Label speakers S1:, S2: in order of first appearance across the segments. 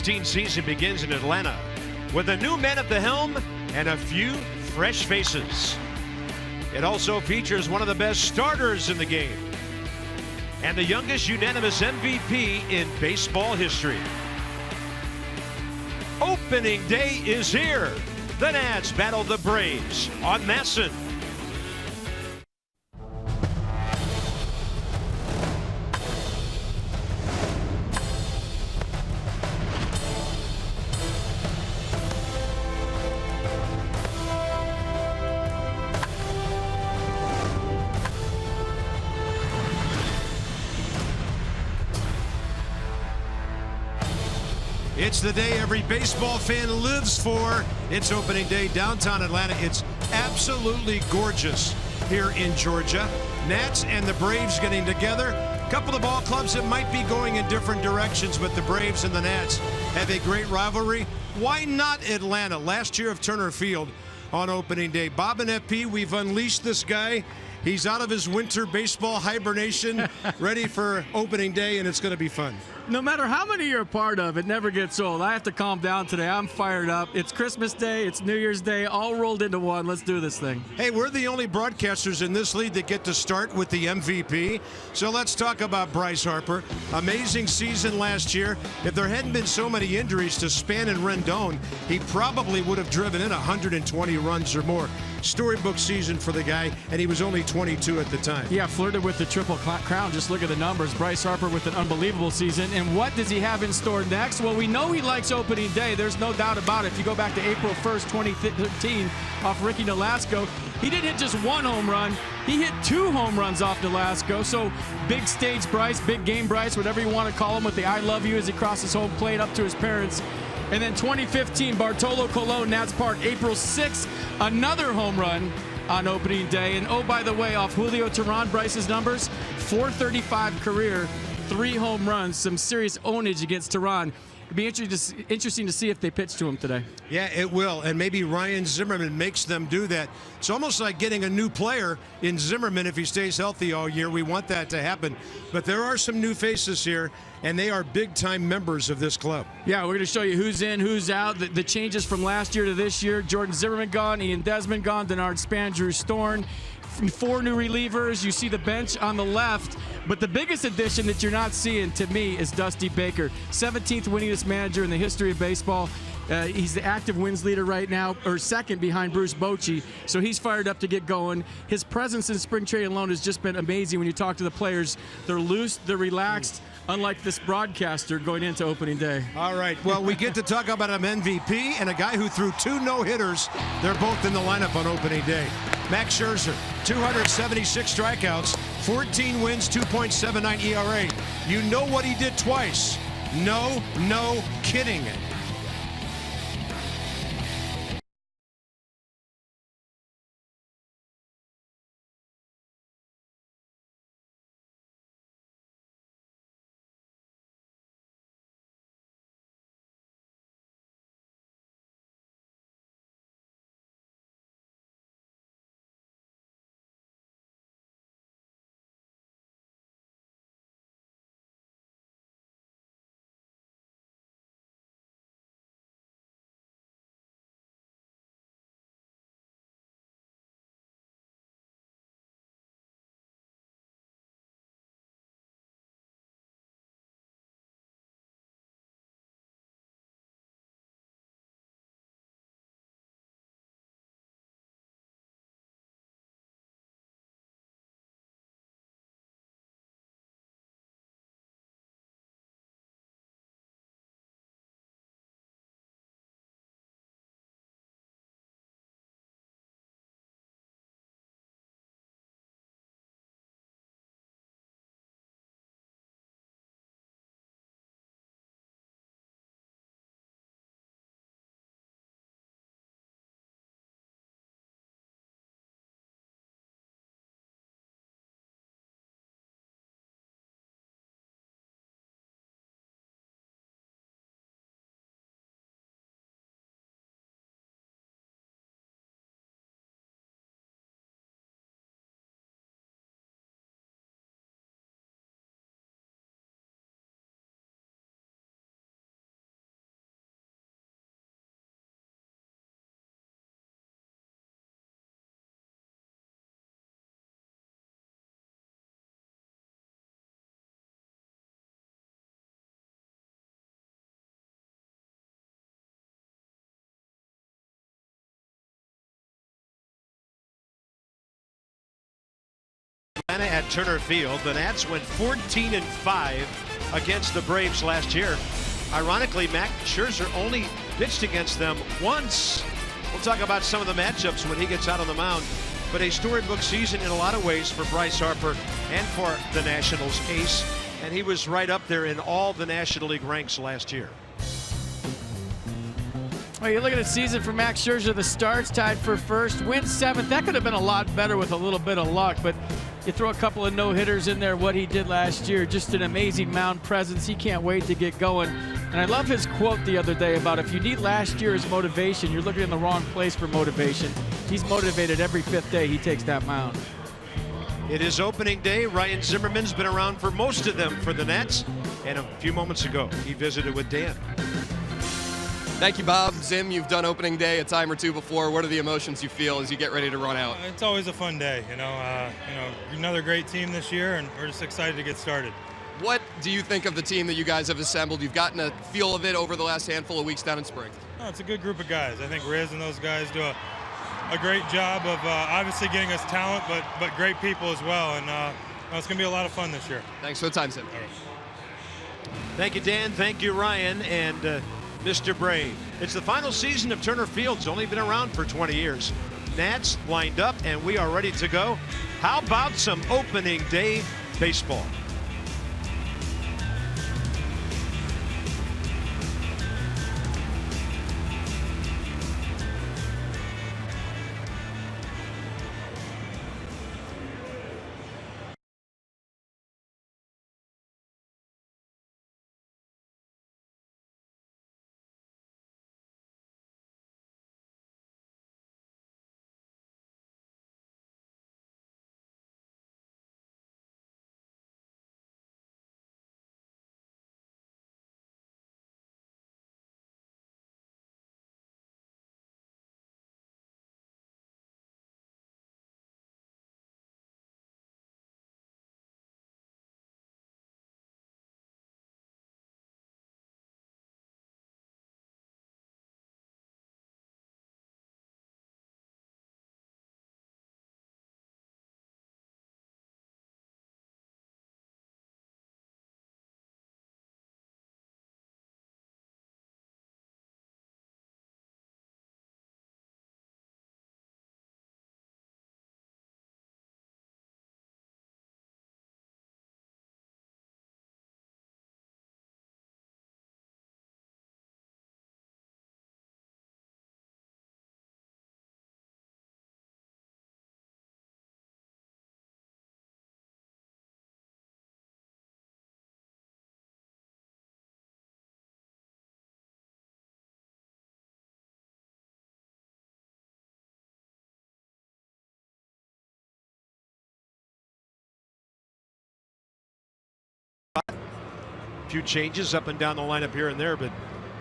S1: 2016 season begins in Atlanta with a new man at the helm and a few fresh faces. It also features one of the best starters in the game and the youngest unanimous MVP in baseball history. Opening day is here. The Nats battle the Braves on MASN.
S2: It's the day every baseball fan lives for. It's opening day downtown Atlanta. It's absolutely gorgeous here in Georgia. Nats and the Braves getting together. A couple of ball clubs that might be going in different directions, but the Braves and the Nats have a great rivalry. Why not Atlanta? Last year of Turner Field on opening day. Bob and FP, we've unleashed this guy. He's out of his winter baseball hibernation, ready for opening day, and it's going to be fun.
S3: No matter how many you're a part of, it never gets old. I have to calm down today. I'm fired up. It's Christmas Day. It's New Year's Day, all rolled into one. Let's do this thing.
S2: Hey, we're the only broadcasters in this league that get to start with the MVP. So let's talk about Bryce Harper. Amazing season last year. If there hadn't been so many injuries to Span and Rendon, he probably would have driven in 120 runs or more. Storybook season for the guy, and he was only 22 at the time.
S3: Yeah, flirted with the triple crown. Just look at the numbers. Bryce Harper with an unbelievable season. And what does he have in store next? Well, we know he likes opening day. There's no doubt about it. If you go back to April 1st, 2013, off Ricky Nolasco, he didn't hit just one home run. He hit 2 home runs off Nolasco. So big stage Bryce, big game Bryce, whatever you want to call him, with the I love you as he crosses home plate up to his parents. And then 2015, Bartolo Colon, Nats Park, April 6th, another home run on opening day. And oh, by the way, off Julio Teheran, Bryce's numbers, 435 career, 3 home runs, some serious ownage against Teheran. It'd be interesting to see if they pitch to him today.
S2: Yeah, it will, and maybe Ryan Zimmerman makes them do that. It's almost like getting a new player in Zimmerman if he stays healthy all year. We want that to happen. But there are some new faces here, and they are big-time members of this club.
S3: Yeah, we're going to show you who's in, who's out, the changes from last year to this year. Jordan Zimmerman gone, Ian Desmond gone, Denard Span, Drew Storn. 4 new relievers. You see the bench on the left, but the biggest addition that you're not seeing, to me, is Dusty Baker, 17th winningest manager in the history of baseball. He's the active wins leader right now, or second behind Bruce Bochy, so he's fired up to get going. His presence in spring training alone has just been amazing. When you talk to the players, they're loose, they're relaxed, unlike this broadcaster going into opening day.
S2: All right, well, we get to talk about an MVP and a guy who threw 2 no-hitters. They're both in the lineup on opening day. Max Scherzer, 276 strikeouts, 14 wins, 2.79 ERA. You know what he did twice. No kidding.
S1: at Turner Field. The Nats went 14-5 against the Braves last year. Ironically, Max Scherzer only pitched against them once. We'll talk about some of the matchups when he gets out on the mound. But a storybook season in a lot of ways for Bryce Harper and for the Nationals ace. And he was right up there in all the National League ranks last year.
S3: Well, you look at the season for Max Scherzer, the starts tied for first, wins seventh. That could have been a lot better with a little bit of luck, but you throw a couple of no-hitters in there, what he did last year, just an amazing mound presence. He can't wait to get going. And I love his quote the other day about if you need last year's motivation, you're looking in the wrong place for motivation. He's motivated every fifth day he takes that mound.
S1: It is opening day. Ryan Zimmerman's been around for most of them for the Nats. And a few moments ago, he visited with Dan.
S4: Thank you, Bob. Zim, you've done opening day a time or two before. What are the emotions you feel as you get ready to run out?
S5: It's always a fun day, another great team this year, and we're just excited to get started.
S4: What do you think of the team that you guys have assembled? You've gotten a feel of it over the last handful of weeks down in spring.
S5: Oh, it's a good group of guys. I think Riz and those guys do a great job of obviously getting us talent, but great people as well, and it's going to be a lot of fun this year.
S4: Thanks for the time, Zim.
S1: Thank you, Dan. Thank you, Ryan. And Mr. Brave. It's the final season of Turner Field. It's only been around for 20 years. Nats lined up, and we are ready to go. How about some opening day baseball? Few changes up and down the lineup here and there, but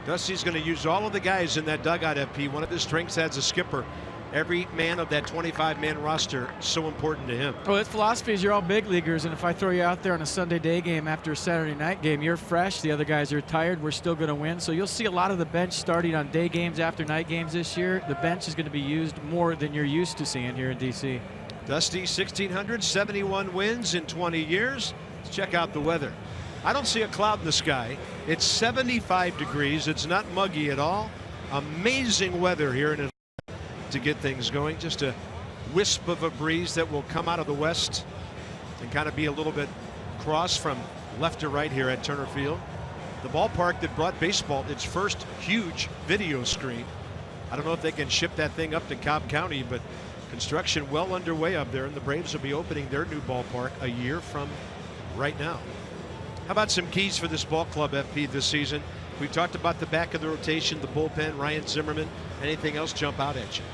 S1: Dusty's going to use all of the guys in that dugout, FP. One of his strengths as a skipper. Every man of that 25-man roster, so important to him.
S3: Well, his philosophy is you're all big leaguers, and if I throw you out there on a Sunday day game after a Saturday night game, you're fresh, the other guys are tired, we're still going to win. So you'll see a lot of the bench starting on day games after night games this year. The bench is going to be used more than you're used to seeing here in D.C.
S1: Dusty, 1,671 wins in 20 years. Let's check out the weather. I don't see a cloud in the sky. It's 75 degrees. It's not muggy at all. Amazing weather here in Atlanta to get things going. Just a wisp of a breeze that will come out of the west and kind of be a little bit cross from left to right here at Turner Field. The ballpark that brought baseball its first huge video screen. I don't know if they can ship that thing up to Cobb County, but construction well underway up there, and the Braves will be opening their new ballpark a year from right now. How about some keys for this ball club, FP, this season? We talked about the back of the rotation, the bullpen, Ryan Zimmerman. Anything else jump out at you?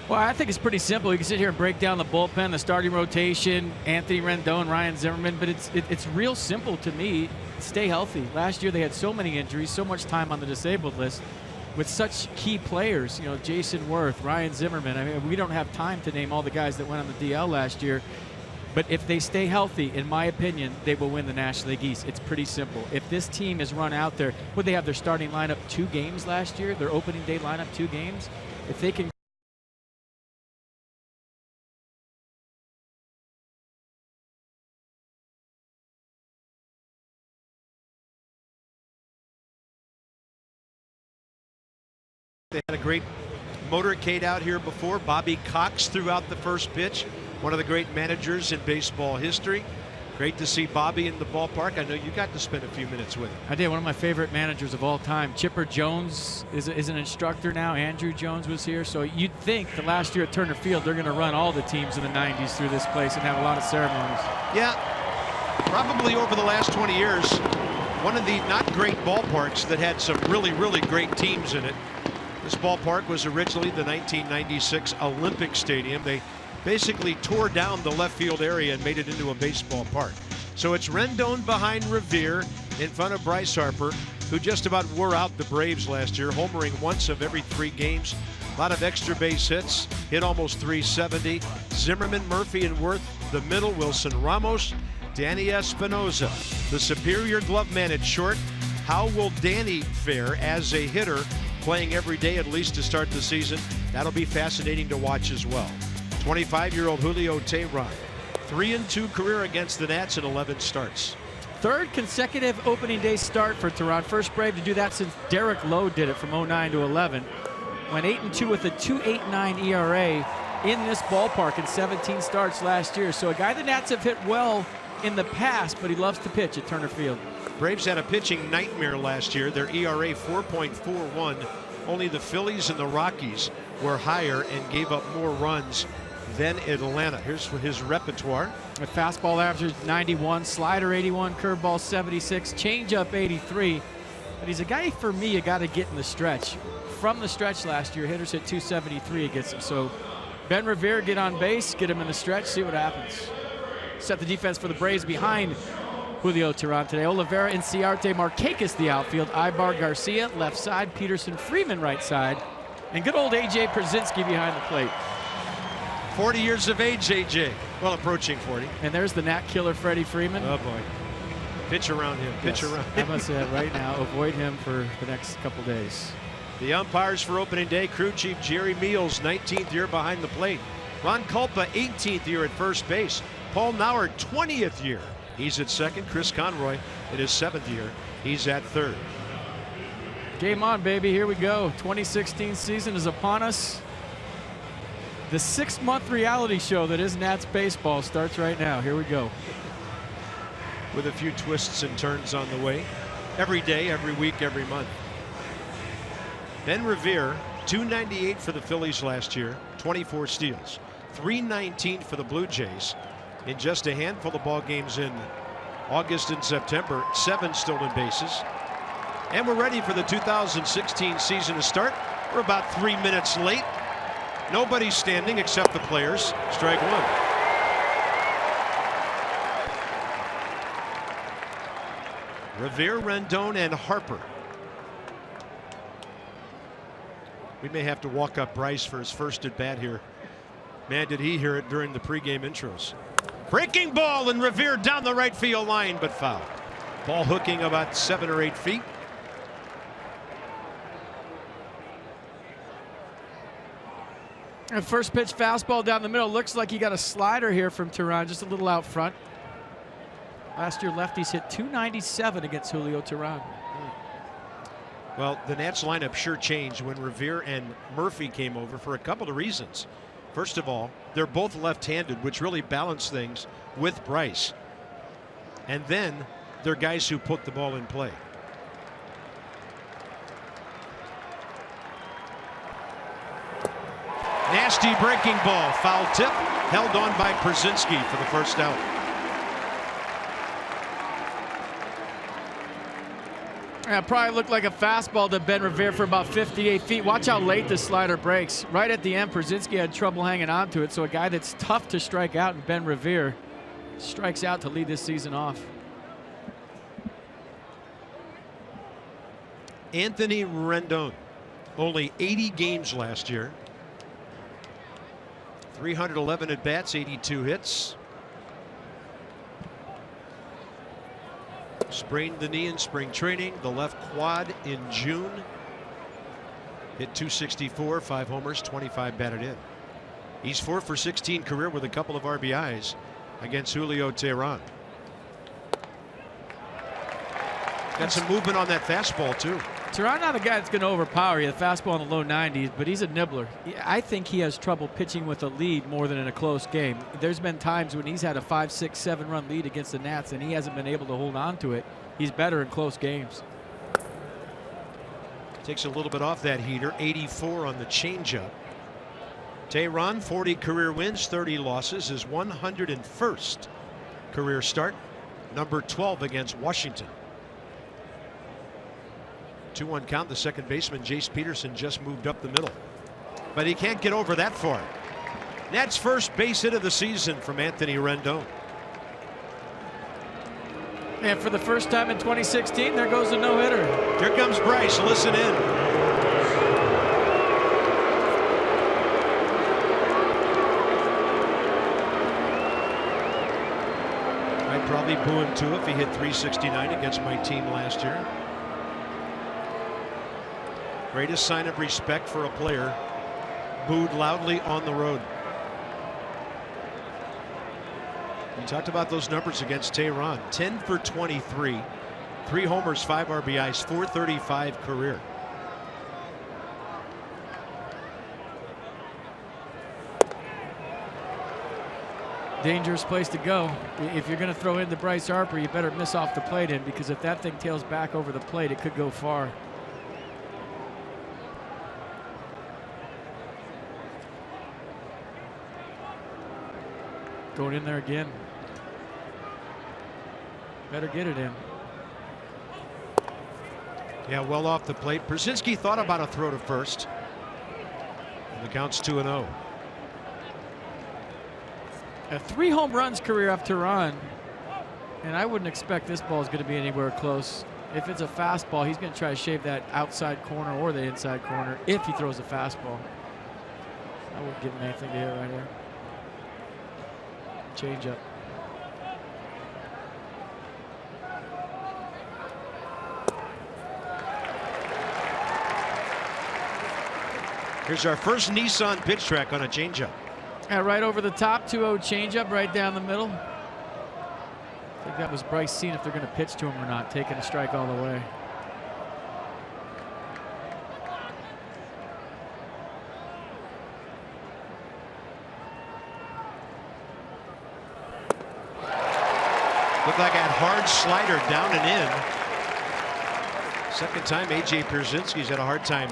S3: Well, I think it's pretty simple. You can sit here and break down the bullpen, the starting rotation, Anthony Rendon, Ryan Zimmerman, but it's real simple to me. Stay healthy. Last year they had so many injuries, so much time on the disabled list with such key players, Jason Worth, Ryan Zimmerman. I mean, we don't have time to name all the guys that went on the DL last year. But if they stay healthy, in my opinion, they will win the National League East. It's pretty simple. If this team is run out there, would they have their starting lineup 2 games last year? Their opening day lineup 2 games? If they can
S1: They had a great motorcade out here before. Bobby Cox threw out the first pitch. One of the great managers in baseball history. Great to see Bobby in the ballpark. I know you got to spend a few minutes with him.
S3: I did. One of my favorite managers of all time. Chipper Jones is an instructor now. Andrew Jones was here. So you'd think the last year at Turner Field, they're going to run all the teams in the 90s through this place and have a lot of ceremonies.
S1: Yeah, probably over the last 20 years, one of the not great ballparks that had some really, really great teams in it. This ballpark was originally the 1996 Olympic Stadium. They basically tore down the left field area and made it into a baseball park. So it's Rendon behind Revere in front of Bryce Harper, who just about wore out the Braves last year, homering once of every 3 games. A lot of extra base hits, hit almost 370. Zimmerman, Murphy, and Worth, the middle. Wilson Ramos, Danny Espinoza, the superior glove man at short. How will Danny fare as a hitter, playing every day at least to start the season? That'll be fascinating to watch as well. 25-year-old Julio Teheran, 3-2 career against the Nats in 11 starts.
S3: Third consecutive opening day start for Teheran. First Brave to do that since Derek Lowe did it from 09 to 11. Went 8-2 with a 2.89 ERA in this ballpark in 17 starts last year. So a guy the Nats have hit well in the past, but he loves to pitch at Turner Field.
S1: Braves had a pitching nightmare last year. Their ERA 4.41. Only the Phillies and the Rockies were higher and gave up more runs than Atlanta. Here's his repertoire.
S3: A fastball averages 91, slider 81, curveball 76, changeup 83. But he's a guy, for me, you got to get in the stretch. From the stretch last year, hitters hit 273 against him. So Ben Revere, get on base, get him in the stretch, see what happens. Set the defense for the Braves behind Julio Teheran today. Oliveira, Inciarte, Markakis the outfield. Ibar Garcia left side. Peterson, Freeman right side. And good old A.J. Przinsky behind the plate.
S1: 40 years of age, A.J. Well, approaching 40.
S3: And there's the Nat killer, Freddie Freeman.
S1: Oh, boy. Pitch around him. Pitch around him.
S3: I must say right now, avoid him for the next couple days.
S1: The umpires for opening day, crew chief Jerry Meals, 19th year behind the plate. Ron Culpa, 18th year at first base. Paul Nauer, 20th year. He's at second. Chris Conroy in his 7th year. He's at third.
S3: Game on, baby. Here we go. 2016 season is upon us. The 6-month reality show that is Nats baseball starts right now. Here we go.
S1: With a few twists and turns on the way. Every day, every week, every month. Ben Revere, 298 for the Phillies last year, 24 steals. 319 for the Blue Jays. In just a handful of ball games in August and September, 7 stolen bases. And we're ready for the 2016 season to start. We're about 3 minutes late. Nobody's standing except the players. Strike one. Revere, Rendon, and Harper. We may have to walk up Bryce for his first at bat here. Man, did he hear it during the pregame intros. Breaking ball, and Revere down the right field line, but foul. Ball hooking about 7 or 8 feet.
S3: And first pitch fastball down the middle. Looks like he got a slider here from Teheran, just a little out front. Last year, lefties hit 297 against Julio Teheran.
S1: Well, the Nats lineup sure changed when Revere and Murphy came over for a couple of reasons. First of all, they're both left-handed, which really balanced things with Bryce. And then they're guys who put the ball in play. Nasty breaking ball, foul tip, held on by Przinsky for the first out.
S3: It probably looked like a fastball to Ben Revere for about 58 feet. Watch how late the slider breaks. Right at the end, Przinsky had trouble hanging on to it, so a guy that's tough to strike out, and Ben Revere strikes out to lead this season off.
S1: Anthony Rendon, only 80 games last year. 311 at bats, 82 hits. Sprained the knee in spring training, the left quad in June. Hit 264, 5 homers, 25 batted in. He's 4 for 16 career with a couple of RBIs against Julio Teheran. Got some movement on that fastball too.
S3: Teheran not a guy that's going to overpower you. The fastball in the low 90s, but he's a nibbler. I think he has trouble pitching with a lead more than in a close game. There's been times when he's had a 5, 6, 7-run lead against the Nats, and he hasn't been able to hold on to it. He's better in close games.
S1: Takes a little bit off that heater. 84 on the changeup. Teheran, 40 career wins, 30 losses, his 101st career start, number 12 against Washington. 2-1 count. The second baseman, Jace Peterson, just moved up the middle, but he can't get over that far. Nats' first base hit of the season from Anthony Rendon.
S3: And for the first time in 2016, there goes a no-hitter.
S1: Here comes Bryce. Listen in. I'd probably boo him too if he hit 369 against my team last year. Greatest sign of respect for a player, booed loudly on the road. You talked about those numbers against Teheran. 10 for 23, 3 homers, 5 RBIs, 435 career.
S3: Dangerous place to go. If you're going to throw in the Bryce Harper, you better miss off the plate in, because if that thing tails back over the plate, it could go far. Going in there again. Better get it in.
S1: Yeah, well off the plate. Brzezinski thought about a throw to first. And the count's 2-0.
S3: A 3 home runs career off Teheran, and I wouldn't expect this ball is going to be anywhere close. If it's a fastball, he's going to try to shave that outside corner or the inside corner if he throws a fastball. I wouldn't give him anything to hit right here. Change up.
S1: Here's our first Nissan pitch track on a changeup.
S3: Right over the top, 2-0 changeup right down the middle. I think that was Bryce seeing if they're going to pitch to him or not, taking a strike all the way.
S1: Looked like that hard slider down and in. Second time AJ Pierzynski's had a hard time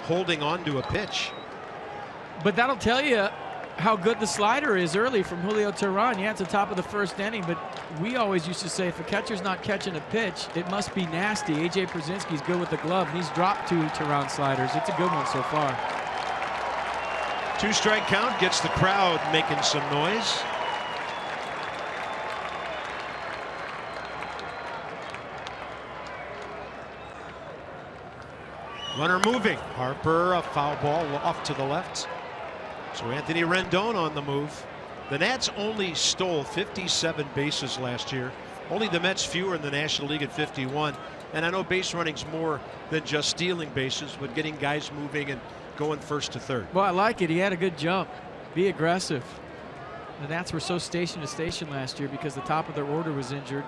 S1: holding on to a pitch.
S3: But that'll tell you how good the slider is early from Julio Teheran. Yeah, it's the top of the first inning, but we always used to say if a catcher's not catching a pitch, it must be nasty. AJ Pierzynski's good with the glove, and he's dropped 2 Teheran sliders. It's a good one so far.
S1: 2-strike count gets the crowd making some noise. Runner moving. Harper, a foul ball off to the left. So Anthony Rendon on the move. The Nats only stole 57 bases last year. Only the Mets fewer in the National League at 51. And I know base running's more than just stealing bases, but getting guys moving and going first to third.
S3: Well, I like it. He had a good jump. Be aggressive. The Nats were so station to station last year because the top of their order was injured.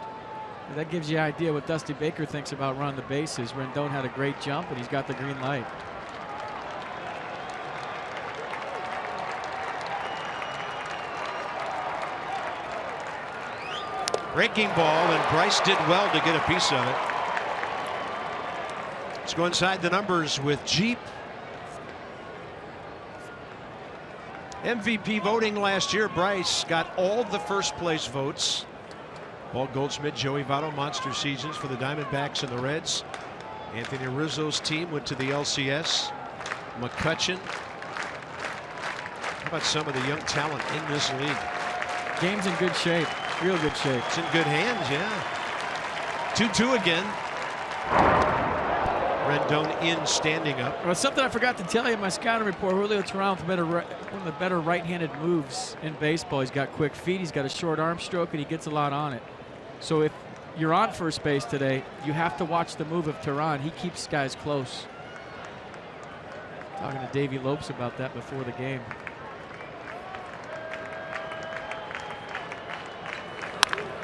S3: That gives you an idea what Dusty Baker thinks about running the bases. Rendon had a great jump, and he's got the green light.
S1: Breaking ball, and Bryce did well to get a piece of it. Let's go inside the numbers with Jeep. MVP voting last year, Bryce got all the first place votes. Paul Goldschmidt, Joey Votto, monster seasons for the Diamondbacks and the Reds. Anthony Rizzo's team went to the LCS. McCutchen. How about some of the young talent in this league?
S3: Game's in good shape. Real good shape.
S1: It's in good hands, yeah. 2-2 again. Rendon in, standing up.
S3: Well, something I forgot to tell you in my scouting report, Julio Teheran, one of the better right-handed moves in baseball. He's got quick feet, he's got a short arm stroke, and he gets a lot on it. So if you're on first base today, you have to watch the move of Teheran. He keeps guys close. Talking to Davey Lopes about that before the game.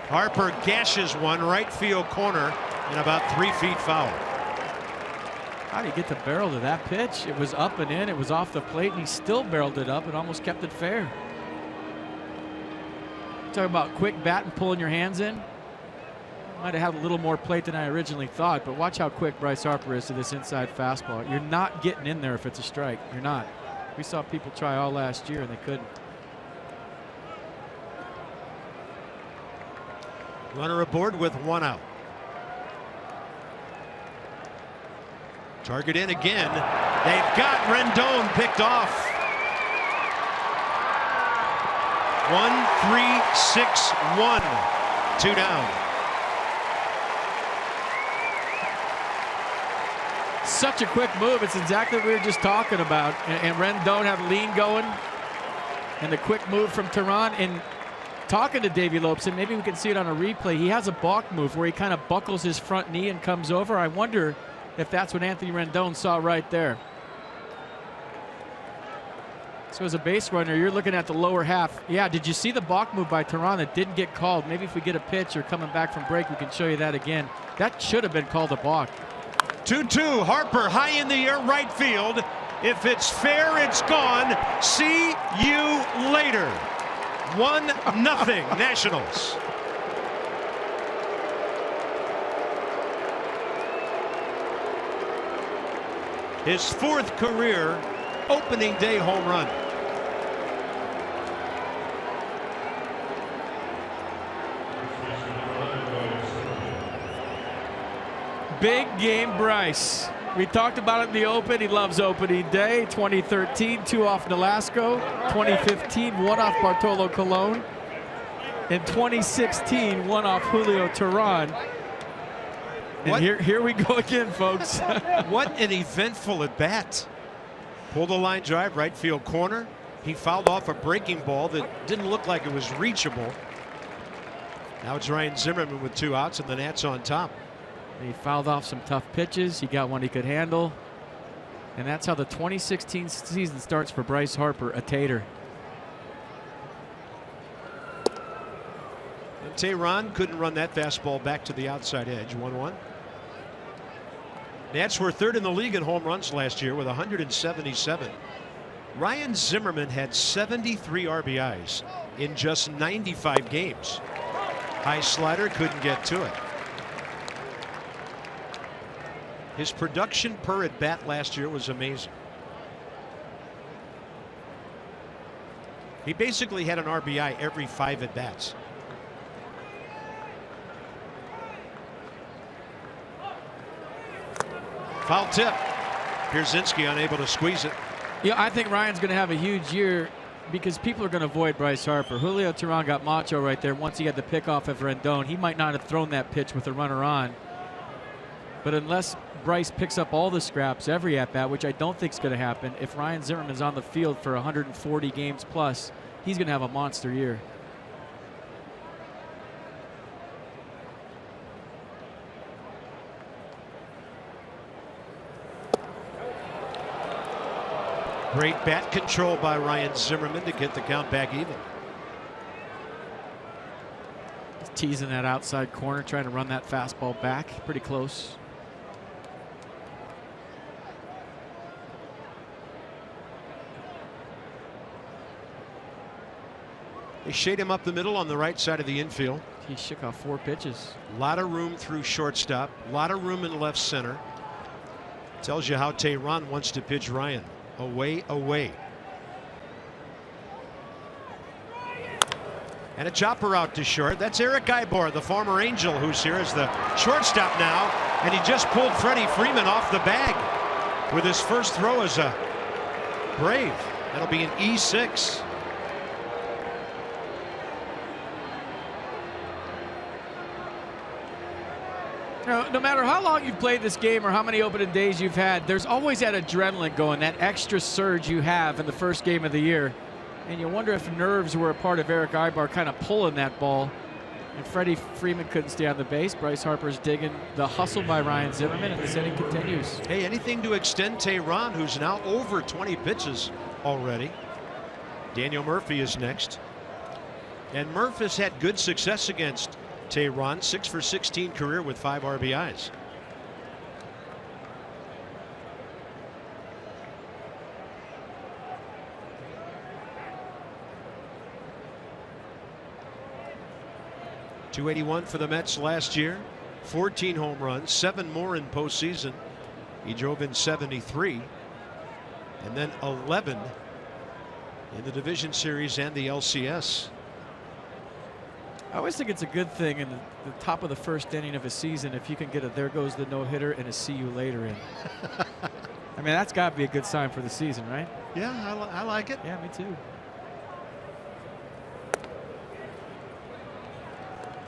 S1: Harper gashes one right field corner and about 3 feet foul.
S3: How did he get the barrel to that pitch? It was up and in. It was off the plate, and he still barreled it up and almost kept it fair. Talk about quick bat and pulling your hands in. Might have had a little more plate than I originally thought, but watch how quick Bryce Harper is to this inside fastball. You're not getting in there if it's a strike. You're not. We saw people try all last year, and they couldn't.
S1: Runner aboard with 1 out. Target in again. They've got Rendon picked off. 1-3-6-1. 2 down.
S3: Such a quick move. It's exactly what we were just talking about. And Rendon had a lean going. And the quick move from Teheran. And talking to Davey Lopes, and maybe we can see it on a replay, he has a balk move where he kind of buckles his front knee and comes over. I wonder if that's what Anthony Rendon saw right there. So as a base runner, you're looking at the lower half. Yeah, did you see the balk move by Teheran that didn't get called? Maybe if we get a pitch or coming back from break, we can show you that again. That should have been called a balk.
S1: 2-2. Harper high in the air, right field. If it's fair, it's gone. See you later. 1-0 Nationals. His 4th career opening day home run.
S3: Big game Bryce. We talked about it in the open. He loves opening day. 2013, 2 off Nolasco. 2015, 1 off Bartolo Colon. In 2016, 1 off Julio Teheran. And here we go again, folks.
S1: What an eventful at bat. Pulled a line drive, right field corner. He fouled off a breaking ball that didn't look like it was reachable. Now it's Ryan Zimmerman with 2 outs, and the Nats on top.
S3: He fouled off some tough pitches. He got one he could handle. And that's how the 2016 season starts for Bryce Harper, a tater.
S1: And Teheran couldn't run that fastball back to the outside edge. 1-1. Nats were 3rd in the league in home runs last year with 177. Ryan Zimmerman had 73 RBIs in just 95 games. High slider, couldn't get to it. His production per at bat last year was amazing. He basically had an RBI every 5 at bats. Foul tip. Pierzynski unable to squeeze it.
S3: Yeah, I think Ryan's going to have a huge year because people are going to avoid Bryce Harper. Julio Teheran got macho right there once he had the pickoff of Rendon. He might not have thrown that pitch with a runner on. But unless Bryce picks up all the scraps every at-bat, which I don't think is going to happen, if Ryan Zimmerman's on the field for 140 games plus, he's going to have a monster year.
S1: Great bat control by Ryan Zimmerman to get the count back even.
S3: He's teasing that outside corner, trying to run that fastball back. Pretty close.
S1: They shade him up the middle on the right side of the infield.
S3: He shook off 4 pitches.
S1: A lot of room through shortstop. A lot of room in left center. Tells you how Teheran wants to pitch Ryan. Away, away. And a chopper out to short. That's Eric Ibor, the former Angel, who's here as the shortstop now. And he just pulled Freddie Freeman off the bag with his first throw as a Brave. That'll be an E6.
S3: No matter how long you've played this game or how many opening days you've had, there's always that adrenaline going, that extra surge you have in the first game of the year. And you wonder if nerves were a part of Eric Ibor kind of pulling that ball. And Freddie Freeman couldn't stay on the base. Bryce Harper's digging the hustle by Ryan Zimmerman, and this inning continues.
S1: Hey, anything to extend Teheran, who's now over 20 pitches already. Daniel Murphy is next. And Murph has had good success against Teheran, 6 for 16 career with 5 RBIs. .281 for the Mets last year. 14 home runs, 7 more in postseason. He drove in 73, and then 11 in the division series and the LCS.
S3: I always think it's a good thing in the top of the first inning of a season if you can get a there goes the no-hitter and a see you later in. I mean, that's got to be a good sign for the season, right?
S1: Yeah, I like it.
S3: Yeah, me too.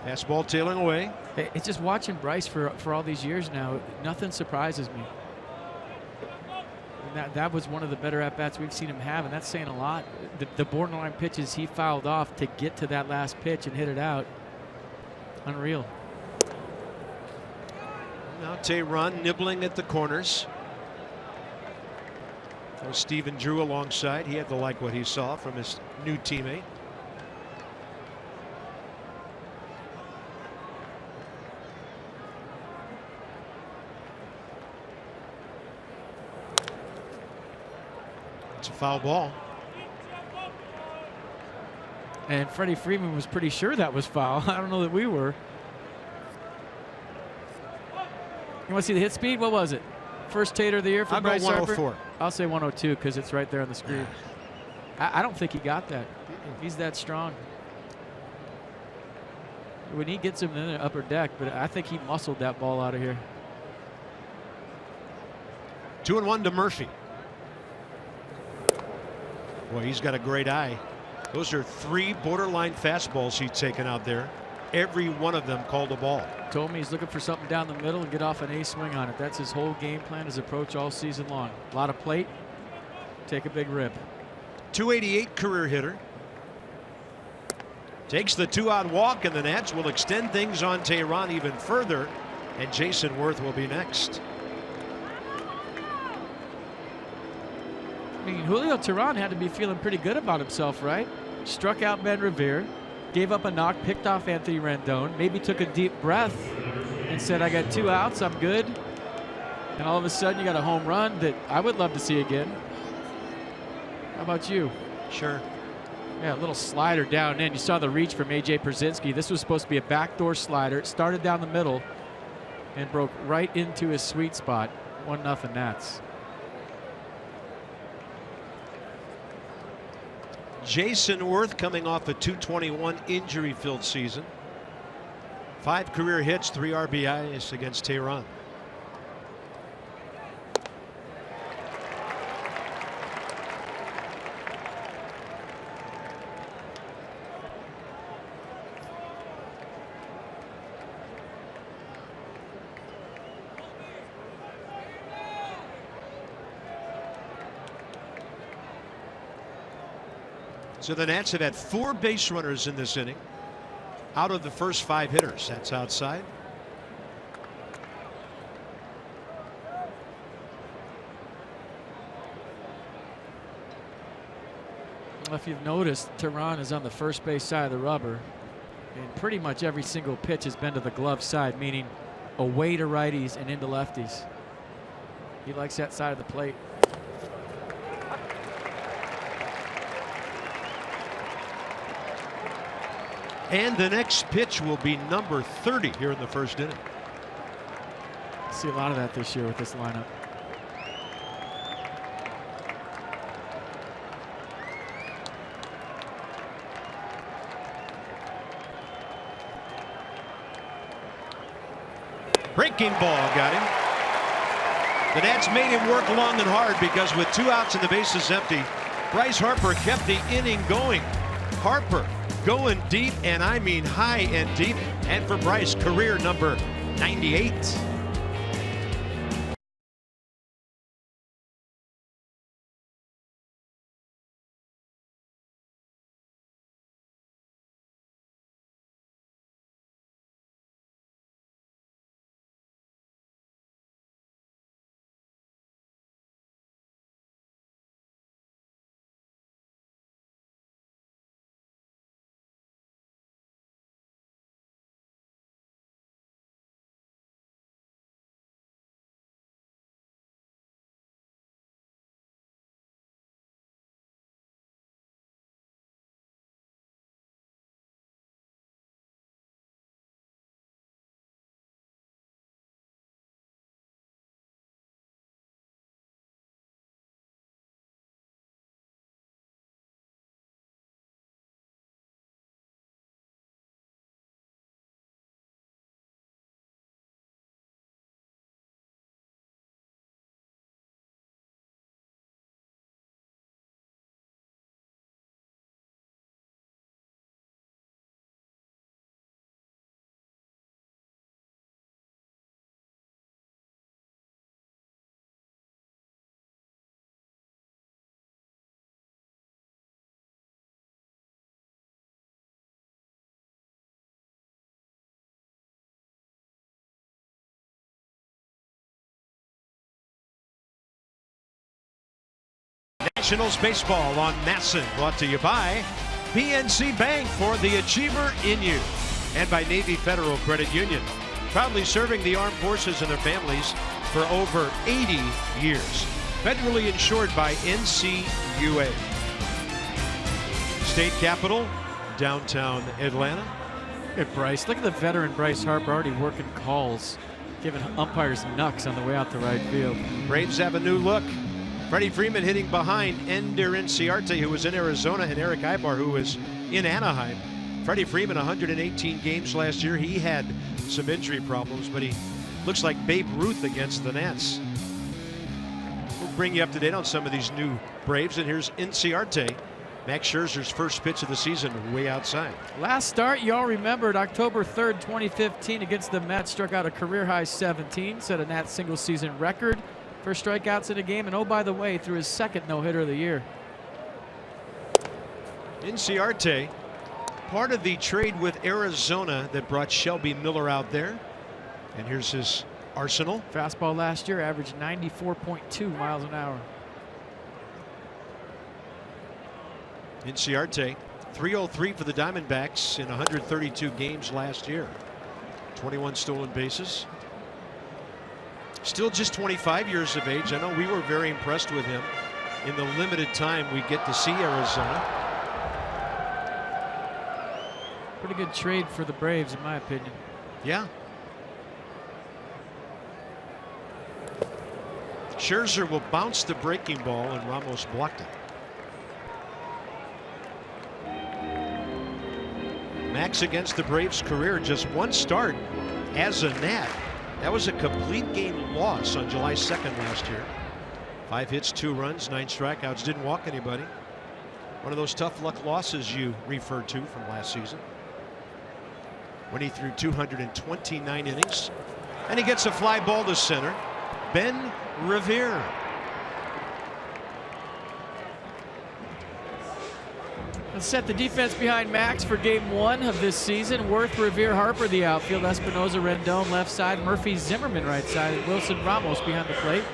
S1: Fastball tailing away.
S3: Hey, it's just watching Bryce for all these years now. Nothing surprises me. And that was one of the better at-bats we've seen him have, and that's saying a lot. The borderline pitches he fouled off to get to that last pitch and hit it out. Unreal.
S1: Now Tehran nibbling at the corners. There was Stephen Drew alongside. He had to like what he saw from his new teammate. It's a foul ball.
S3: And Freddie Freeman was pretty sure that was foul. I don't know that we were. You want to see the hit speed? What was it? First Tater of the year for Bryce Harper?
S1: I'll go 104.
S3: I'll say 102 because it's right there on the screen. I don't think he got that. He's that strong. When he gets him in the upper deck, but I think he muscled that ball out of here.
S1: 2-1 to Murphy. Boy, he's got a great eye. Those are 3 borderline fastballs he's taken out there. Every one of them called a ball.
S3: Told me he's looking for something down the middle and get off an A swing on it. That's his whole game plan, his approach all season long. A lot of plate, take a big rip.
S1: .288 career hitter. Takes the 2-out walk, and the Nats will extend things on Tehran even further, and Jason Worth will be next.
S3: I mean, Julio Tehran had to be feeling pretty good about himself, right? Struck out Ben Revere, gave up a knock, picked off Anthony Rendon, maybe took a deep breath and said, I got 2 outs, I'm good. And all of a sudden you got a home run that I would love to see again. How about you?
S1: Sure.
S3: Yeah, a little slider down in. You saw the reach from A.J. Pierzynski. This was supposed to be a backdoor slider. It started down the middle and broke right into his sweet spot. 1-0 Nats.
S1: Jason Worth coming off a .221 injury-filled season. 5 career hits, 3 RBIs against Tehran. So the Nats have had 4 base runners in this inning out of the first 5 hitters. That's outside.
S3: Well, if you've noticed, Tehran is on the first base side of the rubber, and pretty much every single pitch has been to the glove side, meaning away to righties and into lefties. He likes that side of the plate.
S1: And the next pitch will be number 30 here in the first inning.
S3: See a lot of that this year with this lineup.
S1: Breaking ball got him. The Nats made him work long and hard because with 2 outs and the bases empty, Bryce Harper kept the inning going. Harper going deep, and I mean high and deep, and for Bryce, career number 98. Nationals baseball on Masson, brought to you by PNC Bank, for the achiever in you, and by Navy Federal Credit Union, proudly serving the armed forces and their families for over 80 years. Federally insured by NCUA. State Capitol, downtown Atlanta.
S3: Hey, Bryce, look at the veteran Bryce Harper already working calls, giving umpires knucks on the way out to right field.
S1: Braves have a new look. Freddie Freeman hitting behind Ender Inciarte, who was in Arizona, and Eric Ibar, who was in Anaheim. Freddie Freeman, 118 games last year. He had some injury problems, but he looks like Babe Ruth against the Nats. We'll bring you up to date on some of these new Braves, and here's Inciarte. Max Scherzer's first pitch of the season, way outside.
S3: Last start, you all remembered, October 3rd, 2015, against the Mets, struck out a career-high 17, set a Nats single-season record for strikeouts in a game, and oh, by the way, threw his second no-hitter of the year.
S1: Inciarte, part of the trade with Arizona that brought Shelby Miller out there. And here's his arsenal.
S3: Fastball last year averaged 94.2 miles an hour.
S1: Inciarte, 303 for the Diamondbacks in 132 games last year. 21 stolen bases. Still just 25 years of age. I know we were very impressed with him in the limited time we get to see Arizona.
S3: Pretty good trade for the Braves, in my opinion.
S1: Yeah. Scherzer will bounce the breaking ball, and Ramos blocked it. Max against the Braves' career, just one start as a Nat. That was a complete game loss on July 2nd last year. 5 hits, 2 runs, 9 strikeouts, didn't walk anybody. One of those tough luck losses you referred to from last season, when he threw 229 innings. And he gets a fly ball to center. Ben Revere.
S3: Let's set the defense behind Max for game 1 of this season. Worth, Revere, Harper the outfield. Espinosa, Rendon left side. Murphy, Zimmerman right side. And Wilson, Ramos behind the plate.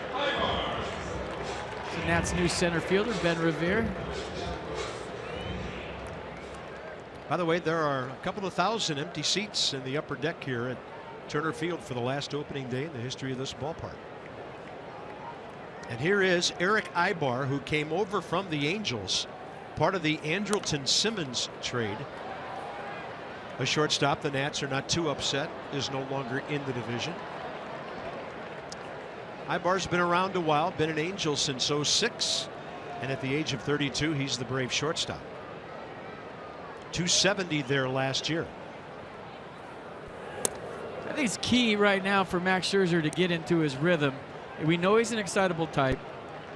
S3: So Nats' new center fielder, Ben Revere.
S1: By the way, there are a couple of thousand empty seats in the upper deck here at Turner Field for the last opening day in the history of this ballpark. And here is Eric Ibar, who came over from the Angels, part of the Andrelton Simmons trade. A shortstop the Nats are not too upset is no longer in the division. Ibar's been around a while, been an Angel since '06, and at the age of 32, he's the Brave shortstop. 270 there last year.
S3: I think it's key right now for Max Scherzer to get into his rhythm. We know he's an excitable type.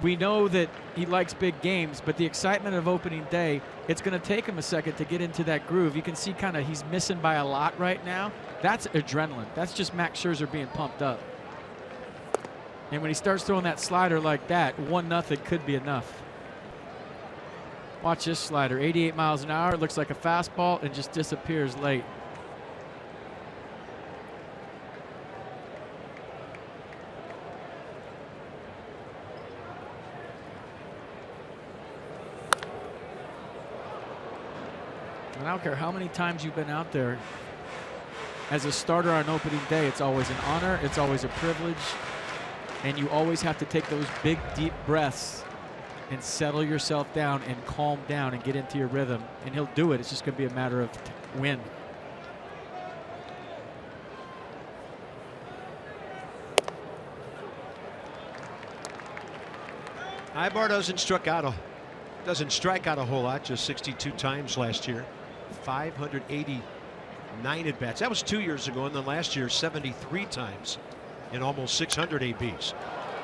S3: We know that he likes big games, but the excitement of opening day, it's going to take him a second to get into that groove. You can see kind of he's missing by a lot right now. That's adrenaline. That's just Max Scherzer being pumped up. And when he starts throwing that slider like that, 1-0 could be enough. Watch this slider, 88 miles an hour. It looks like a fastball and just disappears late. And I don't care how many times you've been out there as a starter on opening day, it's always an honor, it's always a privilege, and you always have to take those big, deep breaths and settle yourself down and calm down and get into your rhythm. And he'll do it. It's just going to be a matter of when.
S1: Ibar doesn't strike out a whole lot, just 62 times last year. 589 at bats. That was 2 years ago, and then last year 73 times in almost 600 ABs.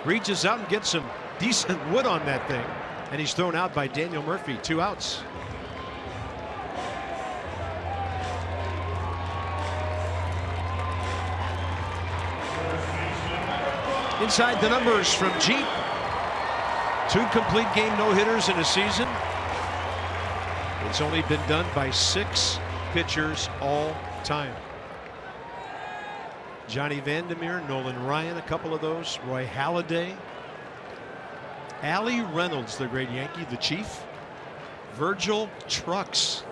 S1: Reaches out and gets some decent wood on that thing, and he's thrown out by Daniel Murphy. 2 outs. Inside the numbers from Jeep. 2 complete game no-hitters in a season. It's only been done by 6 pitchers all time. Johnny Vandermeer, Nolan Ryan, a couple of those. Roy Halladay.
S2: Allie Reynolds, the great Yankee, the Chief. Virgil Trucks.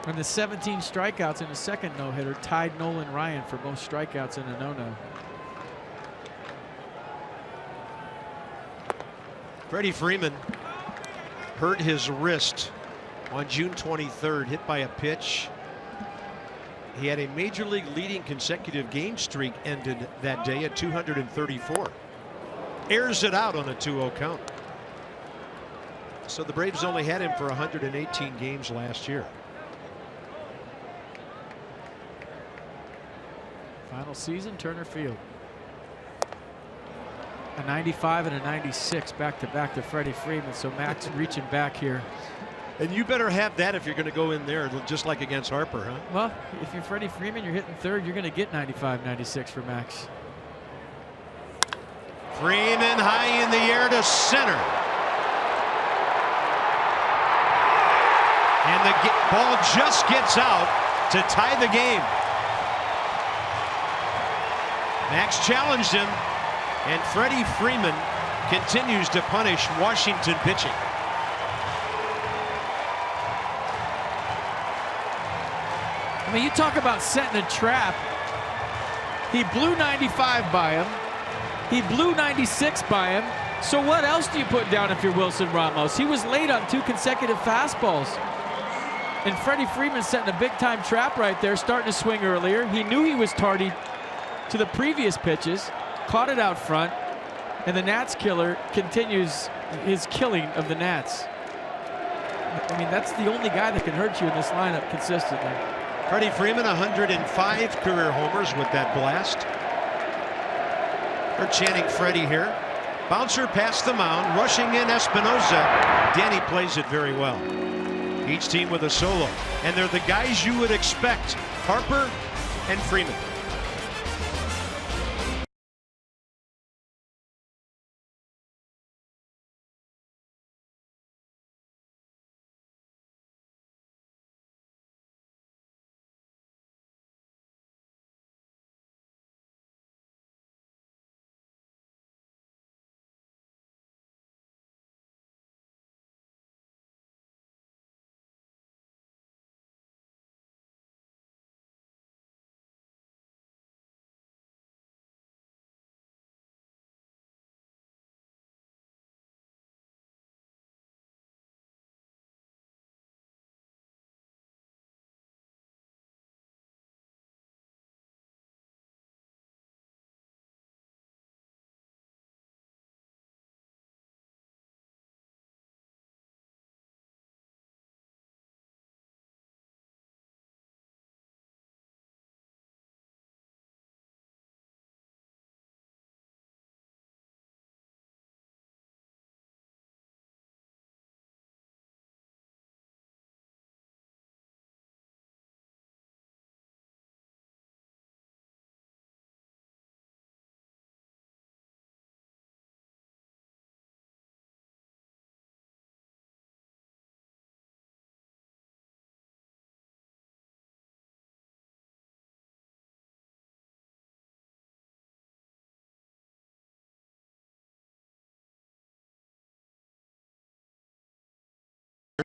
S3: And the 17 strikeouts in the second no-hitter tied Nolan Ryan for most strikeouts in a no-no.
S2: Freddie Freeman hurt his wrist on June 23rd, hit by a pitch. He had a major league leading consecutive game streak ended that day at 234. Airs it out on a 2-0 count. So the Braves only had him for 118 games last year.
S3: Final season, Turner Field. A 95 and a 96 back-to-back to Freddie Freeman. So Max reaching back here.
S2: And you better have that if you're going to go in there, just like against Harper, huh?
S3: Well, if you're Freddie Freeman, you're hitting third, you're going to get 95, 96 for Max.
S2: Freeman high in the air to center. And the ball just gets out to tie the game. Max challenged him, and Freddie Freeman continues to punish Washington pitching.
S3: I mean, you talk about setting a trap. He blew 95 by him. He blew 96 by him. So what else do you put down if you're Wilson Ramos? He was late on 2 consecutive fastballs. And Freddie Freeman setting a big-time trap right there, starting to swing earlier. He knew he was tardy to the previous pitches, caught it out front, and the Nats killer continues his killing of the Nats. I mean, that's the only guy that can hurt you in this lineup consistently.
S2: Freddie Freeman, 105 career homers with that blast. They're chanting Freddie here. Bouncer past the mound, rushing in Espinosa. Danny plays it very well. Each team with a solo, and they're the guys you would expect, Harper and Freeman.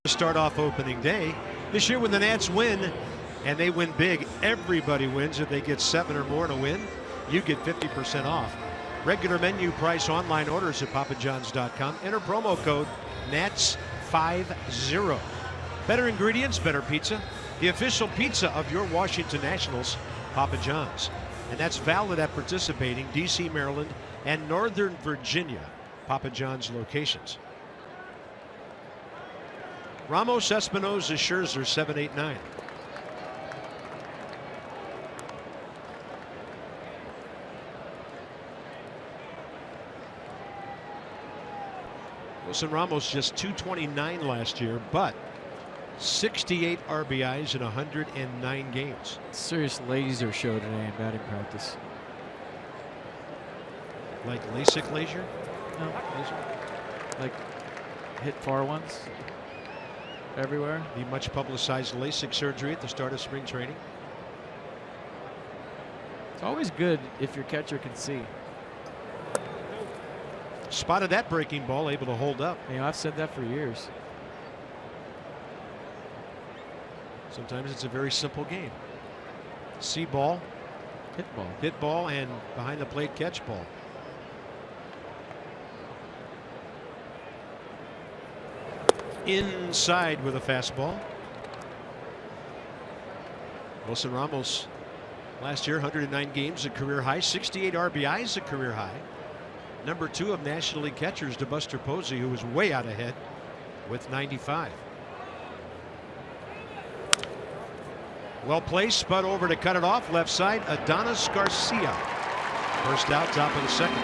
S2: Start off opening day. This year when the Nats win, and they win big, everybody wins. If they get 7 or more to win, you get 50% off. Regular menu price online orders at papajohns.com. Enter promo code NATS50. Better ingredients, better pizza. The official pizza of your Washington Nationals, Papa John's. And that's valid at participating D.C., Maryland, and Northern Virginia Papa John's locations. Ramos, Espinosa, Scherzer, 7, 8, 9. Wilson Ramos just 229 last year, but 68 RBIs in 109 games.
S3: Serious laser show today in batting practice.
S2: Like LASIK laser?
S3: No, laser. Like hit far ones. Everywhere.
S2: The much publicized LASIK surgery at the start of spring training.
S3: It's always good if your catcher can see.
S1: spotted that breaking ball, able to hold up.
S3: You know, I've said that for years.
S1: Sometimes it's a very simple game. See ball, hit ball, and behind the plate catch ball. Inside with a fastball. Wilson Ramos last year, 109 games, a career high, 68 RBIs, a career high. Number 2 of National League catchers to Buster Posey, who was way out ahead with 95. Well placed, spud over to cut it off, left side, Adonis Garcia. First out, top of the second.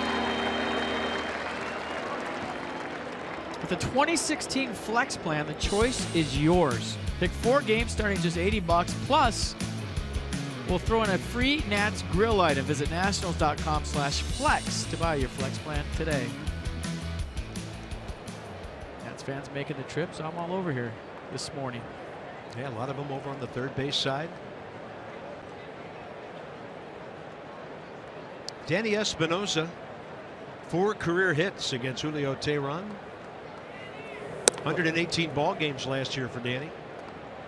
S3: With the 2016 Flex plan, the choice is yours. Pick 4 games starting just $80, plus we'll throw in a free Nats grill item. Visit nationals.com/flex to buy your Flex plan today. Nats fans making the trip, so I'm all over here this morning.
S1: Yeah, a lot of them over on the third base side. Danny Espinosa, 4 career hits against Julio Teheran. 118 ball games last year for Danny.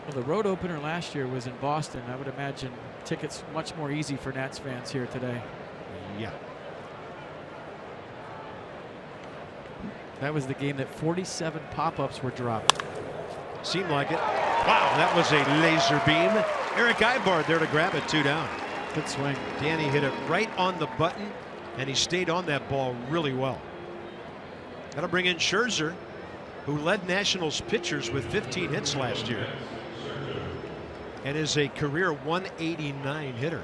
S3: Well, the road opener last year was in Boston. I would imagine tickets much more easy for Nats fans here today.
S1: Yeah.
S3: That was the game that 47 pop-ups were dropped.
S1: Seemed like it. Wow, that was a laser beam. Eric Ibard there to grab it, 2 down.
S3: Good swing.
S1: Danny hit it right on the button, and he stayed on that ball really well. That'll bring in Scherzer, who led Nationals pitchers with 15 hits last year and is a career 189 hitter.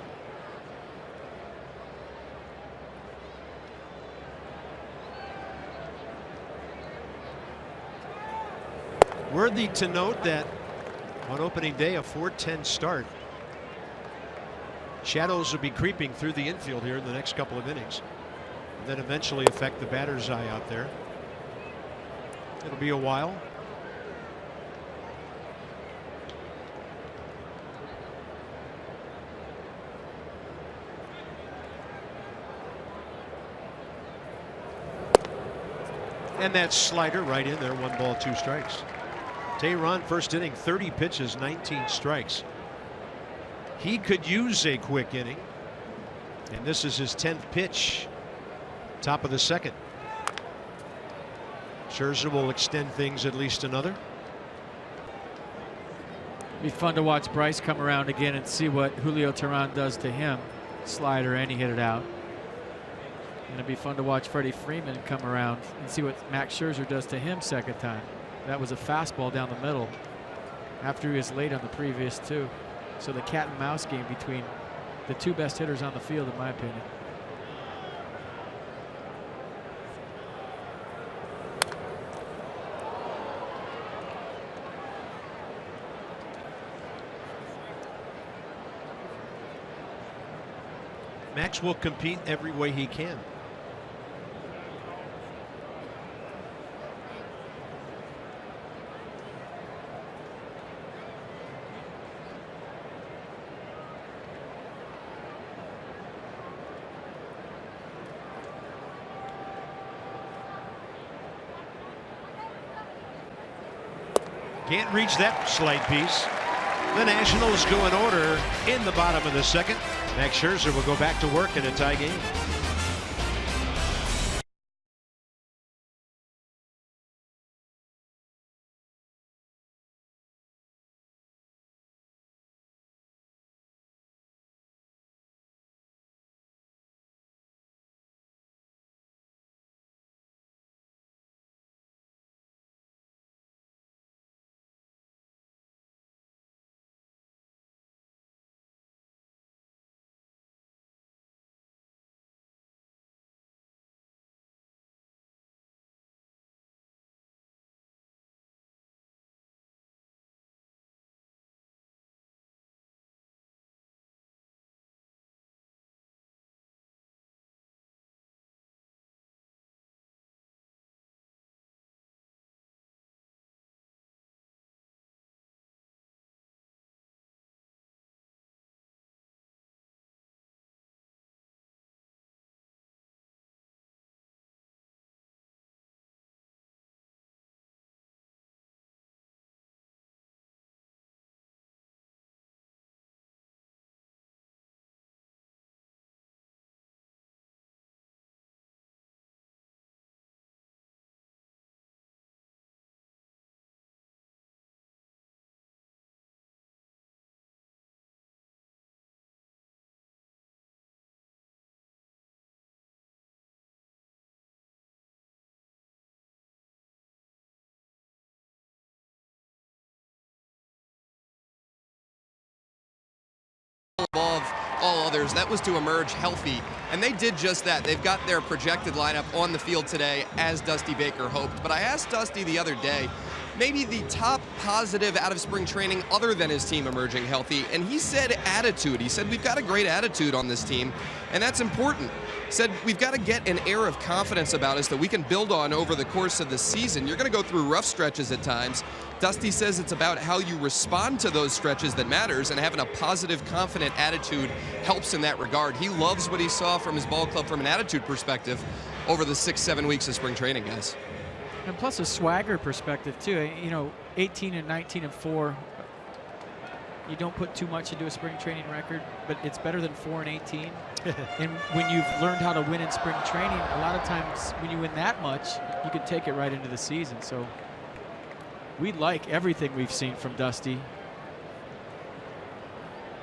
S1: Worthy to note that on opening day, a 4:10 start. Shadows will be creeping through the infield here in the next couple of innings, and then eventually affect the batter's eye out there. It'll be a while. And that slider right in there, 1 ball, 2 strikes. Teheran first inning, 30 pitches, 19 strikes. He could use a quick inning, and this is his 10th pitch, top of the second. Scherzer will extend things at least another.
S3: Be fun to watch Bryce come around again and see what Julio Teheran does to him. Slider, and he hit it out. And it'd be fun to watch Freddie Freeman come around and see what Max Scherzer does to him second time. That was a fastball down the middle after he was late on the previous 2. So the cat and mouse game between the 2 best hitters on the field, in my opinion.
S1: Max will compete every way he can. Can't reach that slight piece. The Nationals go in order in the bottom of the second. Max Scherzer will go back to work in a tie game.
S4: above all others. That was to emerge healthy, and they did just that. They've got their projected lineup on the field today, as Dusty Baker hoped. But I asked Dusty the other day, maybe the top positive out of spring training other than his team emerging healthy, and he said attitude. He said, we've got a great attitude on this team, and that's important. Said, we've got to get an air of confidence about us that we can build on over the course of the season. You're going to go through rough stretches at times. Dusty says it's about how you respond to those stretches that matters, and having a positive, confident attitude helps in that regard. He loves what he saw from his ball club from an attitude perspective over the 6-7 weeks of spring training, guys.
S3: And plus a swagger perspective, too. You know, 18 and 19 and 4. You don't put too much into a spring training record, but it's better than 4 and 18. And when you've learned how to win in spring training, a lot of times when you win that much, you can take it right into the season. So we like everything we've seen from Dusty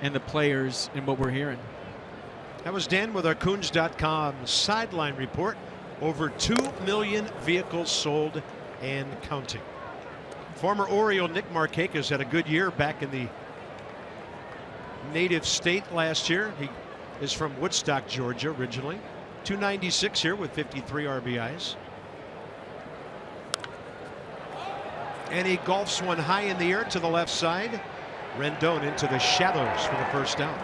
S3: and the players and what we're hearing.
S1: That was Dan with our Coons.com sideline report. Over 2 million vehicles sold and counting. Former Oriole Nick Markakis had a good year back in the native state last year. He is from Woodstock, Georgia originally. 296 here with 53 RBIs. And he golfs one high in the air to the left side. Rendon into the shadows for the first down.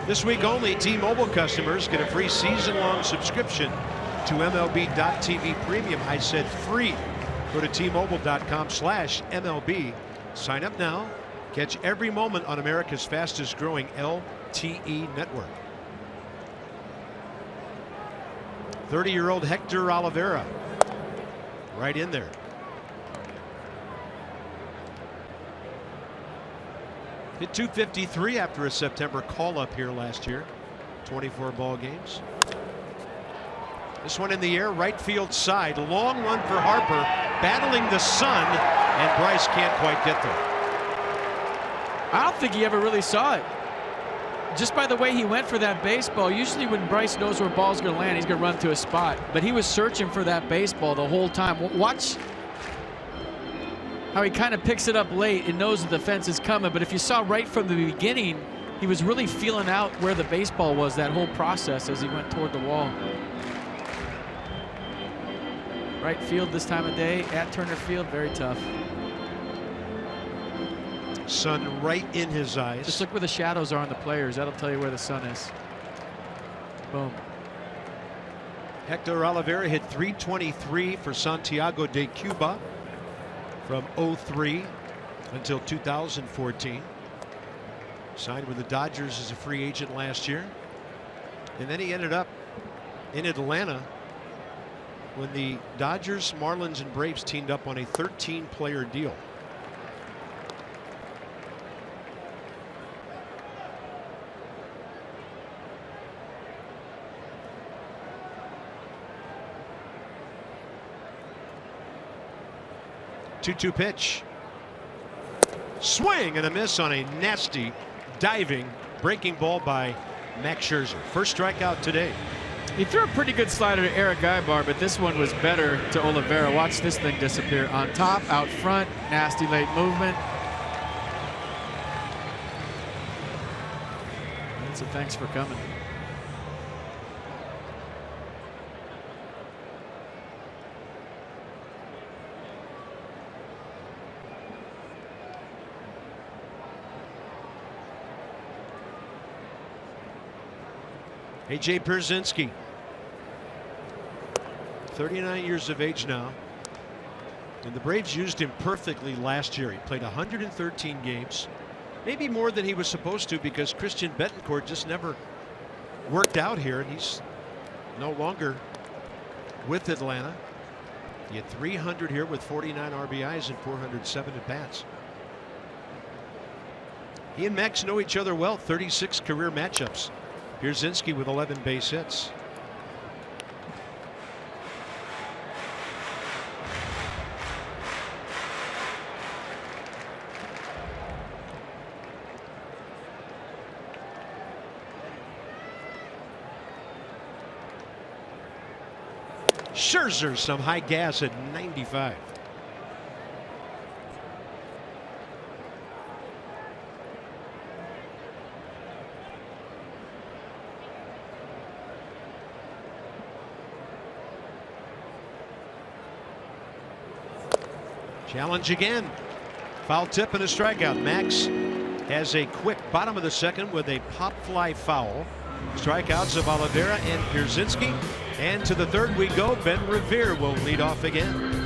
S1: This week only, T-Mobile customers get a free season-long subscription to MLB.TV Premium. I said free. Go to T-Mobile.com/MLB. Sign up now. Catch every moment on America's fastest-growing LTE network. 30-year-old Hector Oliveira right in there. Hit 253 after a September call-up here last year. 24 ball games. This one in the air, right field side. Long one for Harper, battling the sun, and Bryce can't quite get there.
S3: I don't think he ever really saw it. Just by the way he went for that baseball, usually when Bryce knows where a ball's going to land, he's going to run to a spot. But he was searching for that baseball the whole time. Watch how he kind of picks it up late and knows the defense is coming. But if you saw right from the beginning, he was really feeling out where the baseball was that whole process as he went toward the wall. Right field this time of day at Turner Field, very tough.
S1: Sun right in his eyes.
S3: Just look where the shadows are on the players. That'll tell you where the sun is. Boom.
S1: Hector Oliveira hit .323 for Santiago de Cuba from 03 until 2014. Signed with the Dodgers as a free agent last year. And then he ended up in Atlanta when the Dodgers, Marlins, and Braves teamed up on a 13-player deal. Two-two pitch. Swing and a miss on a nasty diving breaking ball by Max Scherzer. First strikeout today.
S3: He threw a pretty good slider to Eric Guybar, but this one was better to Oliveira. Watch this thing disappear. On top, out front, nasty late movement. So thanks for coming.
S1: A.J. Pierzynski, 39 years of age now. And the Braves used him perfectly last year. He played 113 games, maybe more than he was supposed to because Christian Betancourt just never worked out here. And he's no longer with Atlanta. He had 300 here with 49 RBIs and 407 at bats. He and Max know each other well. 36 career matchups. Pierzynski with 11 base hits. Scherzer, some high gas at 95. Challenge again. Foul tip and a strikeout. Max has a quick bottom of the second with a pop fly foul. Strikeouts of Oliveira and Pierzynski. And to the third we go. Ben Revere will lead off again.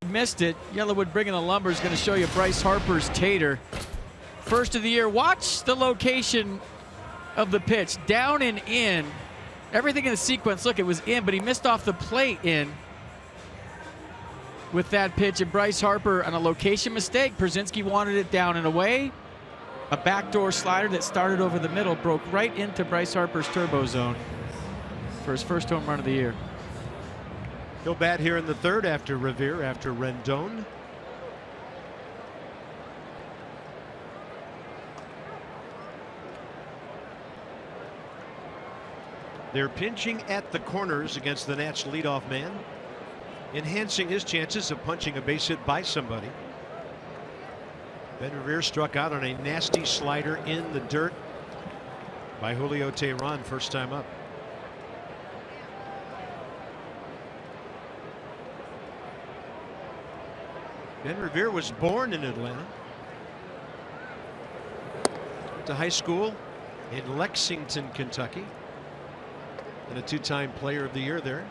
S3: Missed it. Yellowwood bringing the lumber is going to show you Bryce Harper's tater. First of the year. Watch the location of the pitch. Down and in. Everything in the sequence. Look, it was in, but he missed off the plate in with that pitch. And Bryce Harper on a location mistake. Pierzynski wanted it down and away. A backdoor slider that started over the middle broke right into Bryce Harper's turbo zone for his first home run of the year.
S1: He'll bat here in the third after Revere, after Rendon. They're pinching at the corners against the Nats leadoff man, enhancing his chances of punching a base hit by somebody. Ben Revere struck out on a nasty slider in the dirt by Julio Teheran, first time up. Ben Revere was born in Atlanta. Went to high school in Lexington, Kentucky. And a two-time player of the year there.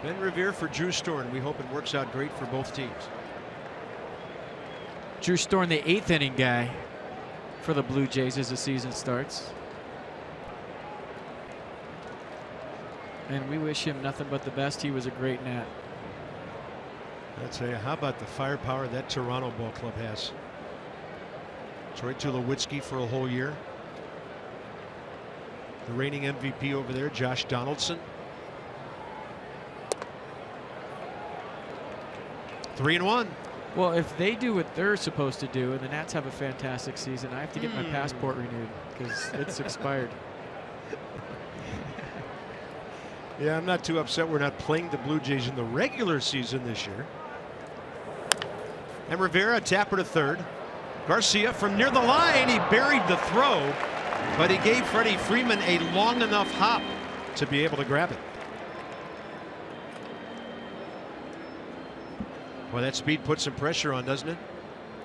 S1: Ben Revere for Drew Storn. We hope it works out great for both teams.
S3: Drew Storn, the 8th inning guy for the Blue Jays as the season starts. And we wish him nothing but the best. He was a great Nat.
S1: I'll tell you, how about the firepower that Toronto ball club has? Troy Tulowitzki for a whole year. The reigning MVP over there, Josh Donaldson. 3-1.
S3: Well, if they do what they're supposed to do and the Nats have a fantastic season, I have to get my passport renewed because it's expired.
S1: Yeah, I'm not too upset we're not playing the Blue Jays in the regular season this year. And Rivera, tapper to third. Garcia from near the line. He buried the throw, but he gave Freddie Freeman a long enough hop to be able to grab it. Well, that speed puts some pressure on, doesn't it?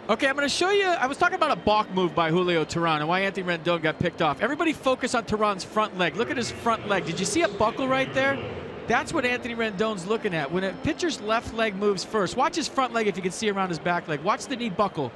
S3: Okay, I'm going to show you. I was talking about a balk move by Julio Teheran and why Anthony Rendon got picked off. Everybody focus on Teheran's front leg. Look at his front leg. Did you see a buckle right there? That's what Anthony Rendon's looking at. When a pitcher's left leg moves first, watch his front leg if you can see around his back leg. Watch the knee buckle.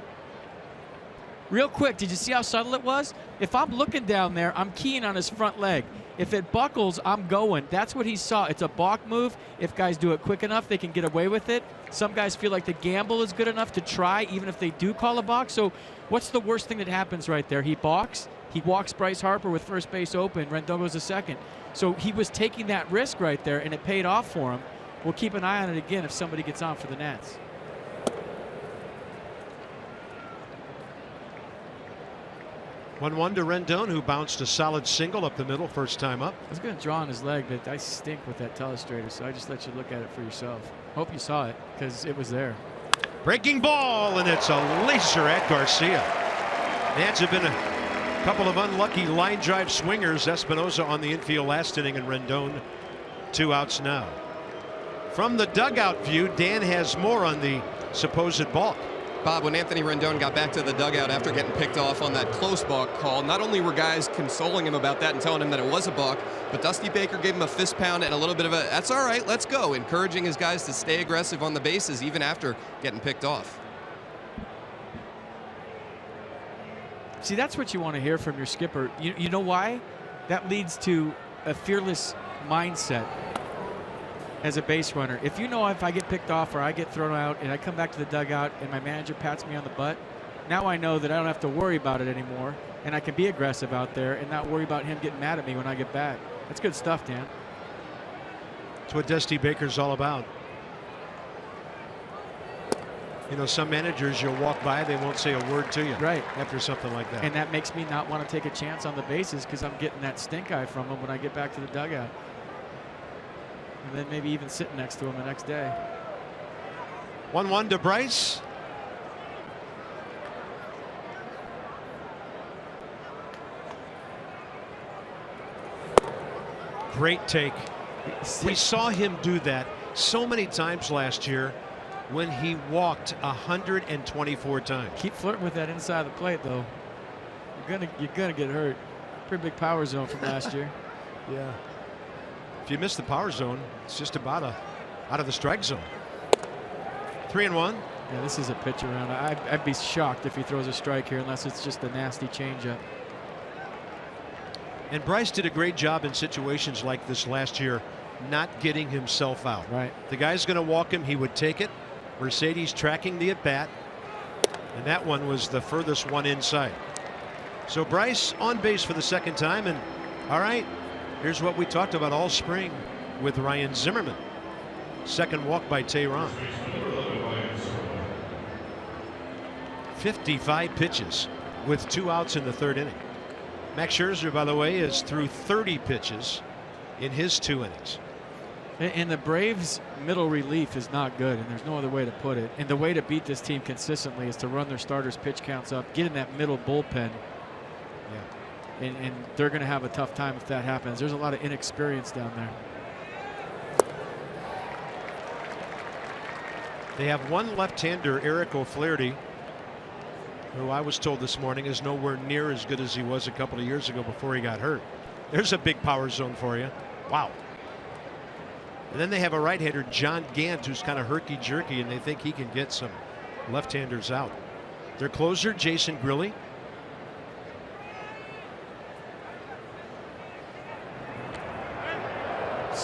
S3: Real quick, did you see how subtle it was? If I'm looking down there, I'm keying on his front leg. If it buckles, I'm going. That's what he saw. It's a balk move. If guys do it quick enough, they can get away with it. Some guys feel like the gamble is good enough to try, even if they do call a balk. So what's the worst thing that happens right there? He balks. He walks Bryce Harper with first base open. Rendon goes to second. So he was taking that risk right there, and it paid off for him. we'll keep an eye on it again if somebody gets on for the Nats.
S2: One to Rendon, who bounced a solid single up the middle first time up.
S3: I was going to draw on his leg, but I stink with that telestrator, so I just let you look at it for yourself. Hope you saw it, because it was there.
S2: Breaking ball, and it's a laser at Garcia. Nats have been a couple of unlucky line drive swingers. Espinosa on the infield last inning, and Rendon 2 outs now. From the dugout view, Dan has more on the supposed balk.
S4: Bob, when Anthony Rendon got back to the dugout after getting picked off on that close balk call, not only were guys consoling him about that and telling him that it was a balk, but Dusty Baker gave him a fist pound and a little bit of a, that's all right, let's go, encouraging his guys to stay aggressive on the bases even after getting picked off.
S3: See, that's what you want to hear from your skipper. You know why? That leads to a fearless mindset as a base runner. If you know if I get picked off or I get thrown out and I come back to the dugout and my manager pats me on the butt, now I know that I don't have to worry about it anymore, and I can be aggressive out there and not worry about him getting mad at me when I get back. That's good stuff, Dan.
S2: That's what Dusty Baker's all about. You know, some managers you'll walk by, they won't say a word to you
S3: right
S2: after something like that.
S3: And that makes me not want to take a chance on the bases because I'm getting that stink eye from him when I get back to the dugout. And then maybe even sitting next to him the next day.
S2: 1-1 to Bryce. Great take. We saw him do that so many times last year when he walked 124 times.
S3: Keep flirting with that inside the plate, though. You're gonna get hurt. Pretty big power zone from last year.
S2: Yeah. If you miss the power zone, it's just about out of the strike zone. 3-1.
S3: Yeah, this is a pitch around. I'd be shocked if he throws a strike here unless it's just a nasty changeup.
S2: And Bryce did a great job in situations like this last year, not getting himself out.
S3: Right.
S2: The guy's going to walk him. He would take it. Mercedes tracking the at-bat. And that one was the furthest one inside. So Bryce on base for the second time. And all right, here's what we talked about all spring with Ryan Zimmerman. Second walk by Tehran. 55 pitches with 2 outs in the third inning. Max Scherzer, by the way, is through 30 pitches in his 2 innings.
S3: And the Braves' middle relief is not good, and there's no other way to put it. And the way to beat this team consistently is to run their starters' pitch counts up, get in that middle bullpen.
S2: Yeah.
S3: And they're going to have a tough time if that happens. There's a lot of inexperience down there.
S2: They have one left-hander, Eric O'Flaherty, who I was told this morning is nowhere near as good as he was a couple of years ago before he got hurt. There's a big power zone for you. Wow. And then they have a right-hander, John Gant, who's kind of herky-jerky, and they think he can get some left-handers out. Their closer, Jason Grilli.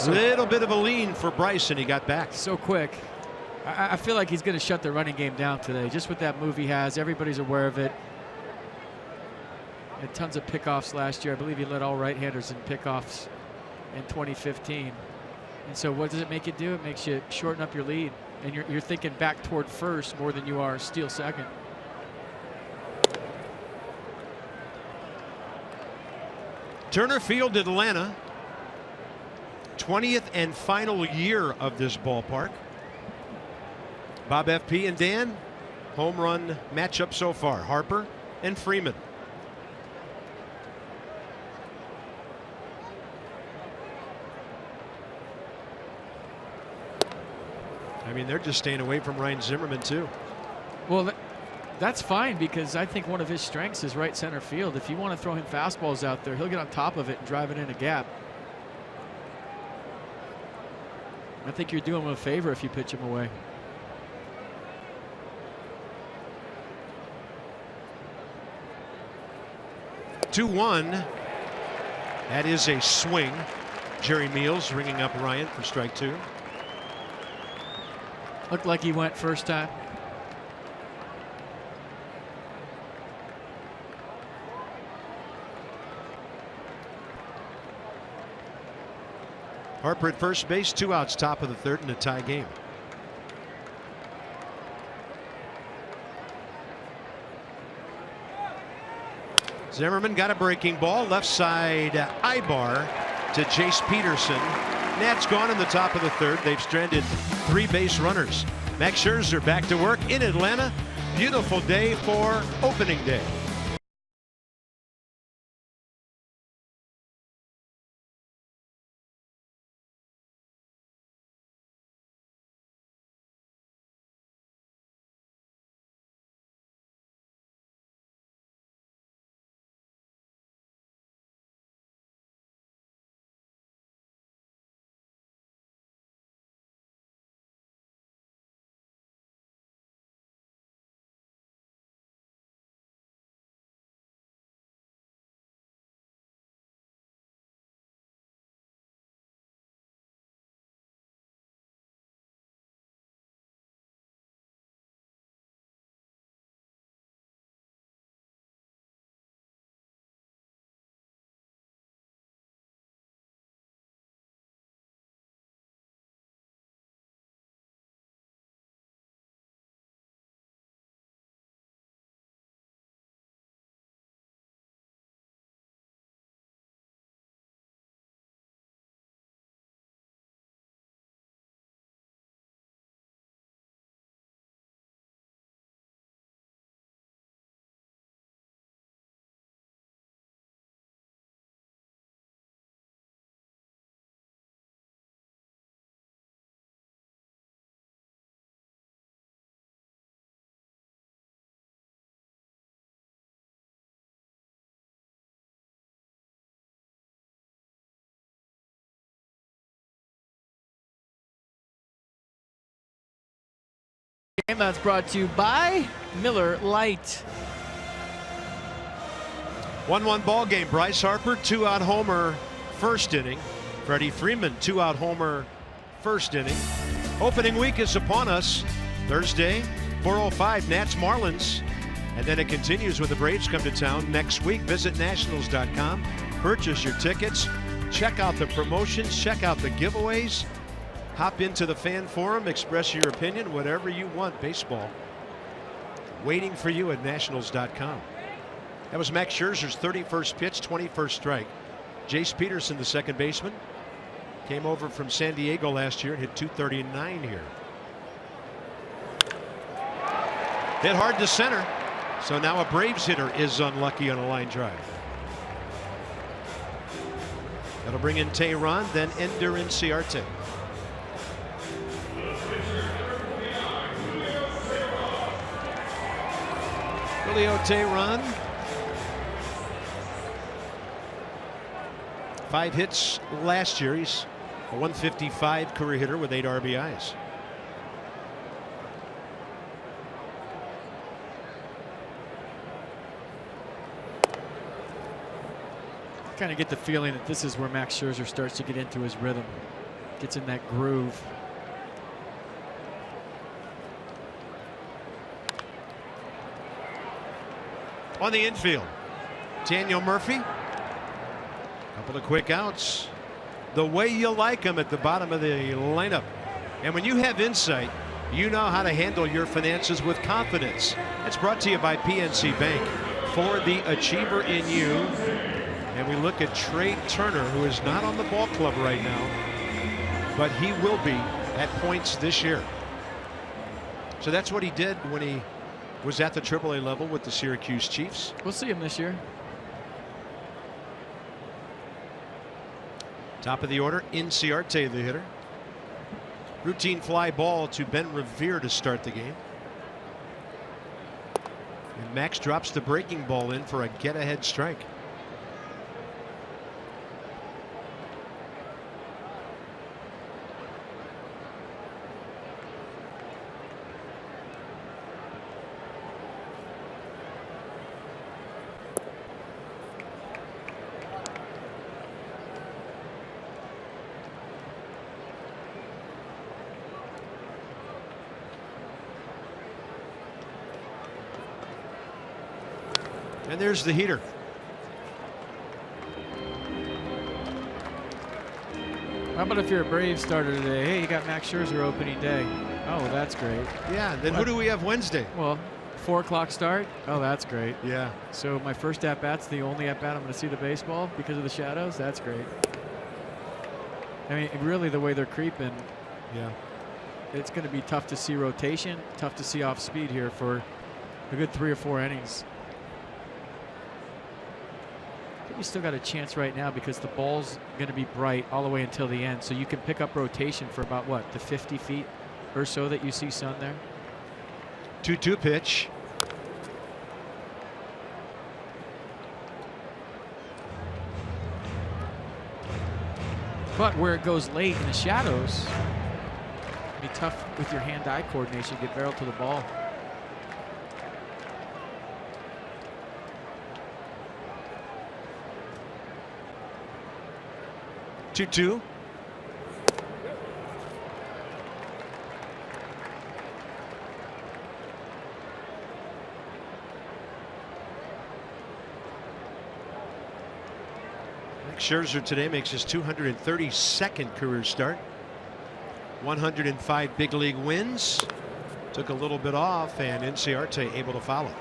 S2: Little bit of a lean for Bryce, and he got back.
S3: So quick. I feel like he's going to shut the running game down today. Just with that move he has, everybody's aware of it. Had tons of pickoffs last year. I believe he led all right-handers in pickoffs in 2015. And so what does it make you do? It makes you shorten up your lead. And you're thinking back toward first more than you are steal second.
S2: Turner Field, Atlanta. 20th and final year of this ballpark. Bob FP and Dan, home run matchup so far. Harper and Freeman. I mean, they're just staying away from Ryan Zimmerman, too.
S3: Well, that's fine because I think one of his strengths is right center field. If you want to throw him fastballs out there, he'll get on top of it and drive it in a gap. I think you're doing him a favor if you pitch him away.
S2: Two one. That is a swing. Jerry Meals ringing up Ryan for strike 2.
S3: Looked like he went first time.
S2: Harper at first base, 2 outs, top of the 3rd, in a tie game. Zimmerman got a breaking ball, left side eye bar to Jace Peterson. Nats gone in the top of the 3rd. They've stranded 3 base runners. Max Scherzer back to work in Atlanta. Beautiful day for opening day.
S6: That's brought to you by Miller Lite.
S2: 1-1 ball game. Bryce Harper, 2-out homer, 1st inning. Freddie Freeman, 2-out homer, 1st inning. Opening week is upon us. Thursday, 4:05, Nats Marlins. And then it continues when the Braves come to town next week. Visit nationals.com. Purchase your tickets. Check out the promotions. Check out the giveaways. Hop into the fan forum, express your opinion, whatever you want. Baseball waiting for you at nationals.com. That was Max Scherzer's 31st pitch, 21st strike. Jace Peterson, the 2nd baseman, came over from San Diego last year and hit .239 here. Hit hard to center, so now a Braves hitter is unlucky on a line drive. That'll bring in Tehran, then Ender Inciarte. Julio Tehran, 5 hits last year. He's a .155 career hitter with 8 RBIs.
S3: Kind of get the feeling that this is where Max Scherzer starts to get into his rhythm, gets in that groove.
S2: On the infield, Daniel Murphy. Couple of quick outs. The way you like them at the bottom of the lineup. And when you have insight, you know how to handle your finances with confidence. It's brought to you by PNC Bank. For the achiever in you. And we look at Trey Turner, who is not on the ball club right now, but he will be at points this year. So that's what he did when he was at the AAA level with the Syracuse Chiefs.
S3: We'll see him this year.
S2: Top of the order, Inciarte, the hitter. Routine fly ball to Ben Revere to start the game. And Max drops the breaking ball in for a get-ahead strike. And there's the heater.
S3: How about if you're a Braves starter today? Hey, you got Max Scherzer opening day. Oh, that's great.
S2: Yeah, then who do we have Wednesday?
S3: Well, 4 o'clock start. Oh, that's great.
S2: Yeah.
S3: So my first at-bat's the only at-bat I'm going to see the baseball because of the shadows. That's great. I mean, really, the way they're creeping,
S2: Yeah.
S3: it's going to be tough to see rotation, tough to see off speed here for a good 3 or 4 innings. I think you still got a chance right now because the ball's going to be bright all the way until the end. So you can pick up rotation for about, what, the 50 feet or so that you see sun there?
S2: 2-2 pitch.
S3: But where it goes late in the shadows, it'd be tough with your hand-eye coordination to get barrel to the ball.
S2: Two. Scherzer today makes his 232nd career start. 105 big league wins. Took a little bit off, and Inciarte able to follow.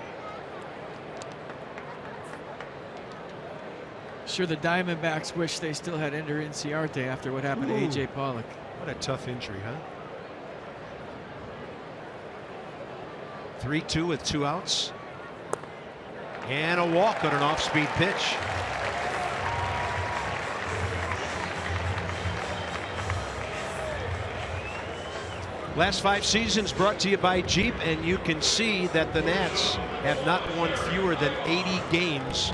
S3: Sure, the Diamondbacks wish they still had Ender Inciarte after what happened to A.J. Pollock.
S2: What a tough injury, huh? 3-2 with 2 outs. And a walk on an off-speed pitch. Last 5 seasons brought to you by Jeep, and you can see that the Nats have not won fewer than 80 games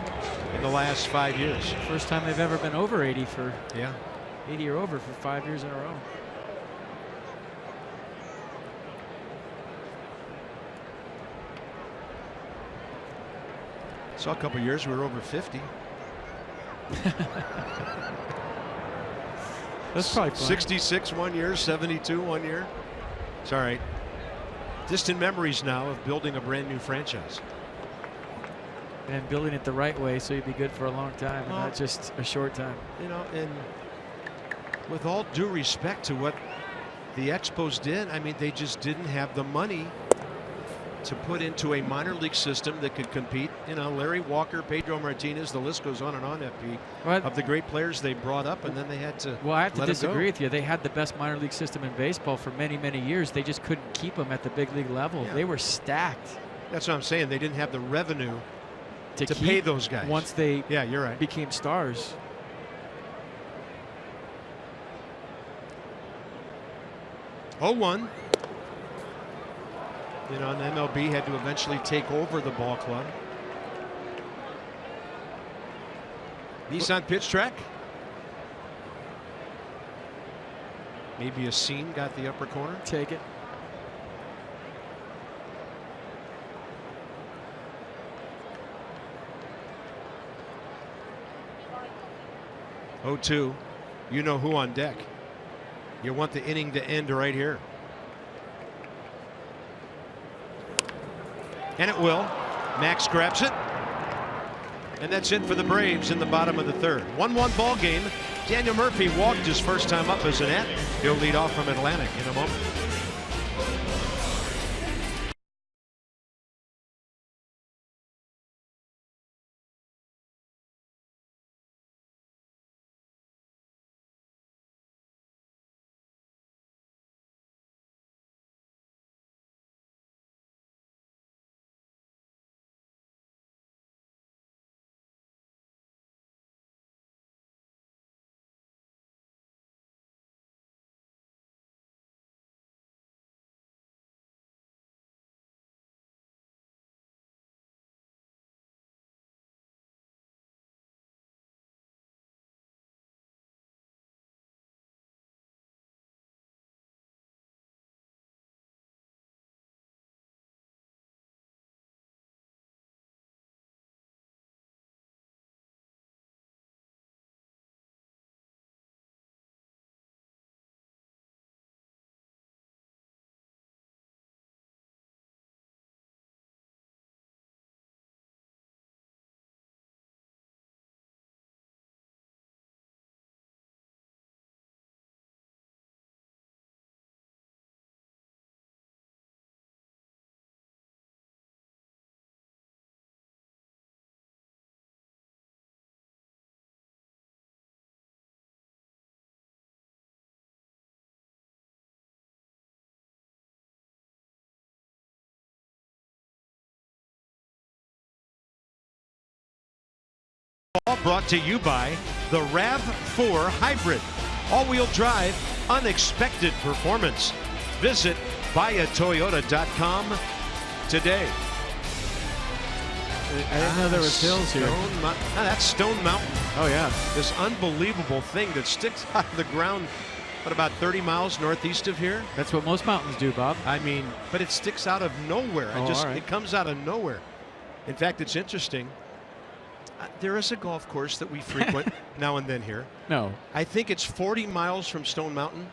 S2: in the last 5 years.
S3: First time they've ever been over 80 for 80 or over for 5 years in a row.
S2: Saw a couple years we were over 50.
S3: That's probably fun.
S2: 66 one year, 72 one year. It's all right. Distant memories now of building a brand new franchise.
S3: And building it the right way so you'd be good for a long time, and not just a short time.
S2: You know, and with all due respect to what the Expos did, I mean, they just didn't have the money to put into a minor league system that could compete. You know, Larry Walker, Pedro Martinez, the list goes on and on, FP, of the great players they brought up, and then they had to
S3: Well, I have to
S2: let 'em
S3: disagree
S2: go.
S3: with you. They had the best minor league system in baseball for many, many years. They just couldn't keep them at the big league level.
S2: Yeah.
S3: They were stacked.
S2: That's what I'm saying. They didn't have the revenue to
S3: keep
S2: pay those guys.
S3: once they
S2: Yeah, you're right.
S3: became stars.
S2: Oh, 1. You know, and MLB had to eventually take over the ball club. Nissan pitch track. Maybe a seam got the upper corner.
S3: Take it.
S2: Oh, 2. You know who on deck. You want the inning to end right here. And it will. Max grabs it. And that's it for the Braves in the bottom of the 3rd. 1-1 ball game. Daniel Murphy walked his first time up as an Nat. He'll lead off from Atlantic in a moment.
S1: Brought to you by the RAV4 Hybrid. All-wheel drive, unexpected performance. Visit buyatoyota.com today.
S3: I didn't know there was hills here.
S1: That's Stone Mountain.
S3: Oh, yeah.
S1: This unbelievable thing that sticks out of the ground, what, about 30 miles northeast of here?
S3: That's what most mountains do, Bob.
S1: I mean, but it sticks out of nowhere.
S3: Oh, all right.
S1: It comes out of nowhere. In fact, it's interesting. There is a golf course that we frequent now and then here.
S3: No.
S1: I think it's 40 miles from Stone Mountain,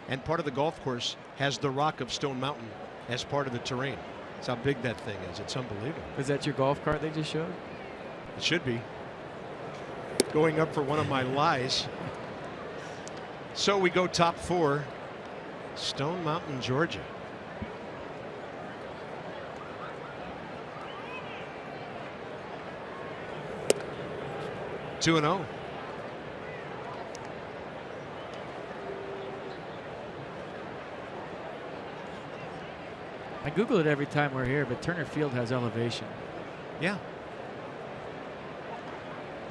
S1: and part of the golf course has the rock of Stone Mountain as part of the terrain. That's how big that thing is. It's unbelievable.
S3: Is that your golf cart they just showed?
S1: It should be. Going up for one of my lies. So we go top 4. Stone Mountain, Georgia. Two and 0.
S3: I Google it every time we're here, but Turner Field has elevation.
S1: Yeah.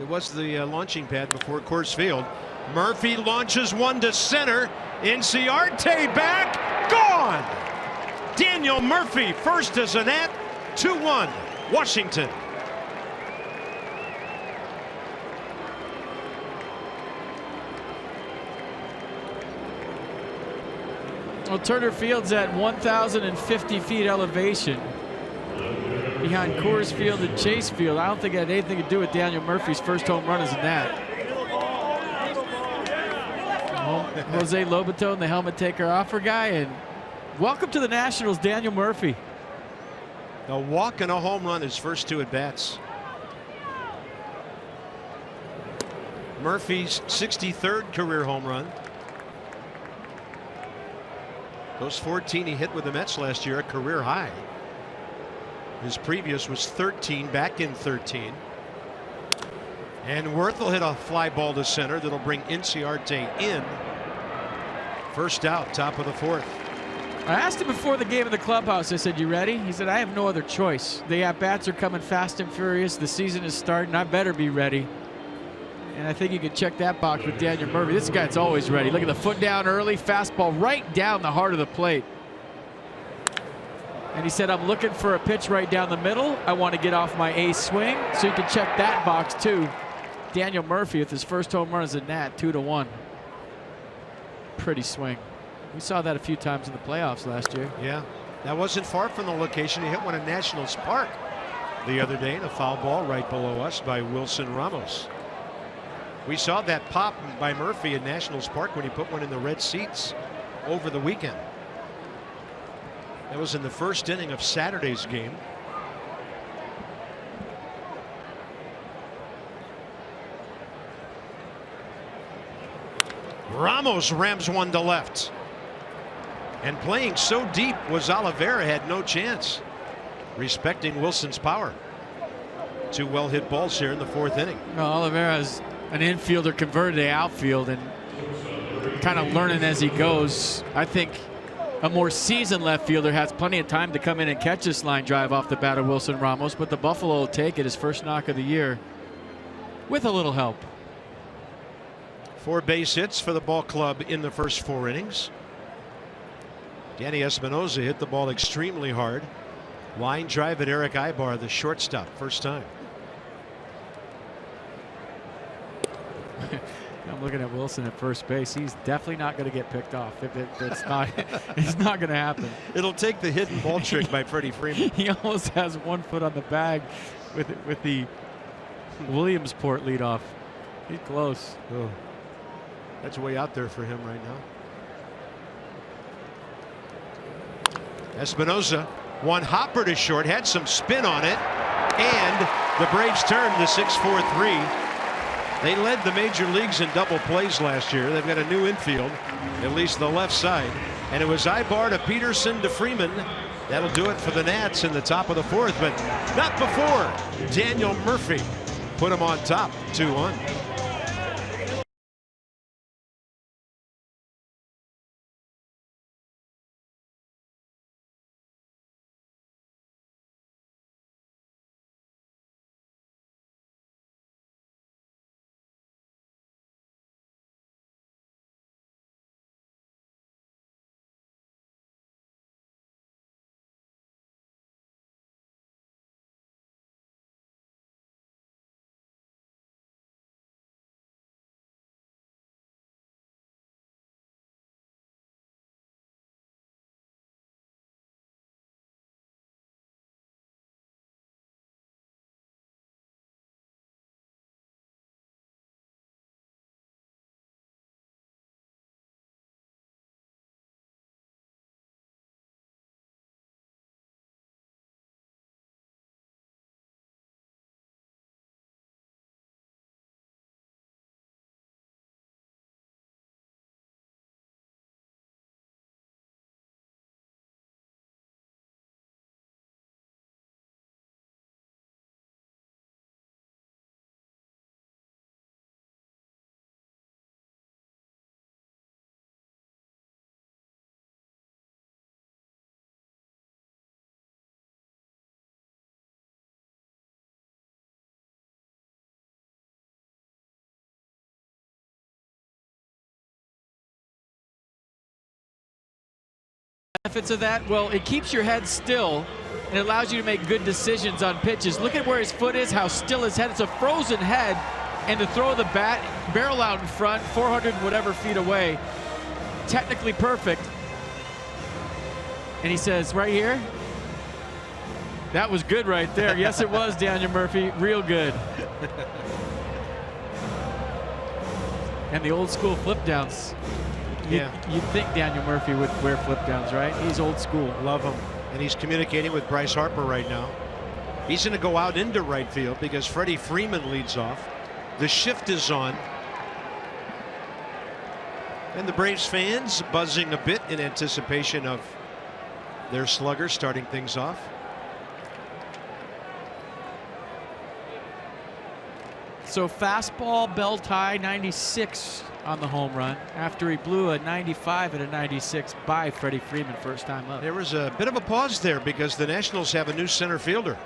S1: It was the launching pad before Coors Field. Murphy launches one to center. Inciarte back. Gone. Daniel Murphy first as an at 2-1. Washington.
S3: Well, Turner Field's at 1,050 feet elevation behind Coors Field and Chase Field. I don't think it had anything to do with Daniel Murphy's first home run as a Nat. Jose Lobaton, the helmet taker offer guy, and welcome to the Nationals, Daniel Murphy.
S1: A walk and a home run his first 2 at bats. Murphy's 63rd career home run. Those 14 he hit with the Mets last year, a career high. His previous was 13 back in 13. And Worth will hit a fly ball to center that'll bring Inciarte in. First out, top of the 4th.
S3: I asked him before the game in the clubhouse, I said, you ready? He said, I have no other choice. The at-bats are coming fast and furious. The season is starting. I better be ready. And I think you can check that box with Daniel Murphy. This guy's always ready. Look at the foot down early, fastball right down the heart of the plate. And he said, I'm looking for a pitch right down the middle. I want to get off my ace swing. So you can check that box too. Daniel Murphy with his first home run as a Nat, 2-1. Pretty swing. We saw that a few times in the playoffs last year.
S1: Yeah, that wasn't far from the location. He hit one at Nationals Park the other day in a foul ball right below us by Wilson Ramos. We saw that pop by Murphy at Nationals Park when he put one in the red seats over the weekend. That was in the first inning of Saturday's game. Ramos rams one to left. And playing so deep was Oliveira, had no chance. Respecting Wilson's power. 2 well hit balls here in the 4th inning.
S3: Well, Oliveira's an infielder converted to outfield and kind of learning as he goes. I think a more seasoned left fielder has plenty of time to come in and catch this line drive off the bat of Wilson Ramos, but the Buffalo will take it, his first knock of the year, with a little help.
S1: 4 base hits for the ball club in the first 4 innings. Danny Espinosa hit the ball extremely hard. Line drive at Eric Ibar, the shortstop, first time.
S3: I'm looking at Wilson at first base. He's definitely not going to get picked off. It's not, it's not going to happen.
S1: It'll take the hidden ball trick by Freddie Freeman.
S3: He almost has 1 foot on the bag with the Williamsport leadoff. He's close.
S1: Oh, that's way out there for him right now. Espinosa, one hopper to short, had some spin on it, and the Braves turned to 6-4-3. They led the major leagues in double plays last year. They've got a new infield, at least the left side. And it was Ibar to Peterson to Freeman. That'll do it for the Nats in the top of the 4th, but not before Daniel Murphy put him on top, 2-1.
S6: benefits of that? Well, it keeps your head still and allows you to make good decisions on pitches. Look at where his foot is, how still his head. It's a frozen head, and to throw the bat barrel out in front, 400 and whatever feet away, technically perfect. And he says, right here, that was good right there. Yes, it was, Daniel Murphy. Real good. And the old school flip downs.
S2: Yeah.
S6: You'd think Daniel Murphy would wear flip downs, right? He's old school.
S2: Love him. And he's communicating with Bryce Harper right now. He's going to go out into right field because Freddie Freeman leads off. The shift is on. And the Braves fans buzzing a bit in anticipation of their slugger starting things off.
S6: So fastball, bell tie, 96 on the home run after he blew a 95 and a 96 by Freddie Freeman first time up.
S2: There was a bit of a pause there because the Nationals have a new center fielder.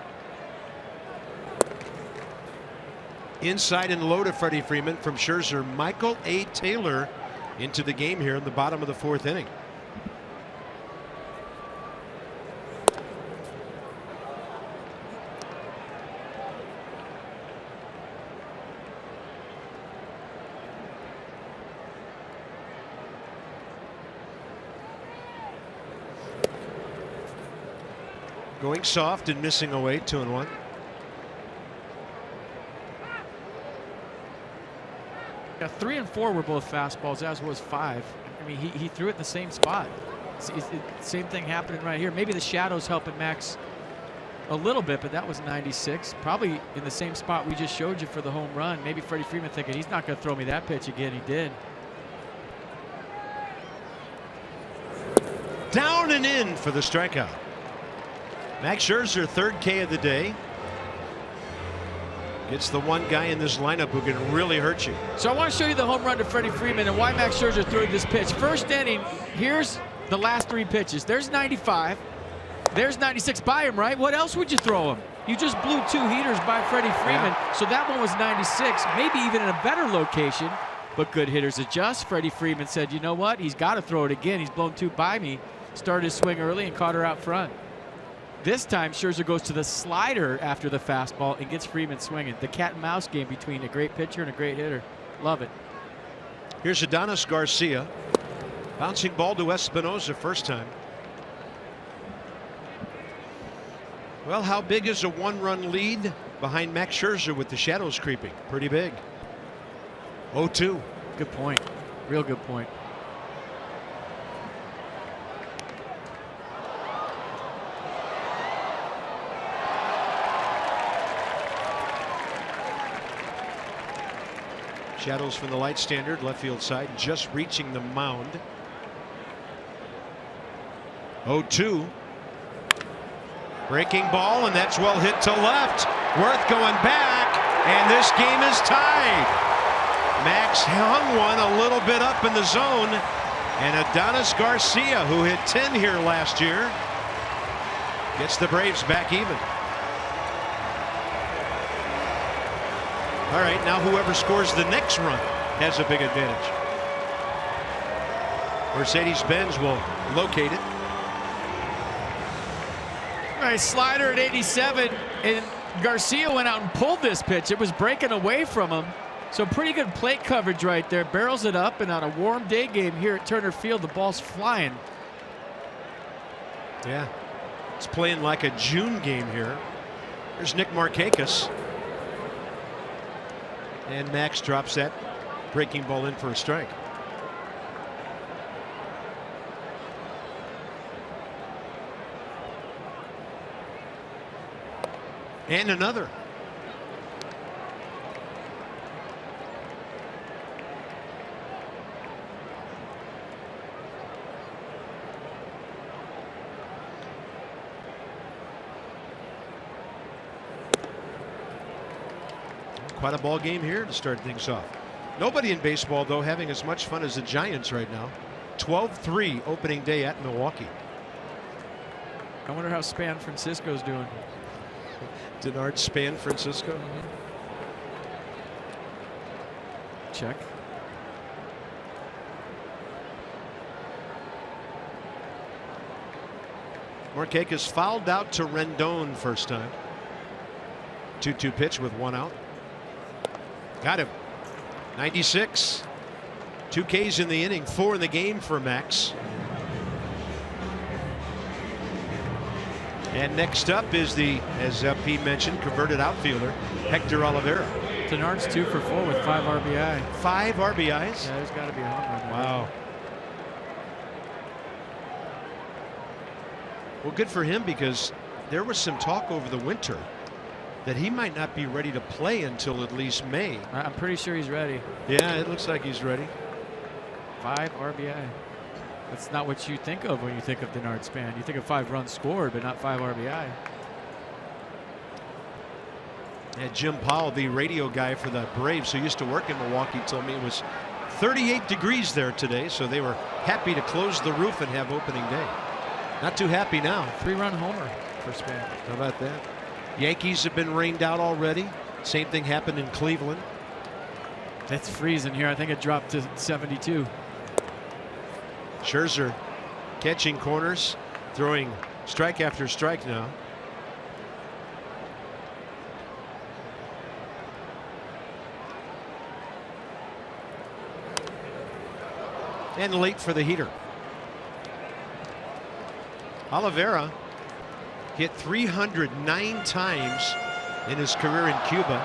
S2: Inside and low to Freddie Freeman from Scherzer. Michael A. Taylor into the game here in the bottom of the 4th inning. Going soft and missing away, 2-1.
S6: Yeah, 3 and 4 were both fastballs, as was 5. I mean, he threw it in the same spot. Same thing happening right here. Maybe the shadows helping Max a little bit, but that was 96. Probably in the same spot we just showed you for the home run. Maybe Freddie Freeman thinking he's not going to throw me that pitch again. He did.
S2: Down and in for the strikeout. Max Scherzer, 3rd K of the day. Gets the one guy in this lineup who can really hurt you.
S6: So I want to show you the home run to Freddie Freeman and why Max Scherzer threw this pitch. First inning, here's the last 3 pitches. There's 95. There's 96 by him, right? What else would you throw him? You just blew 2 heaters by Freddie Freeman. Yeah. So that one was 96, maybe even in a better location. But good hitters adjust. Freddie Freeman said, you know what? He's got to throw it again. He's blown 2 by me. Started his swing early and caught her out front. This time, Scherzer goes to the slider after the fastball and gets Freeman swinging. The cat and mouse game between a great pitcher and a great hitter. Love it.
S2: Here's Adonis Garcia. Bouncing ball to Espinosa first time. Well, how big is a 1-run lead behind Max Scherzer with the shadows creeping? Pretty big. 0-2.
S6: Good point. Real good point.
S2: Shadows from the light standard, left field side, just reaching the mound. 0-2. Breaking ball, and that's well hit to left. Worth going back, and this game is tied. Max hung one a little bit up in the zone, and Adonis Garcia, who hit 10 here last year, gets the Braves back even. All right, now whoever scores the next run has a big advantage. Mercedes-Benz will locate it.
S6: All right, slider at 87, and Garcia went out and pulled this pitch. It was breaking away from him. So pretty good plate coverage right there. Barrels it up, and on a warm day game here at Turner Field, the ball's flying.
S2: Yeah, it's playing like a June game here. There's Nick Markakis. And Max drops that breaking ball in for a strike. And another. Quite a ball game here to start things off. Nobody in baseball, though, having as much fun as the Giants right now. 12-3 opening day at Milwaukee.
S6: I wonder how Span Francisco's doing.
S2: Denard Span Francisco.
S6: Check.
S1: Markakis fouled out to Rendon first time. 2-2 pitch with 1 out. Got him. 96. 2 Ks in the inning, 4 in the game for Max. And next up is the, as Pete mentioned, converted outfielder Hector Olivera.
S3: Denard's 2 for 4 with 5 RBI.
S1: 5 RBIs?
S3: Yeah, there's got to be a home run.
S1: Wow. Well, good for him, because there was some talk over the winter that he might not be ready to play until at least May.
S3: I'm pretty sure he's ready.
S1: Yeah, it looks like he's ready.
S3: 5 RBI. That's not what you think of when you think of Denard Span. You think of 5 runs scored, but not 5 RBI.
S1: Yeah, Jim Powell, the radio guy for the Braves, who used to work in Milwaukee, told me it was 38 degrees there today, so they were happy to close the roof and have opening day. Not too happy now.
S3: 3-run homer for Span.
S1: How about that? Yankees have been rained out already. Same thing happened in Cleveland.
S3: It's freezing here. I think it dropped to 72.
S1: Scherzer catching corners, throwing strike after strike now. And late for the heater. Olivera hit 309 times in his career in Cuba.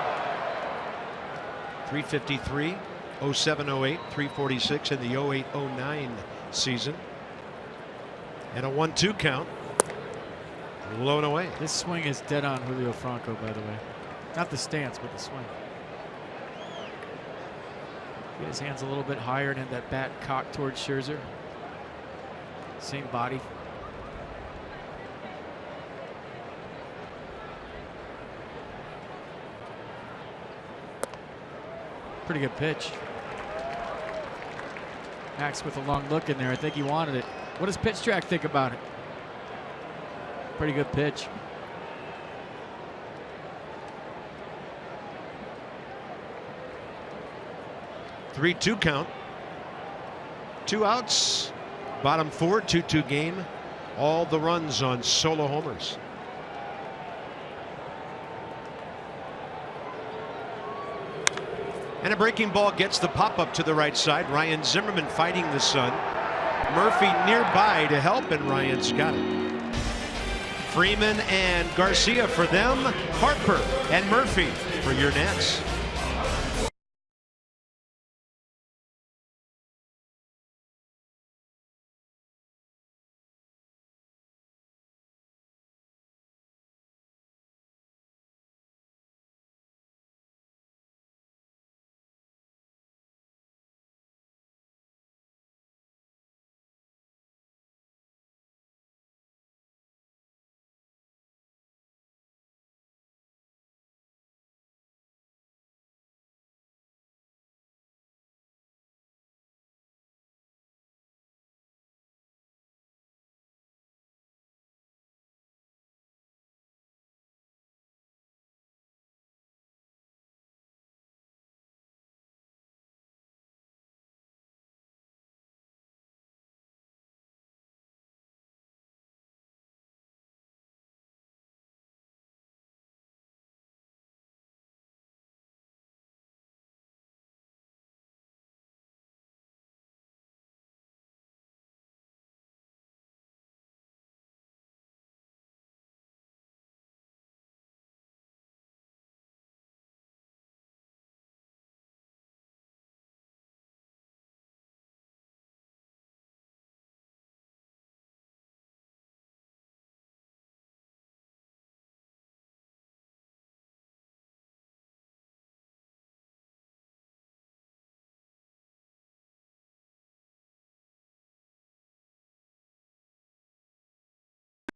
S1: 353, 07-08, 346 in the 08-09 season. And a 1-2 count. Low and away.
S3: This swing is dead on Julio Franco, by the way. Not the stance, but the swing. Get his hands a little bit higher and had that bat cocked towards Scherzer. Same body. Pretty good pitch. Max with a long look in there. I think he wanted it. What does Pitch Track think about it? Pretty good pitch.
S1: Three-two count. 2 outs. Bottom 4, 2-2 game. All the runs on solo homers. And a breaking ball gets the pop-up to the right side. Ryan Zimmerman fighting the sun. Murphy nearby to help, and Ryan's got it. Freeman and Garcia for them. Harper and Murphy for your Nats.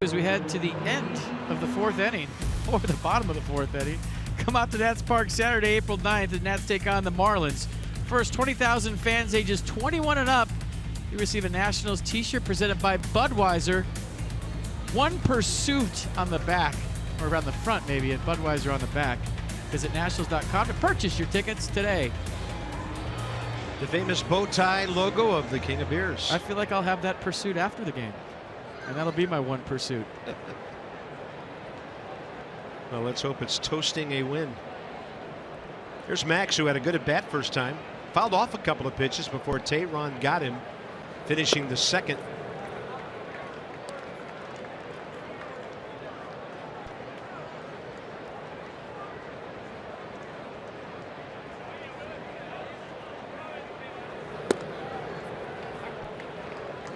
S3: As we head to the end of the 4th inning, or the bottom of the 4th inning, come out to Nats Park Saturday, April 9th, as Nats take on the Marlins. First 20,000 fans ages 21 and up. You receive a Nationals t-shirt presented by Budweiser. One pursuit on the back, or around the front maybe, and Budweiser on the back. Visit nationals.com to purchase your tickets today.
S1: The famous bow tie logo of the King of Beers.
S3: I feel like I'll have that pursuit after the game.
S6: And that'll be my one pursuit.
S1: Well, let's hope it's toasting a win. Here's Max, who had a good at bat first time. Fouled off a couple of pitches before Tehran got him, finishing the second.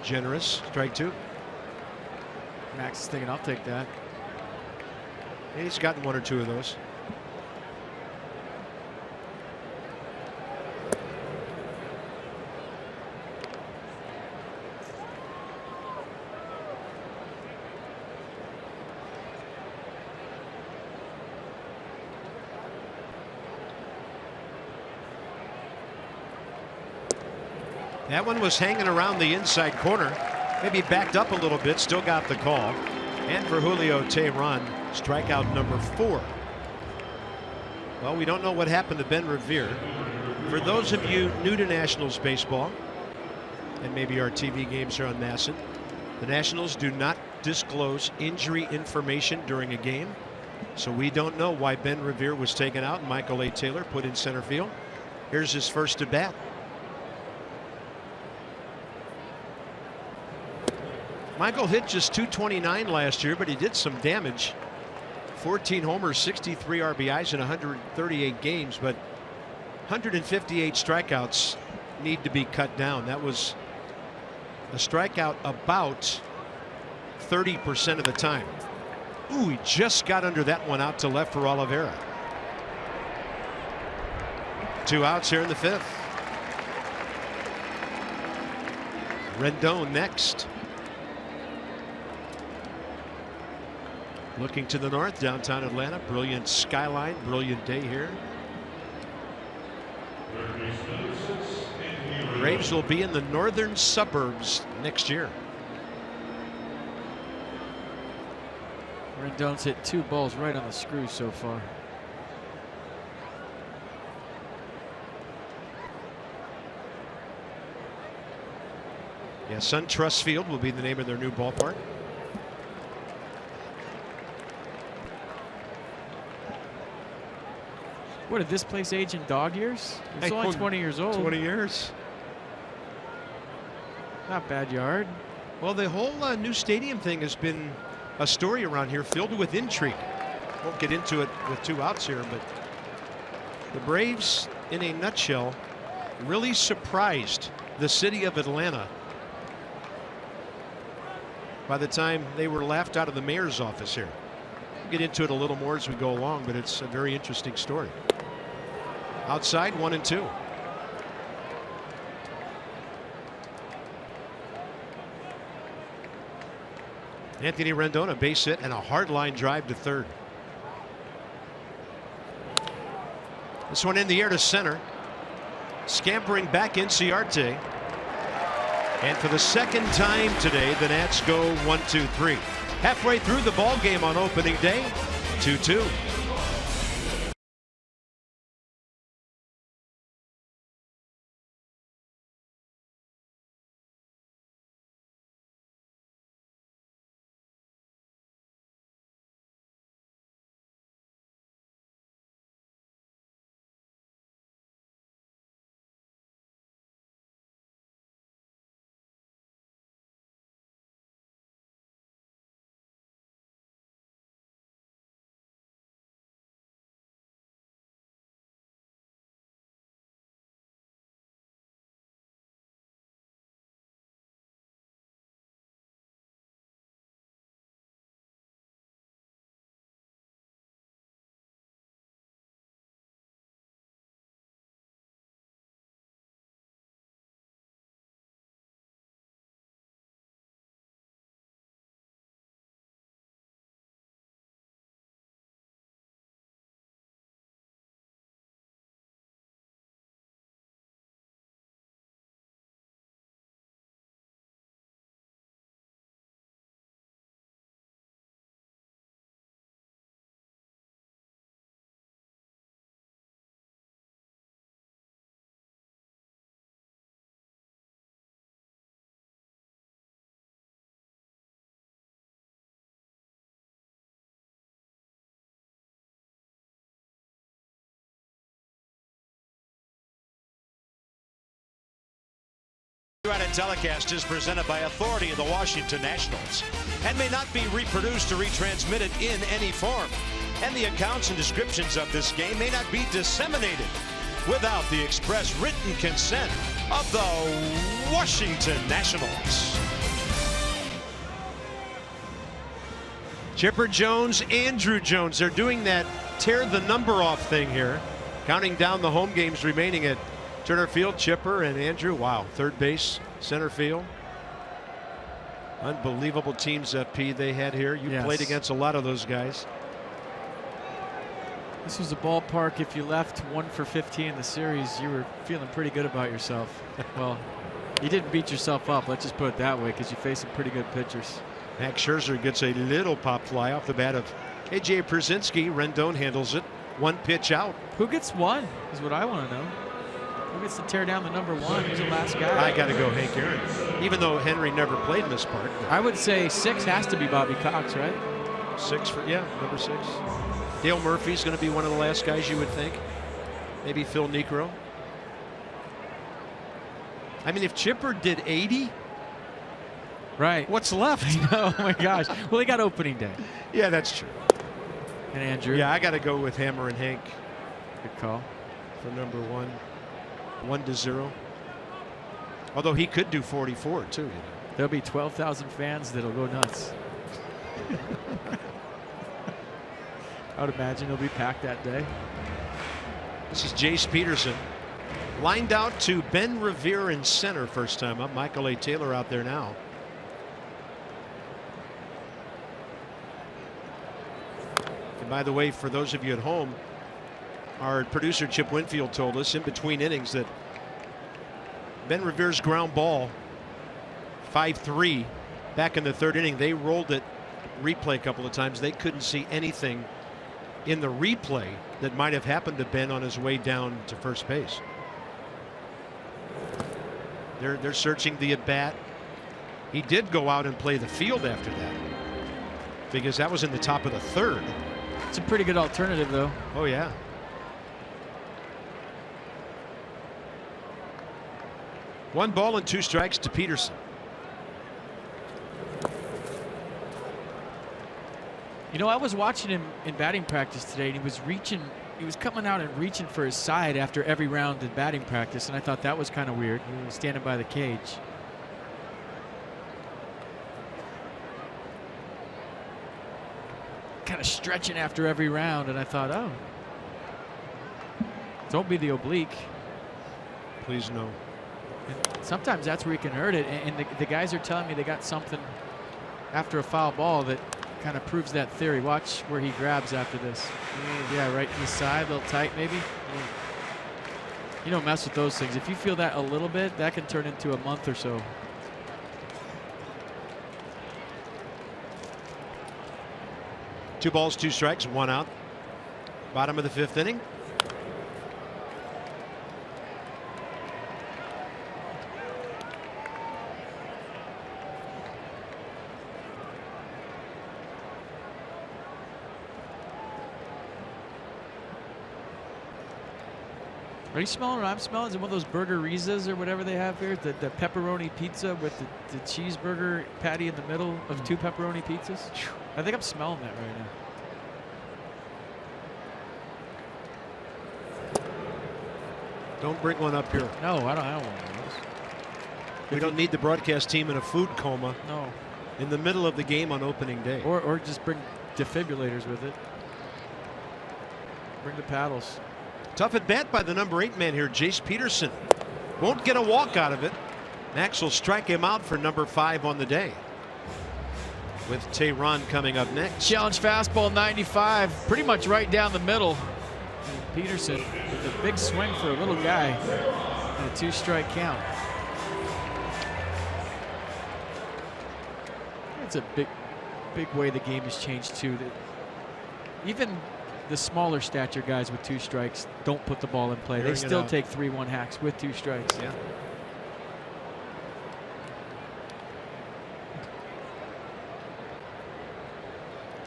S1: Generous, strike two.
S6: Max is thinking, I'll take that.
S1: And he's gotten one or two of those. That one was hanging around the inside corner. Maybe backed up a little bit, still got the call. And for Julio Tehran, strikeout number 4. Well, we don't know what happened to Ben Revere. For those of you new to Nationals baseball, and maybe our TV games are on NASN, the Nationals do not disclose injury information during a game. So we don't know why Ben Revere was taken out and Michael A. Taylor put in center field. Here's his first at bat. Michael hit just .229 last year, but he did some damage. 14 homers, 63 RBIs in 138 games, but 158 strikeouts need to be cut down. That was a strikeout about 30% of the time. Ooh, he just got under that one out to left for Oliveira. 2 outs here in the 5th. Rendon next. Looking to the north, downtown Atlanta. Brilliant skyline, brilliant day here. Braves will be in the northern suburbs next year.
S6: Rendon's hit 2 balls right on the screw so far.
S1: Yeah, SunTrust Field will be the name of their new ballpark.
S6: What did this place age in dog years? It's only 20 years old.
S1: 20 years.
S6: Not bad yard.
S1: Well, the whole new stadium thing has been a story around here filled with intrigue. Won't get into it with 2 outs here, but the Braves, in a nutshell, really surprised the city of Atlanta by the time they were laughed out of the mayor's office here. We'll get into it a little more as we go along, but it's a very interesting story. Outside, 1-2. Anthony Rendon, a base hit and a hard line drive to third. This one in the air to center. Scampering back in Ciarte. And for the second time today, the Nats go 1-2-3. Halfway through the ball game on opening day, 2-2. AT telecast is presented by authority of the Washington Nationals and may not be reproduced or retransmitted in any form. And the accounts and descriptions of this game may not be disseminated without the express written consent of the Washington Nationals. Chipper Jones, Andrew Jones. They're doing that tear the number off thing here, counting down the home games remaining at Turner Field. Chipper and Andrew. Wow. Third base, center field. Unbelievable teams, FP, they had here. You played against a lot of those guys.
S6: This was a ballpark. If you left 1 for 15 in the series, you were feeling pretty good about yourself. Well, you didn't beat yourself up. Let's just put it that way, because you faced some pretty good pitchers.
S1: Max Scherzer gets a little pop fly off the bat of A.J. Przinsky. Rendon handles it. 1 pitch out.
S6: Who gets 1 is what I want to know. Who gets to tear down the number 1? Who's the last guy?
S1: I got to go Hank Aaron. Even though Henry never played in this park.
S6: I would say 6 has to be Bobby Cox, right?
S1: 6 for, yeah, number 6. Dale Murphy's going to be one of the last guys you would think. Maybe Phil Niekro. I mean, if Chipper did 80,
S6: right,
S1: what's left?
S6: Oh my gosh. Well, they got opening day.
S1: Yeah, that's true.
S6: And Andrew.
S1: Yeah, I got to go with Hammer and Hank.
S6: Good call.
S1: For number 1. 1-0. Although he could do 44 too. You know.
S6: There'll be 12,000 fans that'll go nuts. I would imagine it'll be packed that day.
S1: This is Jace Peterson. Lined out to Ben Revere in center first time up. Michael A. Taylor out there now. And by the way, for those of you at home, our producer Chip Winfield told us in between innings that Ben Revere's ground ball 5-3 back in the 3rd inning, they rolled it replay a couple of times. They couldn't see anything in the replay that might have happened to Ben on his way down to first base. They're searching the at bat. He did go out and play the field after that because that was in the top of the 3rd.
S6: It's a pretty good alternative though.
S1: Oh yeah. One ball and 2 strikes to Peterson.
S6: You know, I was watching him in batting practice today, and he was reaching. He was coming out and reaching for his side after every round in batting practice, and I thought that was kind of weird. He was standing by the cage. Kind of stretching after every round, and I thought, oh, don't be the oblique.
S1: Please no.
S6: And sometimes that's where you can hurt it, and the guys are telling me they got something after a foul ball that kind of proves that theory. Watch where he grabs after this. Yeah, right in the side, a little tight maybe. You don't mess with those things. If you feel that a little bit, that can turn into a month or so.
S1: Two balls, 2 strikes, 1 out. Bottom of the 5th inning.
S6: Are you smelling what I'm smelling? Is it one of those burgerizas or whatever they have here? The pepperoni pizza with the cheeseburger patty in the middle of 2 pepperoni pizzas? I think I'm smelling that right now.
S1: Don't bring one up here.
S6: No, I don't want one of those.
S1: We don't need the broadcast team in a food coma.
S6: No.
S1: In the middle of the game on opening day.
S6: Or just bring defibrillators with it. Bring the paddles.
S1: Tough at bat by the number 8 man here, Jace Peterson. Won't get a walk out of it. Max will strike him out for number 5 on the day. With Tehran coming up next.
S6: Challenge fastball 95, pretty much right down the middle. And Peterson with a big swing for a little guy. And a 2-strike count. It's a big way the game has changed too. Even the smaller stature guys with 2 strikes don't put the ball in play. They still take 3-1 hacks with 2 strikes.
S1: Yeah.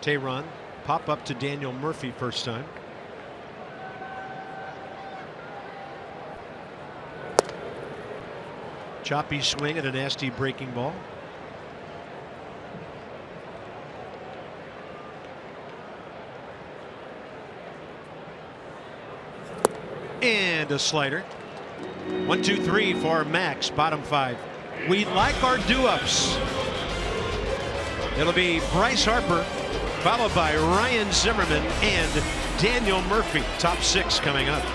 S1: Tehran pop up to Daniel Murphy first time. Choppy swing and a nasty breaking ball. And a slider. 1, 2, 3 for Max, bottom 5. We like our do-ups. It'll be Bryce Harper, followed by Ryan Zimmerman and Daniel Murphy. Top 6 coming up.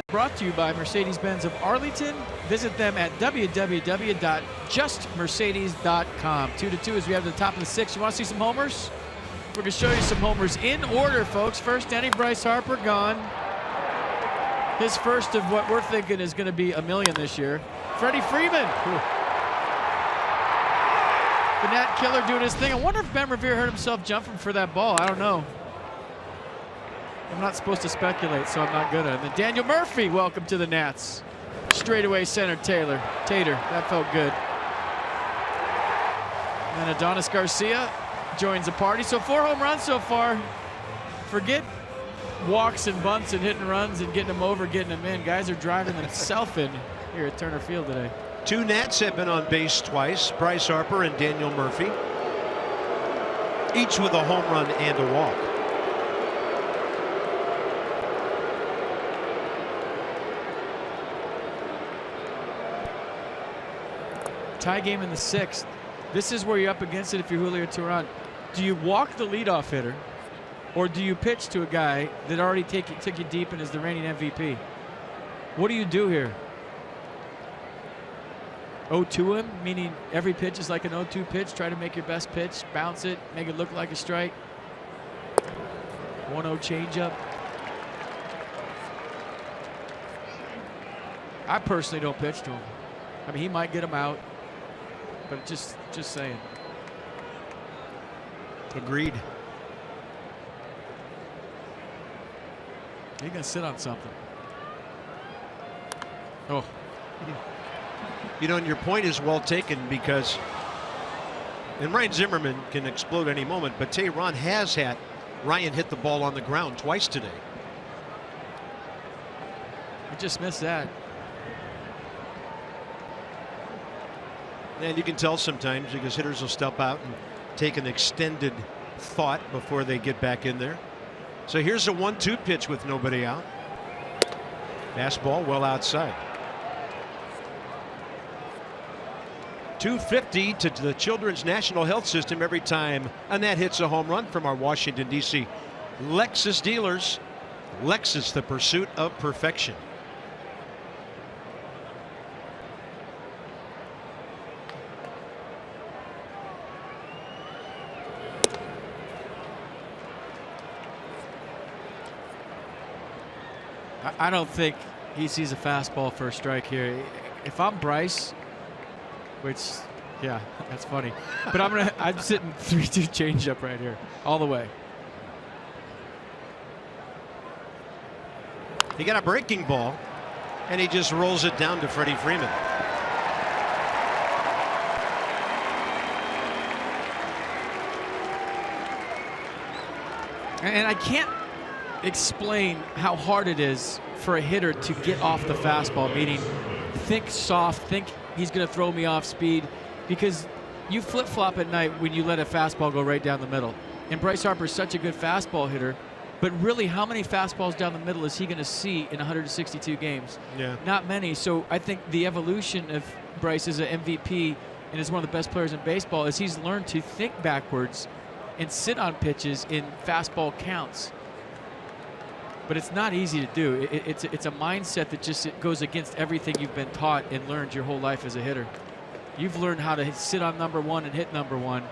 S6: Brought to you by Mercedes-Benz of Arlington. Visit them at www.justmercedes.com. 2-2 as we have to the top of the 6th. You want to see some homers? We're going to show you some homers in order, folks. First inning, Bryce Harper gone. His first of what we're thinking is going to be $1 million this year. Freddie Freeman. The Nat Killer doing his thing. I wonder if Ben Revere heard himself jumping for that ball. I don't know. I'm not supposed to speculate, so I'm not good at it. And then Daniel Murphy, welcome to the Nats. Straightaway center Tater. That felt good. And Adonis Garcia joins the party. So 4 home runs so far. Forget walks and bunts and hit and runs and getting them over, getting them in. Guys are driving themselves in here at Turner Field today.
S1: 2 Nats have been on base twice, Bryce Harper and Daniel Murphy, each with a home run and a walk.
S6: Tie game in the 6th. This is where you're up against it if you're Julio Teheran. Do you walk the leadoff hitter, or do you pitch to a guy that already took you deep and is the reigning MVP? What do you do here? 0-2 him, meaning every pitch is like an 0-2 pitch. Try to make your best pitch, bounce it, make it look like a strike. 1-0 changeup. I personally don't pitch to him. I mean, he might get him out, but just saying.
S1: Agreed.
S6: You're gonna sit on something. Oh.
S1: You know, and your point is well taken, because, and Ryan Zimmerman can explode any moment, but Teheran has had Ryan hit the ball on the ground twice today.
S6: You just missed that.
S1: And you can tell sometimes, because hitters will step out and take an extended thought before they get back in there. So here's a 1-2 pitch with nobody out. Fastball well outside. 250 to the Children's National Health System every time a Nat hits a home run from our Washington, D.C. Lexus dealers. Lexus, the pursuit of perfection.
S6: I don't think he sees a fastball for a strike here. If I'm Bryce, which, yeah, that's funny, but I'm sitting 3-2 changeup right here, all the way.
S1: He got a breaking ball, and he just rolls it down to Freddie Freeman.
S6: And I can't explain how hard it is for a hitter to get off the fastball, meaning think soft, think he's going to throw me off speed, because you flip-flop at night when you let a fastball go right down the middle. And Bryce Harper is such a good fastball hitter, but really how many fastballs down the middle is he going to see in 162 games?
S1: Yeah.
S6: Not many. So I think the evolution of Bryce as an MVP and as one of the best players in baseball is he's learned to think backwards and sit on pitches in fastball counts. But it's not easy to do. It's a mindset that just goes against everything you've been taught and learned your whole life as a hitter. You've learned how to sit on number one and hit number one,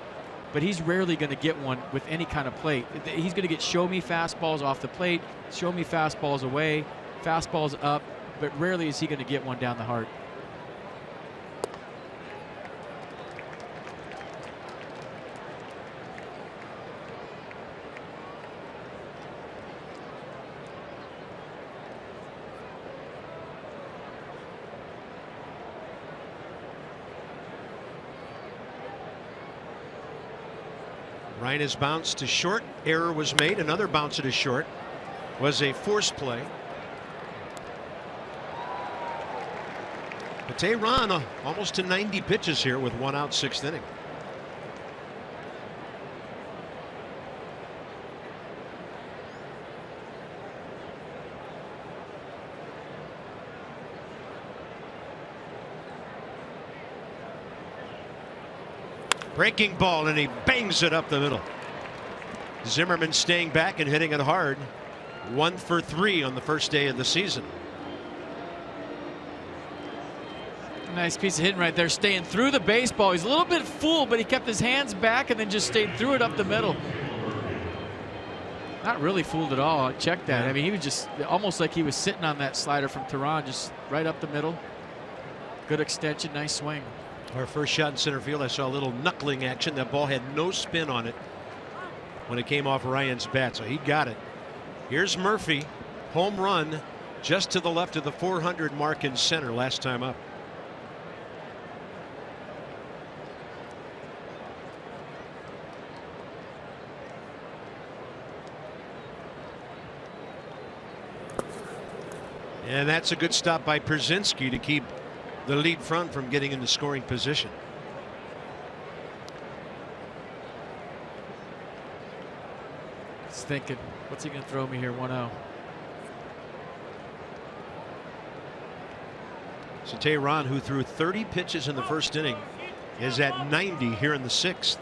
S6: but he's rarely going to get one with any kind of plate. He's going to get show me fastballs off the plate, show me fastballs away, fastballs up, but rarely is he going to get one down the heart.
S1: Ryan is bounced to short. Error was made. Another bounce to short was a force play. AT almost to 90 pitches here with 1 out, 6th inning. Breaking ball, and he bangs it up the middle. Zimmerman staying back and hitting it hard. 1 for 3 on the first day of the season.
S6: Nice piece of hitting right there, staying through the baseball. He's a little bit fooled, but he kept his hands back and then just stayed through it up the middle. Not really fooled at all. Check that. I mean, he was just almost like he was sitting on that slider from Tehran, just right up the middle. Good extension, nice swing.
S1: Our first shot in center field, I saw a little knuckling action. That ball had no spin on it when it came off Ryan's bat, so he got it. Here's Murphy, home run just to the left of the 400 mark in center last time up. And that's a good stop by Pierzynski to keep the lead front from getting into scoring position.
S6: He's thinking, what's he going to throw me here? 1-0.
S1: So Tehran, who threw 30 pitches in the first inning, is at 90 here in the 6th.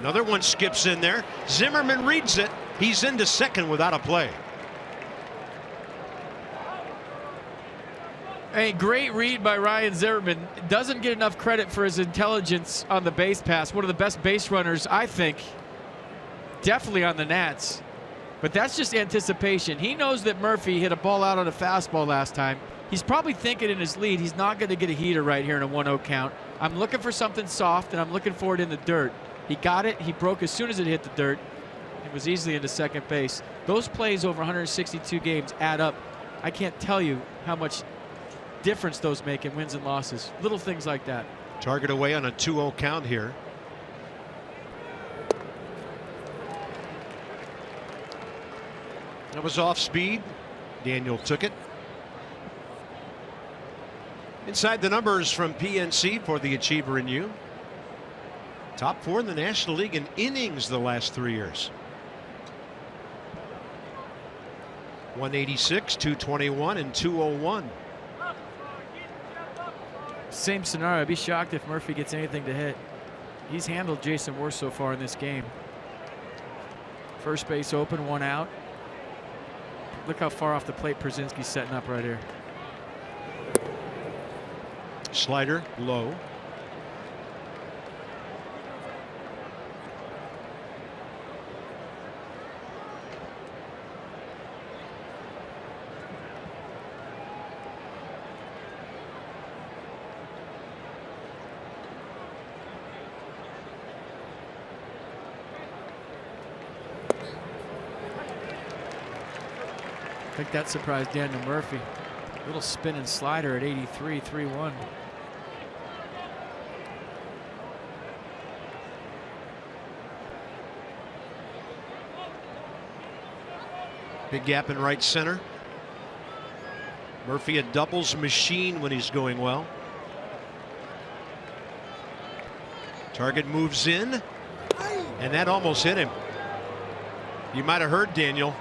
S1: Another one skips in there. Zimmerman reads it. He's into second without a play.
S6: A great read by Ryan Zimmerman. Doesn't get enough credit for his intelligence on the base pass. One of the best base runners, I think, definitely on the Nats. But that's just anticipation. He knows that Murphy hit a ball out on a fastball last time. He's probably thinking in his lead, he's not going to get a heater right here in a 1-0 count. I'm looking for something soft, and I'm looking for it in the dirt. He got it. He broke as soon as it hit the dirt. It was easily into second base. Those plays over 162 games add up. I can't tell you how much difference those make in wins and losses. Little things like that.
S1: Target away on a 2-0 count here. That was off speed. Daniel took it. Inside the numbers from PNC for the Achiever in you. Top 4 in the National League in innings the last 3 years. 186, 221, and 201.
S6: Same scenario. I'd be shocked if Murphy gets anything to hit. He's handled Jason worse so far in this game. First base open, 1 out. Look how far off the plate Pierzynski's setting up right here.
S1: Slider low.
S6: think that surprised Daniel Murphy. Little spinning slider at 83, 3-1.
S1: Big gap in right center. Murphy a doubles machine when he's going well. Target moves in, and that almost hit him. You might have heard Daniel.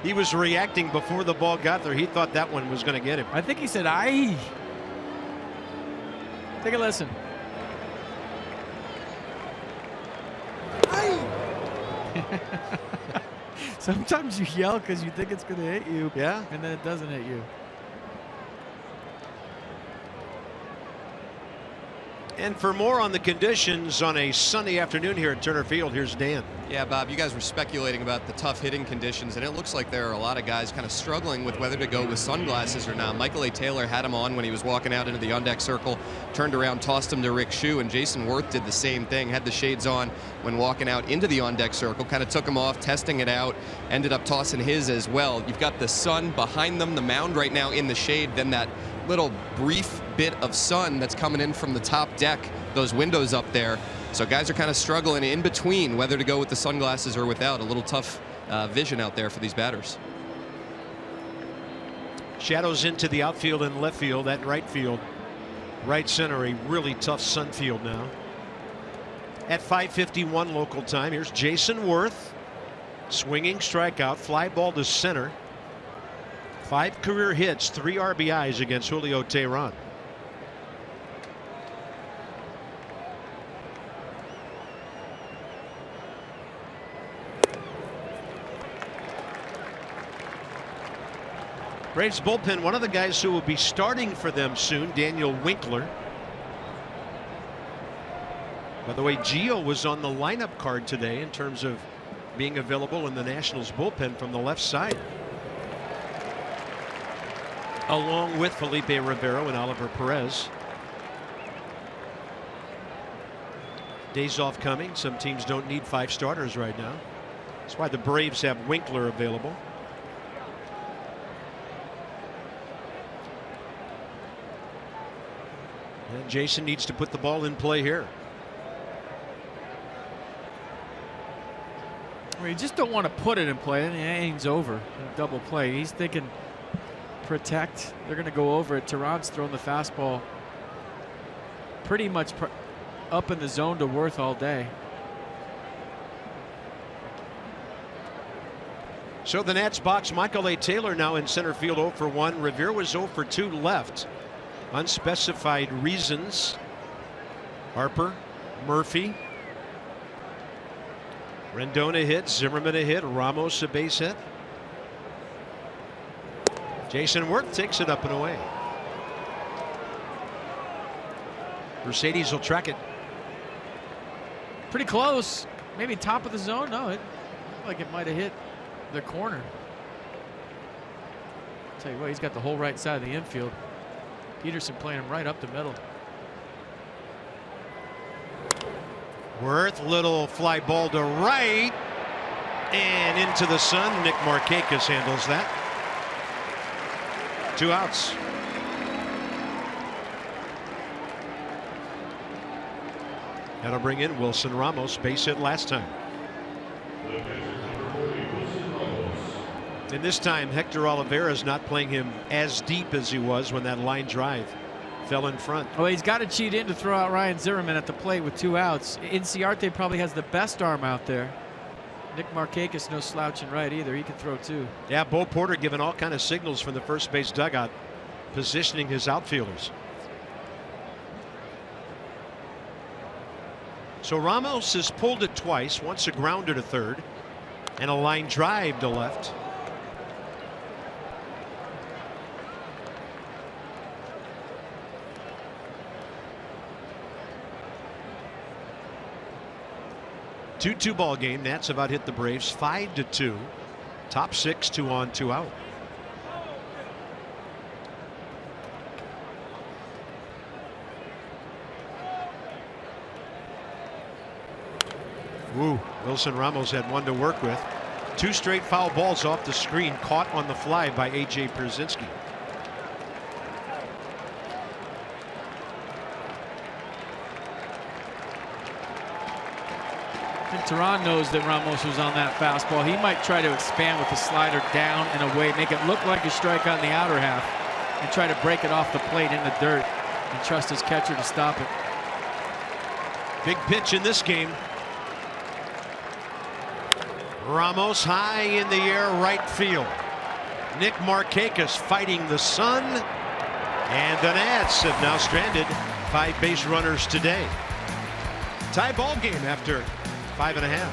S1: He was reacting before the ball got there. He thought that one was going to get him.
S6: I think he said, "Aye." Take a listen. Sometimes you yell because you think it's going to hit you.
S1: Yeah.
S6: And then it doesn't hit you.
S1: And for more on the conditions on a sunny afternoon here at Turner Field, here's Dan.
S4: Yeah, Bob, you guys were speculating about the tough hitting conditions, and it looks like there are a lot of guys kind of struggling with whether to go with sunglasses or not. Michael A. Taylor had him on when he was walking out into the on-deck circle, turned around, tossed him to Rick Shue, and Jason Worth did the same thing, had the shades on when walking out into the on-deck circle, kind of took him off, testing it out, ended up tossing his as well. You've got the sun behind them, the mound right now in the shade, then that little brief bit of sun that's coming in from the top deck, those windows up there. So guys are kind of struggling in between whether to go with the sunglasses or without. A little tough vision out there for these batters.
S1: Shadows into the outfield and left field. At right field, right center, a really tough sun field now. At 5:51 local time, here's Jason Worth. Swinging strikeout, fly ball to center. 5 career hits, 3 RBIs against Julio Teheran. Braves bullpen, one of the guys who will be starting for them soon, Daniel Winkler. By the way, Gio was on the lineup card today in terms of being available in the Nationals bullpen from the left side, along with Felipe Rivero and Oliver Perez. Days off coming. Some teams don't need 5 starters right now. That's why the Braves have Winkler available. And Jason needs to put the ball in play here.
S6: I mean, you just don't want to put it in play. And the inning's over. Double play. He's thinking protect. They're going to go over it. Teheran's throwing the fastball pretty much up in the zone to Worth all day.
S1: So the Nats box Michael A. Taylor now in center field 0 for 1. Revere was 0 for 2 left. Unspecified reasons. Harper, Murphy. Rendon a hit, Zimmerman a hit, Ramos a base hit. Jason Worth takes it up and away. Mercedes will track it.
S6: Pretty close. Maybe top of the zone. No, it looked like it might have hit the corner. Tell you what, he's got the whole right side of the infield. Peterson playing him right up the middle.
S1: Worth, little fly ball to right and into the sun. Nick Markakis handles that. 2 outs. That'll bring in Wilson Ramos, base hit last time. And this time Hector Oliveira is not playing him as deep as he was when that line drive fell in front.
S6: Well, he's got to cheat in to throw out Ryan Zimmerman at the plate with 2 outs. Inciarte probably has the best arm out there. Nick Markakis no slouch in right either. He can throw too.
S1: Yeah, Bo Porter giving all kind of signals from the first base dugout, positioning his outfielders. So Ramos has pulled it twice, once a grounder to third and a line drive to left. Two ball game. Nats about hit the Braves 5-2. Top 6, 2 on, 2 out. Woo. Wilson Ramos had 1 to work with. 2 straight foul balls off the screen, caught on the fly by A.J. Pierzynski.
S6: And Teran knows that Ramos was on that fastball. He might try to expand with the slider down and away, make it look like a strike on the outer half, and try to break it off the plate in the dirt and trust his catcher to stop it.
S1: Big pitch in this game. Ramos high in the air, right field. Nick Markakis fighting the sun, and the Nats have now stranded 5 base runners today. Tie ball game after 5.5.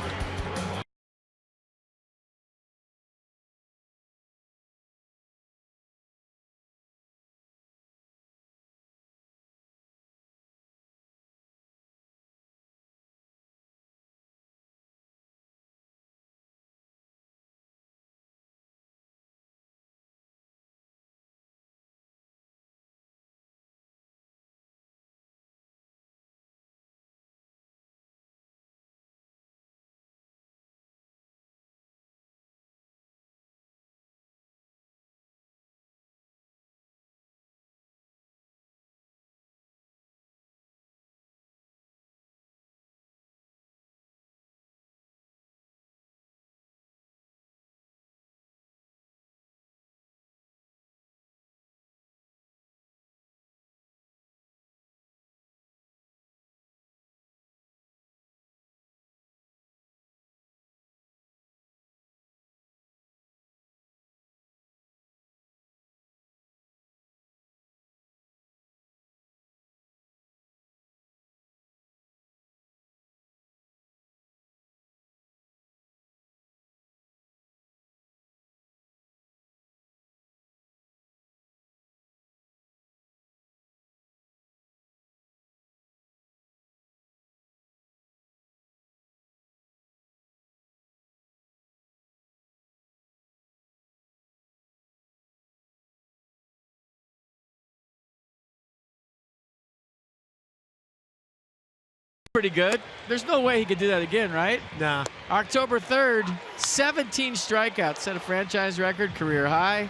S6: Pretty good. There's no way he could do that again, right?
S1: Nah.
S6: October 3rd, 17 strikeouts, set a franchise record, career high.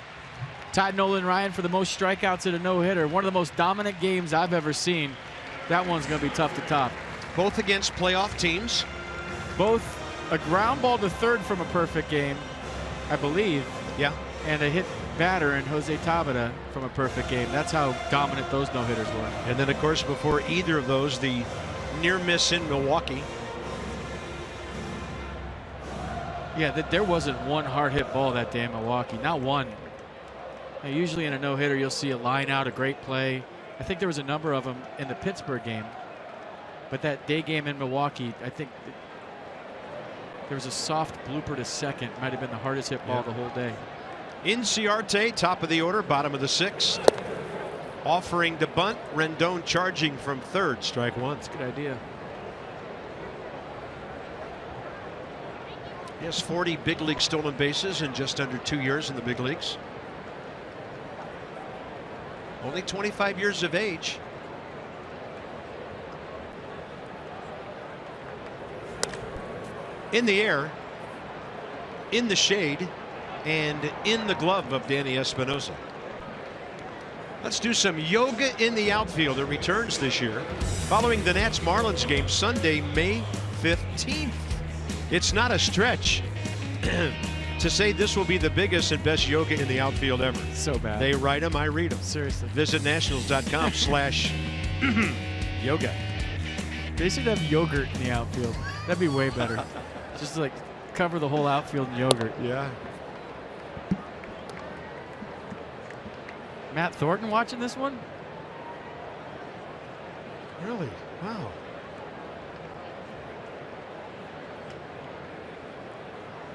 S6: Tied Nolan Ryan for the most strikeouts at a no-hitter. One of the most dominant games I've ever seen. That one's going to be tough to top.
S1: Both against playoff teams.
S6: Both a ground ball to third from a perfect game, I believe.
S1: Yeah.
S6: And a hit batter in Jose Tabata from a perfect game. That's how dominant those no-hitters were.
S1: And then, of course, before either of those, the near miss in Milwaukee.
S6: Yeah, there wasn't one hard hit ball that day in Milwaukee. Not one. Now, usually in a no-hitter, you'll see a line out, a great play. I think there was a number of them in the Pittsburgh game. But that day game in Milwaukee, I think there was a soft blooper to second. Might have been the hardest hit ball the whole day.
S1: Inciarte, top of the order, bottom of the 6th. Offering to bunt. Rendon charging from third. Strike 1.
S6: That's a good idea.
S1: He has 40 big league stolen bases in just under 2 years in the big leagues. Only 25 years of age. In the air, in the shade, and in the glove of Danny Espinosa. Let's do some yoga in the outfield. It returns this year following the Nats Marlins game Sunday, May 15th. It's not a stretch to say this will be the biggest and best yoga in the outfield ever.
S6: So bad.
S1: They write them, I read them.
S6: Seriously.
S1: Visit nationals.com/yoga.
S6: They should have yogurt in the outfield. That'd be way better. Just like cover the whole outfield in yogurt.
S1: Yeah.
S6: Matt Thornton watching this one?
S1: Really? Wow.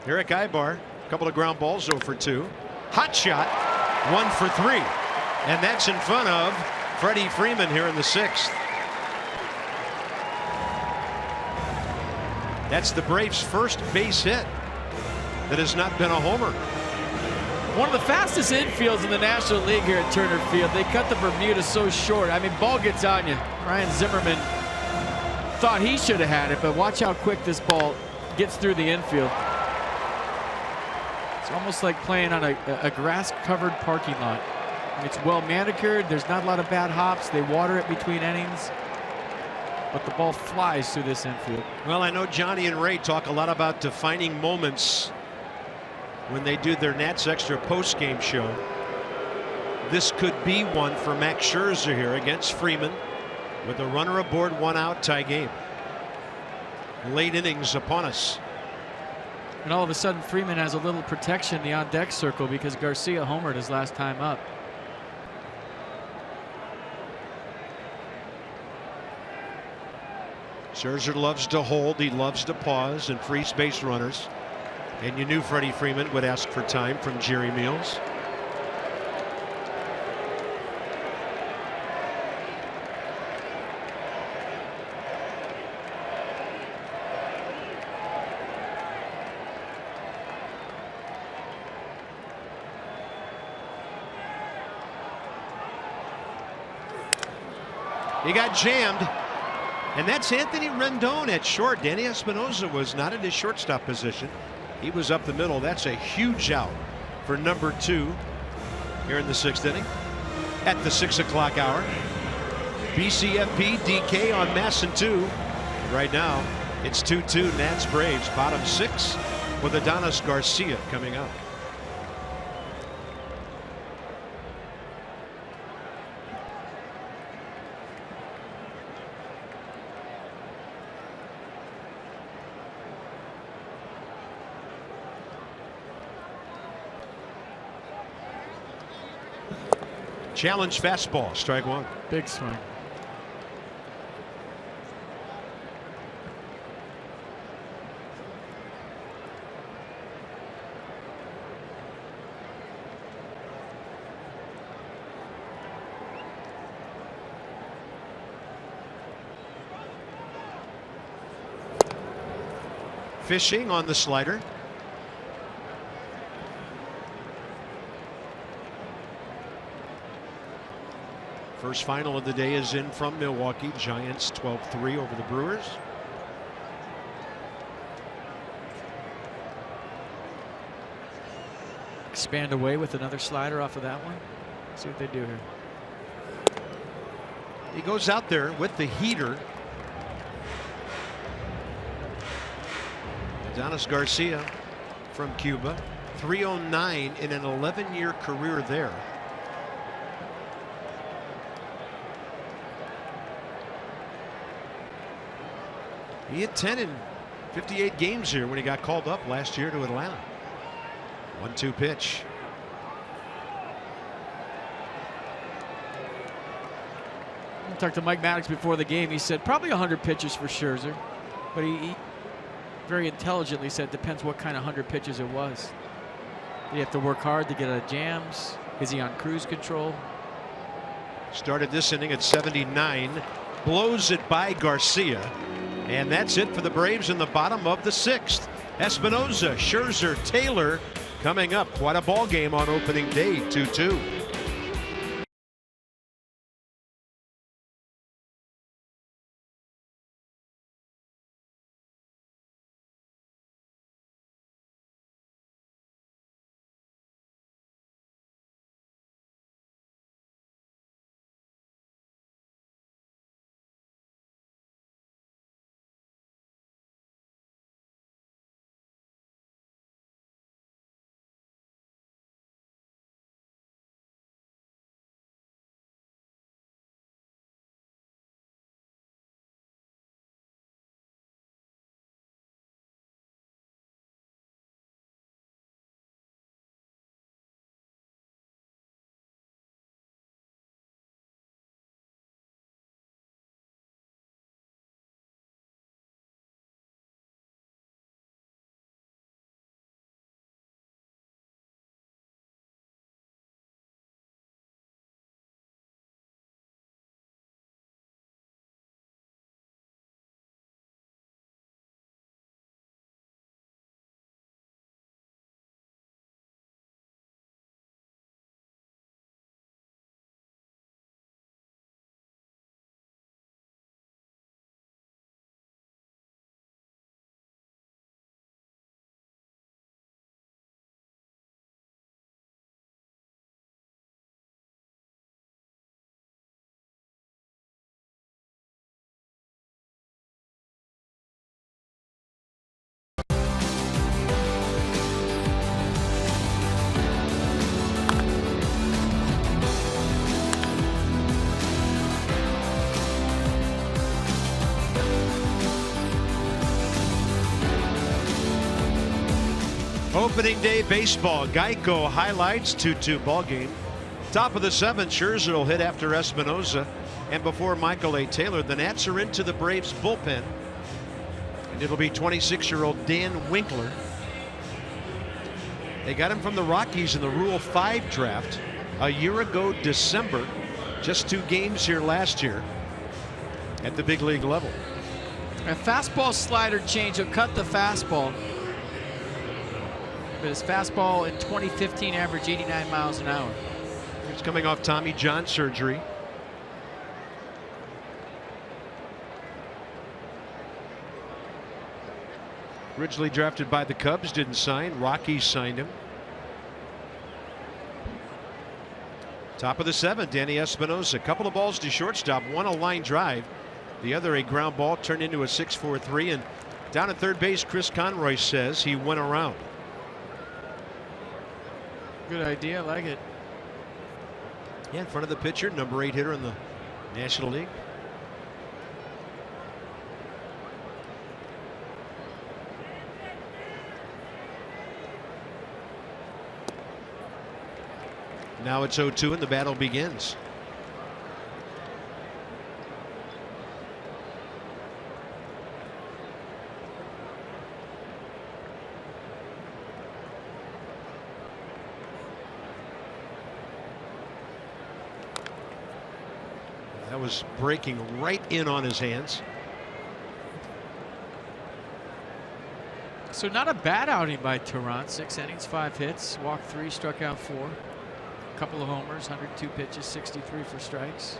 S1: Eric Ibar, a couple of ground balls, 0 for 2. Hot shot, 1 for 3. And that's in front of Freddie Freeman here in the 6th. That's the Braves' first base hit that has not been a homer.
S6: One of the fastest infields in the National League here at Turner Field. They cut the Bermuda so short. I mean, ball gets on you. Ryan Zimmerman thought he should have had it, but watch how quick this ball gets through the infield. almost like playing on a grass-covered parking lot. It's well manicured. There's not a lot of bad hops. They water it between innings. But the ball flies through this infield.
S1: Well, I know Johnny and Ray talk a lot about defining moments when they do their Nats Extra post-game show. This could be one for Max Scherzer here against Freeman with a runner aboard, 1 out, tie game. Late innings upon us.
S6: And all of a sudden, Freeman has a little protection in the on-deck circle because Garcia homered his last time up.
S1: Scherzer loves to hold. He loves to pause and freeze base runners. And you knew Freddie Freeman would ask for time from Jerry Meals. He got jammed. And that's Anthony Rendon at short. Danny Espinosa was not in his shortstop position. He was up the middle. That's a huge out for number 2 here in the 6th inning. At the 6 o'clock hour. BCFP DK on Masson 2. Right now, it's 2-2 Nats Braves. Bottom 6 with Adonis Garcia coming up. Challenge fastball, strike 1.
S6: Big swing.
S1: Fishing on the slider. First final of the day is in from Milwaukee. Giants 12-3 over the Brewers.
S6: Expand away with another slider off of that one. See what they do here.
S1: He goes out there with the heater. Adonis Garcia from Cuba. 309 in an 11-year career there. He had 10 in 58 games here when he got called up last year to Atlanta. 1-2 pitch.
S6: I talked to Mike Maddox before the game. He said probably 100 pitches for Scherzer, but he very intelligently said depends what kind of 100 pitches it was. Did he have to work hard to get out of jams? Is he on cruise control?
S1: Started this inning at 79. Blows it by Garcia. And that's it for the Braves in the bottom of the 6th. Espinosa, Scherzer, Taylor coming up. Quite a ball game on opening day. 2-2. Opening day baseball. Geico highlights 2-2 ball game. Top of the 7th, Scherzer will hit after Espinoza. And before Michael A. Taylor, the Nats are into the Braves bullpen. And it'll be 26-year-old Dan Winkler. They got him from the Rockies in the Rule 5 draft a year ago, December. Just 2 games here last year at the big league level.
S6: A fastball slider change will cut the fastball. But his fastball in 2015 averaged 89 miles an hour.
S1: He's coming off Tommy John surgery. Originally drafted by the Cubs, didn't sign. Rockies signed him. Top of the 7th, Danny Espinoza. A couple of balls to shortstop, one a line drive, the other a ground ball turned into a 6-4-3. And down at third base, Chris Conroy says he went around.
S6: Good idea, I like it.
S1: Yeah, in front of the pitcher, number 8 hitter in the National League. Now it's 0-2 and the battle begins. That was breaking right in on his hands.
S6: So not a bad outing by Tehran. 6 innings, 5 hits, walked 3, struck out 4. A couple of homers, 102 pitches, 63 for strikes.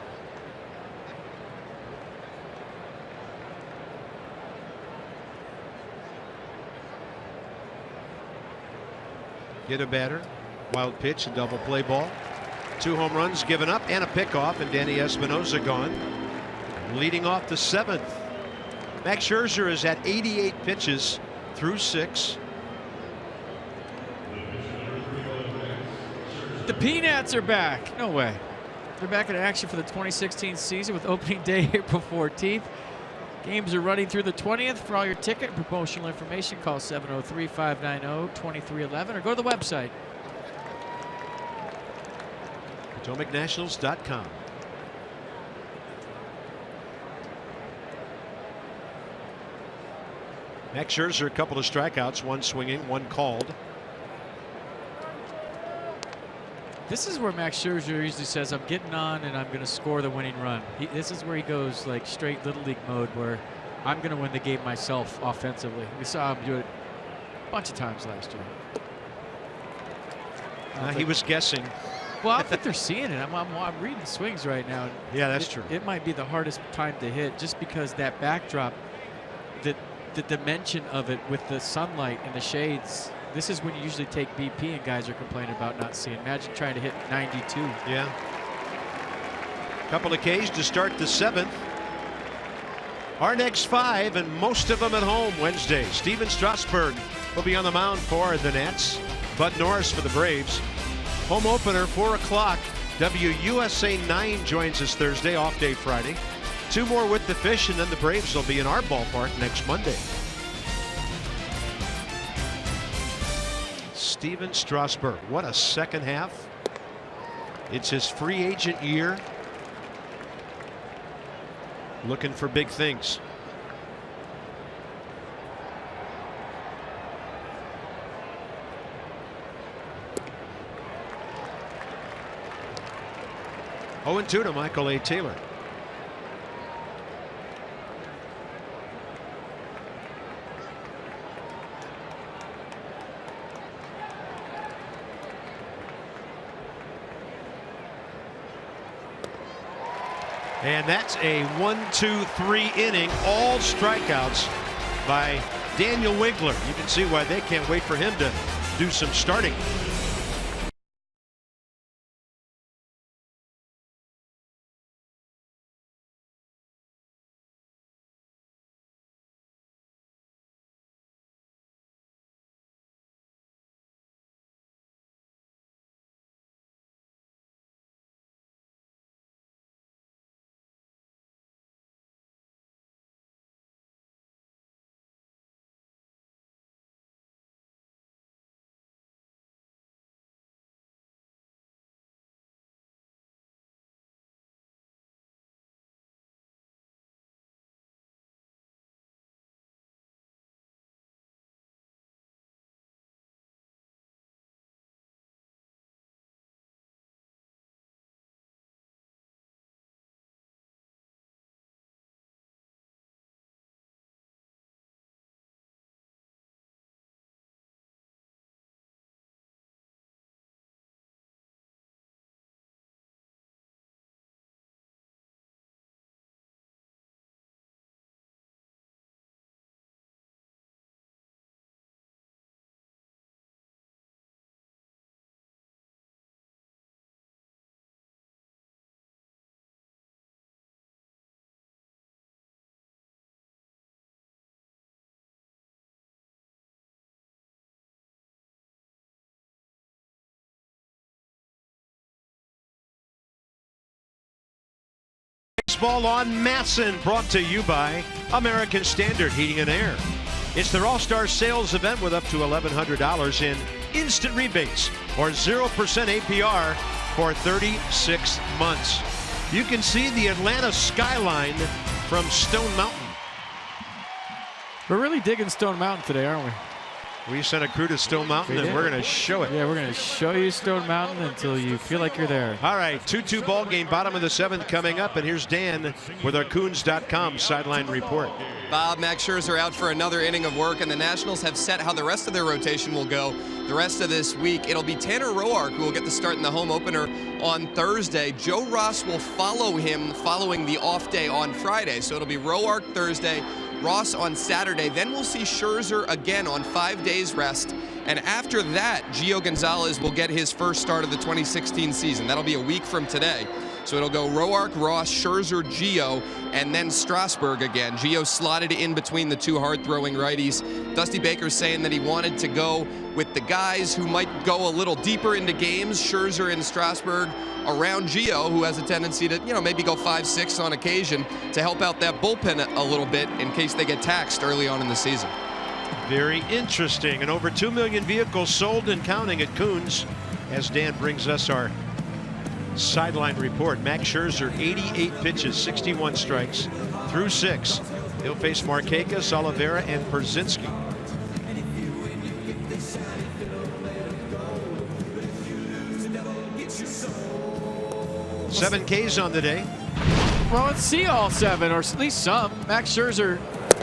S1: Get a batter. Wild pitch, a double play ball. 2 home runs given up and a pickoff, and Danny Espinoza gone. Leading off the 7th. Max Scherzer is at 88 pitches through 6.
S6: The Peanuts are back. No way. They're back in action for the 2016 season with opening day April 14th. Games are running through the 20th. For all your ticket and promotional information, call 703-590-2311 or go to the website.
S1: PotomacNationals.com. Max Scherzer, a couple of strikeouts, 1 swinging, 1 called.
S6: This is where Max Scherzer usually says, I'm getting on and I'm going to score the winning run. This is where he goes like straight Little League mode, where I'm going to win the game myself offensively. We saw him do it a bunch of times last year.
S1: He was guessing.
S6: Well, I think they're seeing it. I'm reading swings right now.
S1: Yeah, that's true.
S6: It might be the hardest time to hit just because that backdrop, the dimension of it with the sunlight and the shades. This is when you usually take BP and guys are complaining about not seeing. Imagine trying to hit 92.
S1: Yeah. Couple of Ks to start the 7th. Our next 5, and most of them at home Wednesday. Steven Strasburg will be on the mound for the Nats. Bud Norris for the Braves. Home opener, 4 o'clock. WUSA 9 joins us Thursday, off day Friday. 2 more with the Fish, and then the Braves will be in our ballpark next Monday. Steven Strasburg, what a second half. It's his free agent year. Looking for big things. Oh, and 2 to Michael A. Taylor. And that's a 1-2-3 inning, all strikeouts by Daniel Winkler. You can see why they can't wait for him to do some starting. Baseball on Masson, brought to you by American Standard Heating and Air. It's their All-Star Sales event with up to $1,100 in instant rebates or 0% APR for 36 months. You can see the Atlanta skyline from Stone Mountain.
S6: We're really digging Stone Mountain today, aren't we?
S1: We sent a crew to Stone Mountain, and we're going to show it.
S6: Yeah, we're going to show you Stone Mountain until you feel like you're there.
S1: All right, 2-2 ball game, bottom of the 7th coming up, and here's Dan with our Coons.com sideline report.
S4: Bob, Max Scherzer out for another inning of work, and the Nationals have set how the rest of their rotation will go the rest of this week. It'll be Tanner Roark who will get the start in the home opener on Thursday. Joe Ross will follow him following the off day on Friday, so it'll be Roark Thursday, Ross on Saturday. Then we'll see Scherzer again on 5 days rest. And after that, Gio Gonzalez will get his first start of the 2016 season. That'll be a week from today. So it'll go Roark, Ross, Scherzer, Gio, and then Strasburg again. Gio slotted in between the two hard-throwing righties. Dusty Baker's saying that he wanted to go with the guys who might go a little deeper into games, Scherzer and Strasburg, around Gio, who has a tendency to, maybe go 5-6 on occasion, to help out that bullpen a little bit in case they get taxed early on in the season.
S1: Very interesting. And over 2 million vehicles sold and counting at Coons, as Dan brings us our sideline report. Max Scherzer, 88 pitches, 61 strikes through 6. He'll face Markakis, Oliveira, and Perzinski. Seven Ks on the day.
S6: Well, let's see all 7, or at least some. Max Scherzer,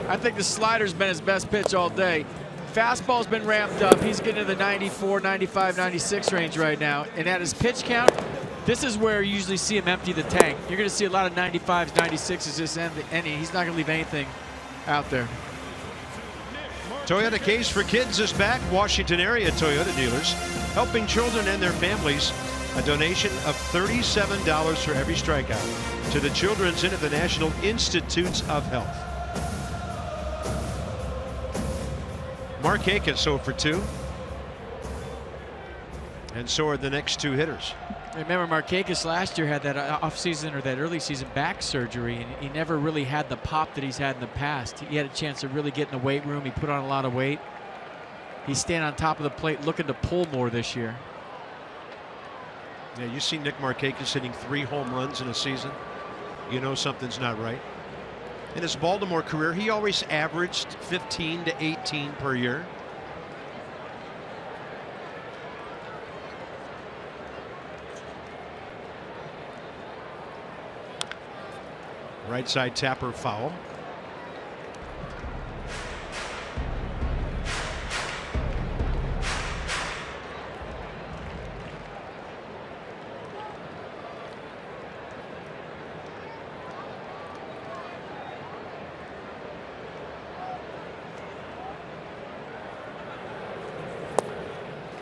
S6: I think the slider's been his best pitch all day. Fastball's been ramped up. He's getting to the 94, 95, 96 range right now. And at his pitch count, this is where you usually see him empty the tank. You're going to see a lot of 95s, 96s this inning. He's not going to leave anything out there.
S1: Toyota Case for Kids is back. Washington area Toyota dealers helping children and their families. A donation of $37 for every strikeout to the Children's Inn of the National Institutes of Health. Markakis 0 for 2. And so are the next 2 hitters.
S6: Remember, Markakis last year had that offseason or that early season back surgery, and he never really had the pop that he's had in the past. He had a chance to really get in the weight room. He put on a lot of weight. He's staying on top of the plate looking to pull more this year.
S1: Yeah, you see Nick Markakis hitting 3 home runs in a season, you know something's not right. In his Baltimore career, he always averaged 15 to 18 per year. Right side tapper foul.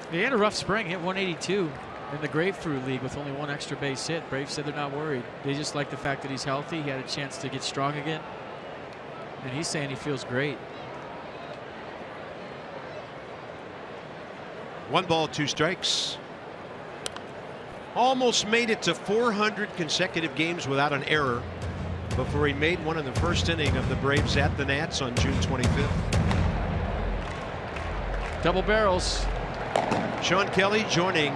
S6: He had a rough spring, hit 182 in the Grapefruit League with only 1 extra base hit. Braves said they're not worried. They just like the fact that he's healthy. He had a chance to get strong again. And he's saying he feels great.
S1: 1 ball, 2 strikes. Almost made it to 400 consecutive games without an error before he made one in the first inning of the Braves at the Nats on June 25th.
S6: Double barrels.
S1: Sean Kelly joining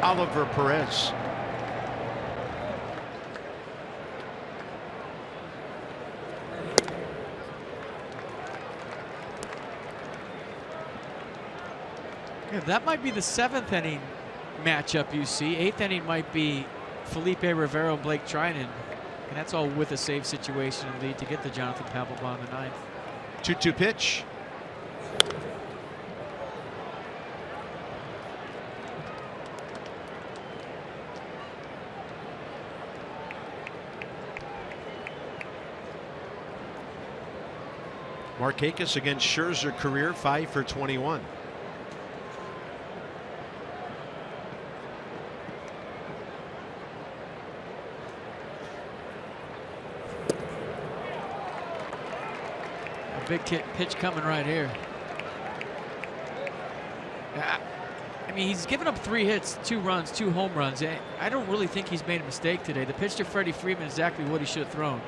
S1: Oliver Perez.
S6: Yeah, that might be the 7th inning matchup you see. 8th inning might be Felipe Rivero and Blake Trinan. And that's all with a save situation and lead to get the Jonathan Papelbon in the 9th.
S1: 2-2 pitch. Markakis against Scherzer, career 5 for 21.
S6: A big pitch coming right here. I mean, he's given up 3 hits, 2 runs, 2 home runs. I don't really think he's made a mistake today. The pitch to Freddie Freeman is exactly what he should have thrown.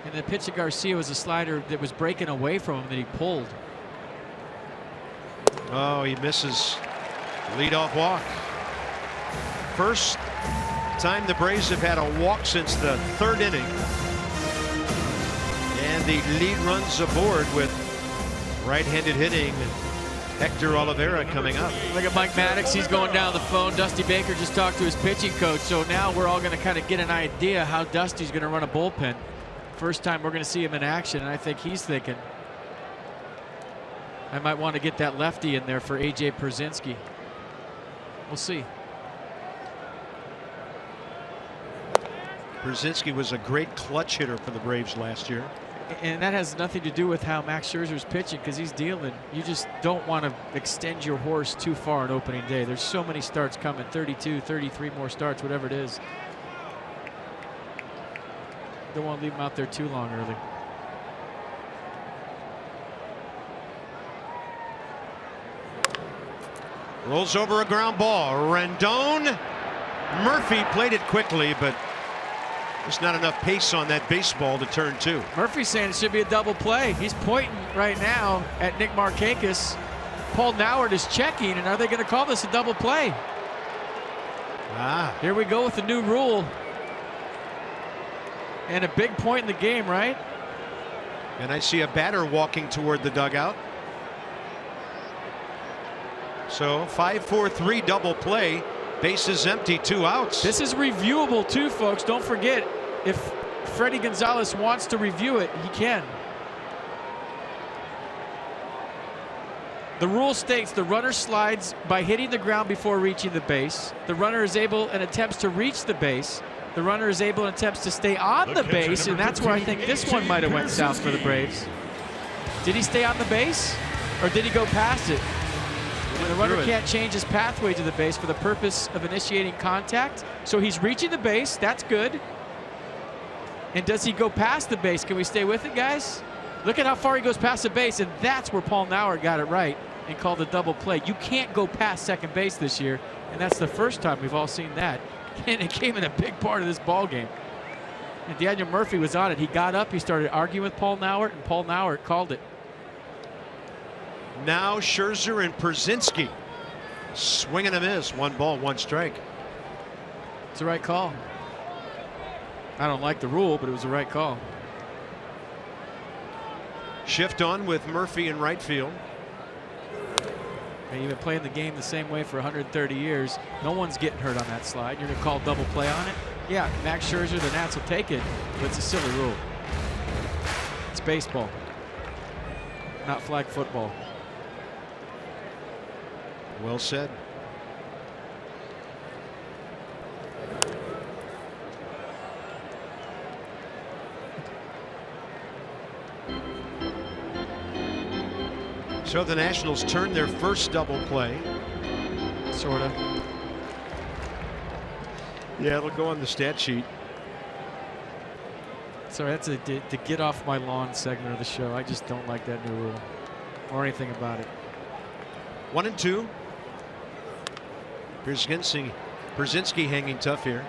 S6: And the pitch to Garcia was a slider that was breaking away from him that he pulled.
S1: Oh, he misses. Leadoff walk. First time the Braves have had a walk since the 3rd inning. And the lead runs aboard with right-handed hitting. Hector Oliveira coming up.
S6: Look at Mike Maddox. He's going down the phone. Dusty Baker just talked to his pitching coach. So now we're all going to kind of get an idea how Dusty's going to run a bullpen. First time we're going to see him in action. And I think he's thinking, I might want to get that lefty in there for AJ Pierzynski. We'll see.
S1: Pierzynski was a great clutch hitter for the Braves last year.
S6: And that has nothing to do with how Max Scherzer's pitching, because he's dealing. You just don't want to extend your horse too far on opening day. There's so many starts coming, 32, 33 more starts, whatever it is. Don't want to leave him out there too long early.
S1: Rolls over a ground ball. Rendon. Murphy played it quickly, but there's not enough pace on that baseball to turn 2.
S6: Murphy's saying it should be a double play. He's pointing right now at Nick Markakis. Paul Noward is checking, and are they going to call this a double play? Here we go with the new rule. And a big point in the game, right?
S1: And I see a batter walking toward the dugout. So 5-4-3 double play. Bases empty, 2 outs.
S6: This is reviewable too, folks. Don't forget, if Freddie Gonzalez wants to review it, he can. The rule states the runner slides by hitting the ground before reaching the base. The runner is able and attempts to reach the base. The runner is able and attempts to stay on the base, and that's where I think this one might have went south for the Braves. Did he stay on the base, or did he go past it? And the runner can't change his pathway to the base for the purpose of initiating contact. So he's reaching the base. That's good. And does he go past the base? Can we stay with it, guys? Look at how far he goes past the base, and that's where Paul Noward got it right and called a double play. You can't go past second base this year, and that's the first time we've all seen that. And it came in a big part of this ball game. And Daniel Murphy was on it. He got up, he started arguing with Paul Noward, and Paul Noward called it.
S1: Now Scherzer and Pierzynski. Swing and a miss. 1 ball, 1 strike.
S6: It's the right call. I don't like the rule, but it was the right call.
S1: Shift on with Murphy in right field.
S6: And you've been playing the game the same way for 130 years. No one's getting hurt on that slide. You're going to call double play on it? Yeah, Max Scherzer, the Nats will take it, but it's a silly rule. It's baseball, not flag football.
S1: Well said. So the Nationals turn their first double play.
S6: Sort of.
S1: Yeah, it'll go on the stat sheet.
S6: Sorry, that's a to get off my lawn segment of the show. I just don't like that new rule or anything about it.
S1: 1-2. Pierzynski hanging tough here.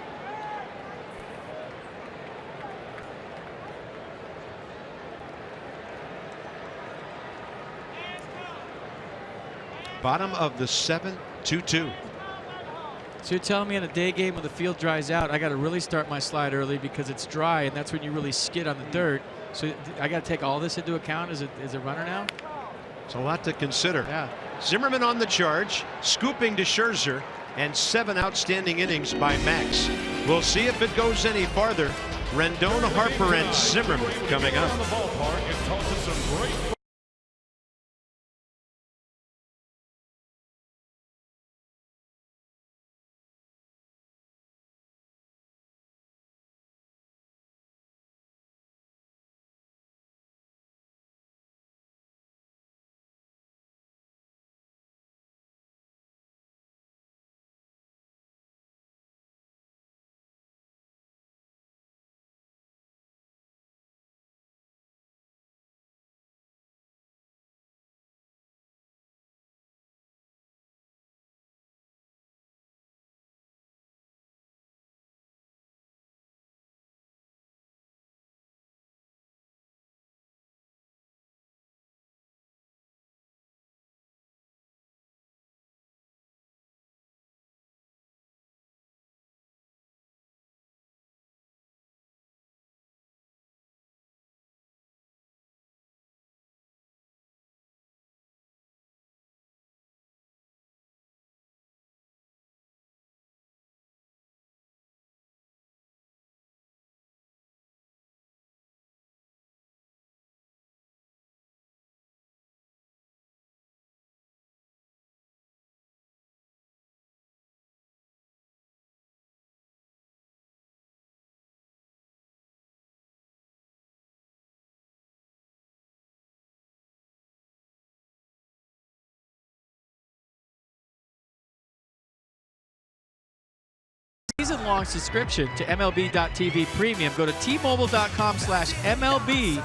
S1: Bottom of the 7th, 2-2.
S6: So you're telling me in a day game when the field dries out, I got to really start my slide early because it's dry, and that's when you really skid on the dirt. So I got to take all this into account as a runner now?
S1: It's a lot to consider.
S6: Yeah.
S1: Zimmerman on the charge, scooping to Scherzer, and 7 outstanding innings by Max. We'll see if it goes any farther. Rendon, Harper, and Zimmerman coming up.
S6: season-long subscription to MLB.tv Premium. Go to T-Mobile.com/MLB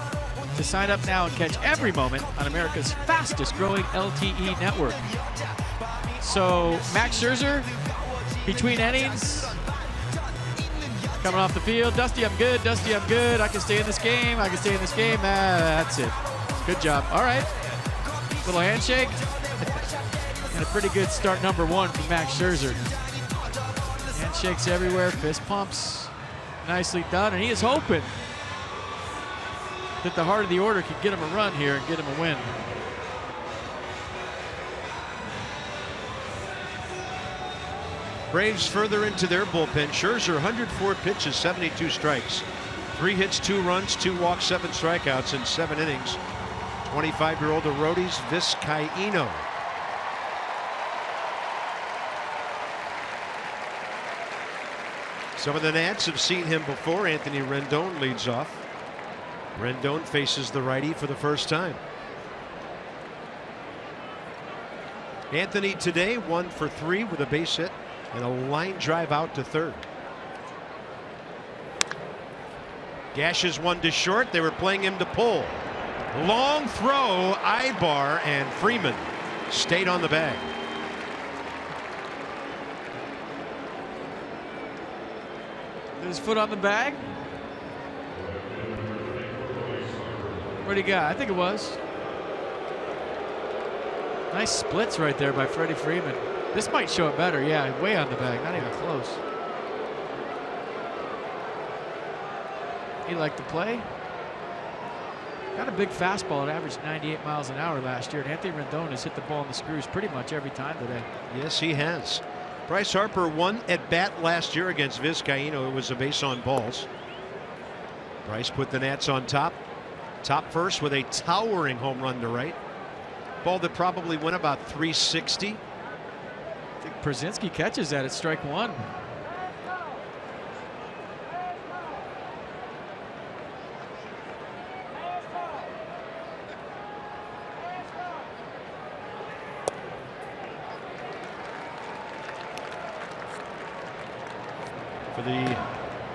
S6: to sign up now and catch every moment on America's fastest-growing LTE network. So, Max Scherzer, between innings, coming off the field. Dusty, I'm good. Dusty, I'm good. I can stay in this game. I can stay in this game. That's it. Good job. All right. Little handshake. And a pretty good start number one from Max Scherzer. Handshakes everywhere. Fist pumps. Nicely done. And he is hoping that the heart of the order could get him a run here and get him a win.
S1: Braves further into their bullpen. Scherzer, 104 pitches, 72 strikes. 3 hits, 2 runs, 2 walks, 7 strikeouts in 7 innings. 25-year-old Arodys Vizcaíno. Some of the Nats have seen him before. Anthony Rendon leads off. Rendon faces the righty for the first time. Anthony today 1 for 3 with a base hit and a line drive out to third. Gashes one to short. They were playing him to pull. Long throw, Ibar, and Freeman stayed on the bag.
S6: His foot on the bag. What do you got? I think it was. Nice splits right there by Freddie Freeman. This might show it better. Yeah, way on the bag. Not even close. He liked to play. Got a big fastball. It averaged 98 miles an hour last year. And Anthony Rendon has hit the ball in the screws pretty much every time today.
S1: Yes, he has. Bryce Harper won at bat last year against Vizcaíno. It was a base on balls. Bryce put the Nats on top. Top first with a towering home run to right. Ball that probably went about 360.
S6: I think Przinsky catches that at strike one.
S1: For the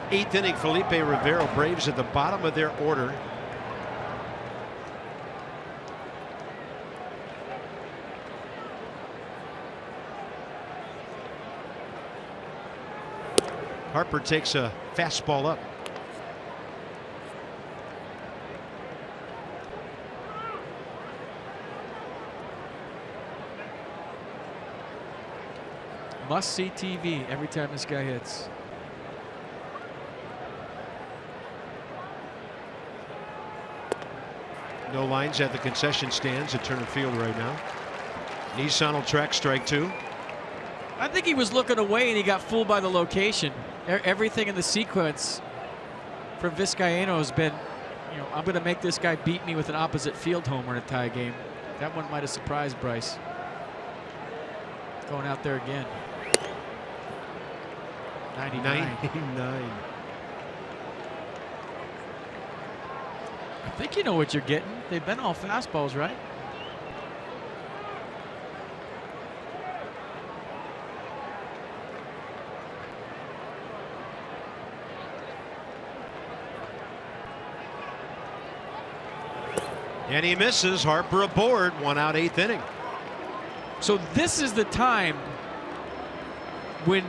S1: 8th inning, Felipe Rivero. Braves at the bottom of their order. Harper takes a fastball up.
S6: Must see TV every time this guy hits.
S1: No lines at the concession stands at Turner Field right now. Nissan will track strike 2.
S6: I think he was looking away and he got fooled by the location. Everything in the sequence from Vizcaíno has been, you know, I'm going to make this guy beat me with an opposite field homer in a tie game. That one might have surprised Bryce. Going out there again. 99. I think you know what you're getting. They've been all fastballs, right?
S1: And he misses. Harper aboard. 1 out, 8th inning.
S6: So this is the time when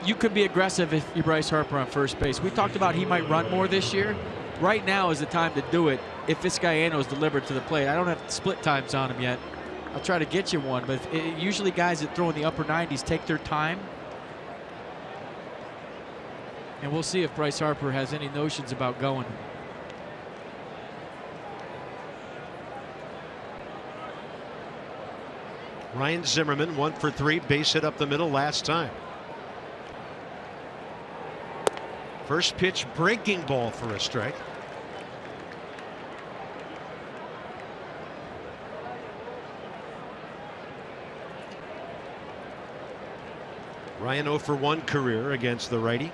S6: you could be aggressive if you're Bryce Harper on first base. We talked about he might run more this year. Right now is the time to do it if Vizcaíno is delivered to the plate. I don't have split times on him yet. I'll try to get you one, but usually guys that throw in the upper 90s take their time. And we'll see if Bryce Harper has any notions about going.
S1: Ryan Zimmerman 1 for 3, base hit up the middle last time. First pitch breaking ball for a strike. Ryan 0 for 1 career against the righty.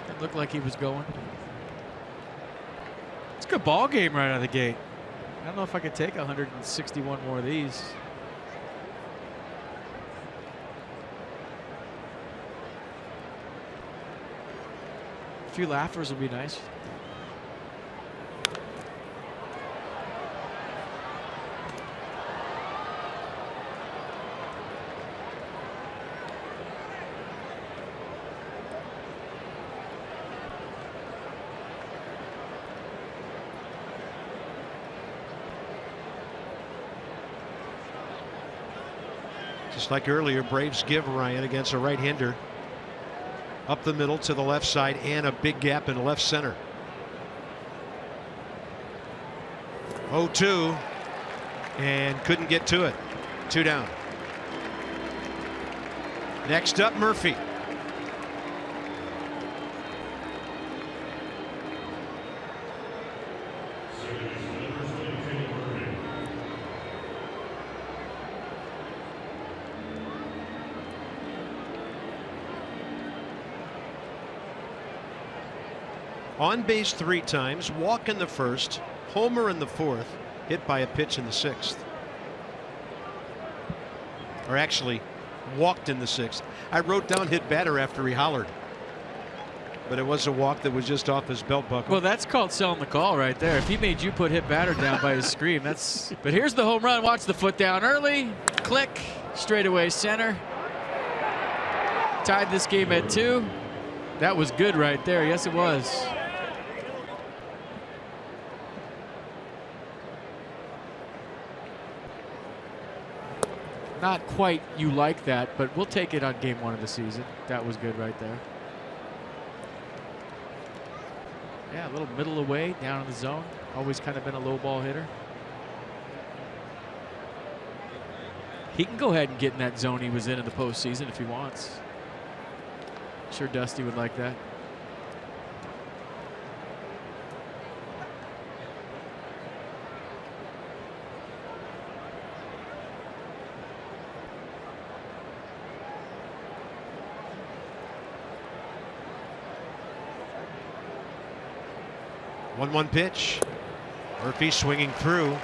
S6: It looked like he was going. It's a good ball game right out of the gate. I don't know if I could take 161 more of these. few laughers will be nice.
S1: Just like earlier, Braves give Ryan against a right-hander. Up the middle to the left side and a big gap in left center. 0-2 and couldn't get to it. 2 down. Next up, Murphy. On base 3 times, walk in the first, homer in the 4th, hit by a pitch in the 6th. Or actually, walked in the 6th. I wrote down hit batter after he hollered. But it was a walk that was just off his belt buckle.
S6: Well, that's called selling the call right there. If he made you put hit batter down by his scream, that's. But here's the home run. Watch the foot down early. Click. Straightaway center. Tied this game at 2. That was good right there. Yes, it was. Not quite you like that, but we'll take it on game 1 of the season. That was good right there. Yeah, a little middle away, down in the zone. Always kind of been a low ball hitter. He can go ahead and get in that zone he was in the postseason if he wants. Sure Dusty would like that.
S1: One pitch. Murphy swinging through.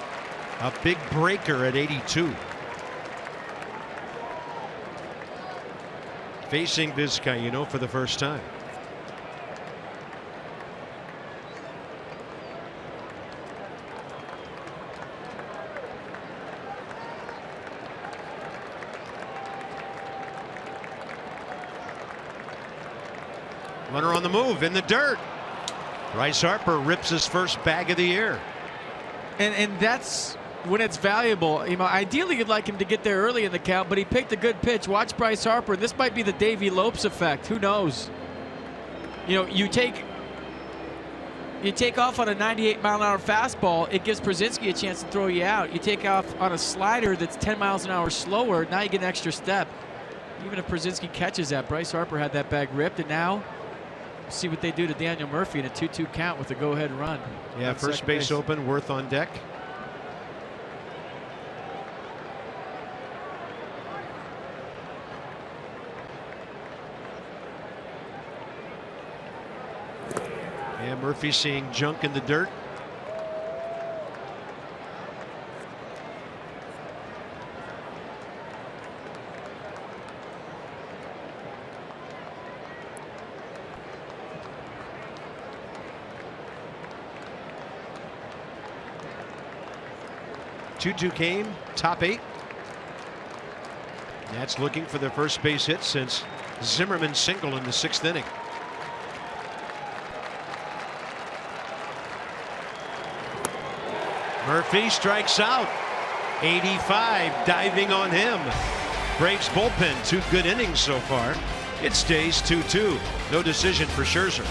S1: A big breaker at 82. Facing Vizcaíno for the first time. Runner on the move in the dirt. Bryce Harper rips his first bag of the year.
S6: And that's when it's valuable. You know, ideally you'd like him to get there early in the count, but he picked a good pitch. Watch Bryce Harper. This might be the Davey Lopes effect. Who knows? You know, you take off on a 98-mile-an-hour fastball, it gives Przinsky a chance to throw you out. You take off on a slider that's 10 miles an hour slower, now you get an extra step. Even if Przinsky catches that, Bryce Harper had that bag ripped, and now see what they do to Daniel Murphy in a 2-2 count with a go-ahead run.
S1: Yeah, first base open, Worth on deck. Yeah, Murphy seeing junk in the dirt. Two came, top 8. Nats looking for their first base hit since Zimmerman single in the 6th inning. Murphy strikes out. 85 diving on him. Braves bullpen, 2 good innings so far. It stays 2-2. No decision for Scherzer.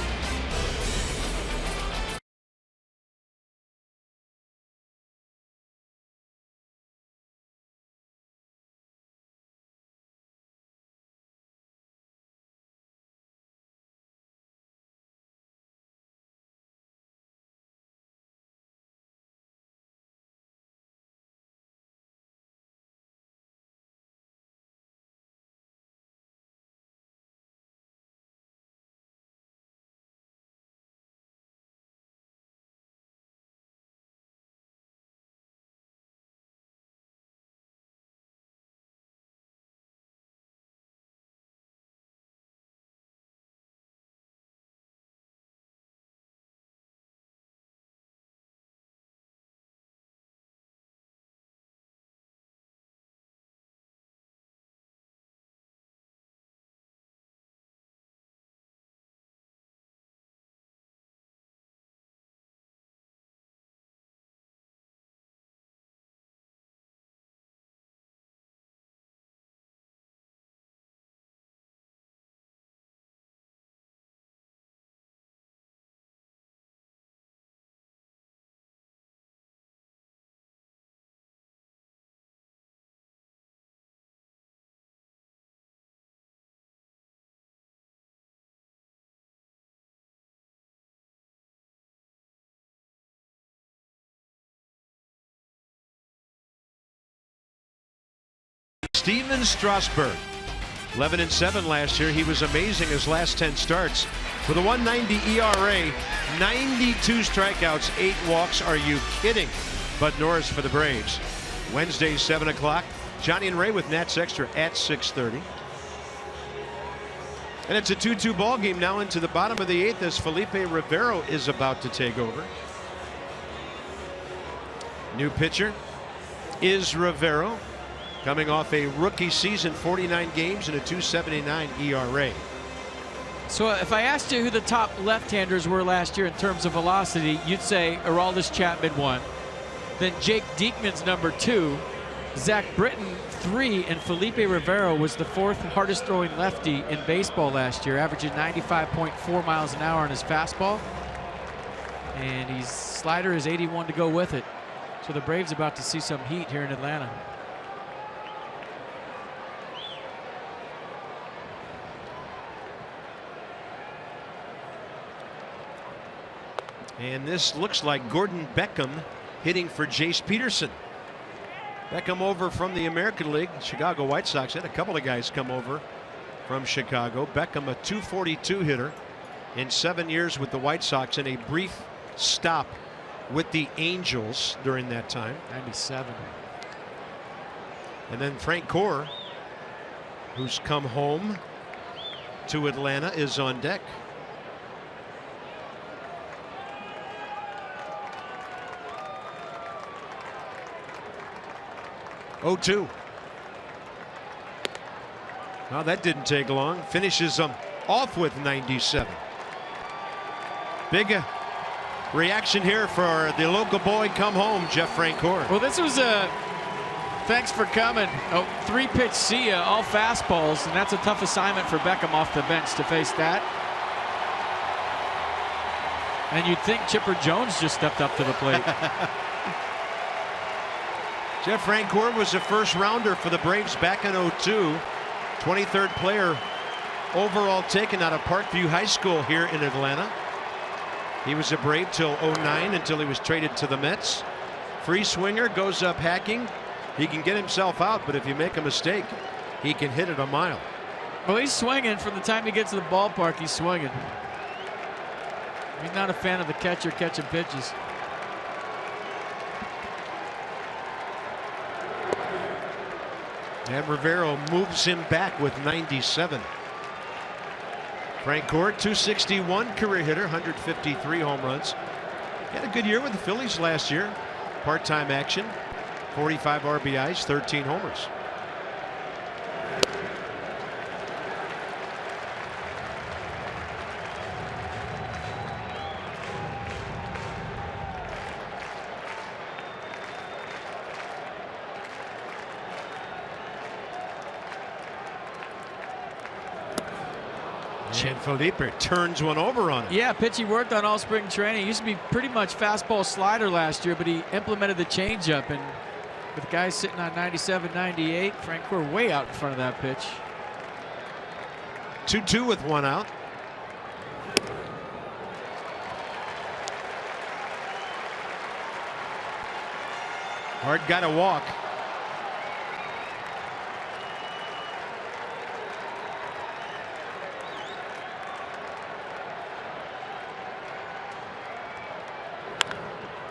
S1: Steven Strasburg. 11-7 last year. He was amazing his last 10 starts. With a 1.90 ERA, 92 strikeouts, 8 walks. Are you kidding? Bud Norris for the Braves. Wednesday, 7 o'clock. Johnny and Ray with Nats Extra at 6:30. And it's a 2-2 ball game now into the bottom of the 8th as Felipe Rivero is about to take over. New pitcher is Rivero, coming off a rookie season, 49 games and a 2.79 ERA.
S6: So if I asked you who the top left-handers were last year in terms of velocity, you'd say Aroldis Chapman 1. Then Jake Diekman's number 2. Zach Britton 3, and Felipe Rivero was the 4th hardest throwing lefty in baseball last year, averaging 95.4 miles an hour on his fastball. And his slider is 81 to go with it. So the Braves about to see some heat here in Atlanta.
S1: And this looks like Gordon Beckham hitting for Jace Peterson. Beckham over from the American League. Chicago White Sox had a couple of guys come over from Chicago. Beckham, a .242 hitter in 7 years with the White Sox, and a brief stop with the Angels during that time.
S6: 97.
S1: And then Frank Gore, who's come home to Atlanta, is on deck. Oh, 2. Well, that didn't take long. Finishes them off with 97. Big reaction here for the local boy come home, Jeff Francoeur.
S6: Well, this was a thanks for coming. Oh, 3-pitch see ya, all fastballs, and that's a tough assignment for Beckham off the bench to face that. And you'd think Chipper Jones just stepped up to the plate.
S1: Jeff Francoeur was a first rounder for the Braves back in 02. 23rd player overall taken out of Parkview High School here in Atlanta. He was a Brave till 09 until he was traded to the Mets. Free swinger, goes up hacking. He can get himself out, but if you make a mistake, he can hit it a mile.
S6: Well, he's swinging from the time he gets to the ballpark. He's swinging. He's not a fan of the catcher catching pitches.
S1: And Rivero moves him back with 97. Francoeur, .261 career hitter, 153 home runs. He had a good year with the Phillies last year. Part-time action, 45 RBIs, 13 homers. And Felipe turns one over on him.
S6: Yeah, pitch he worked on all spring training. He used to be pretty much fastball slider last year, but he implemented the changeup. And with guys sitting on 97, 98, Francoeur way out in front of that pitch.
S1: 2-2 with 1 out. Hard got a walk.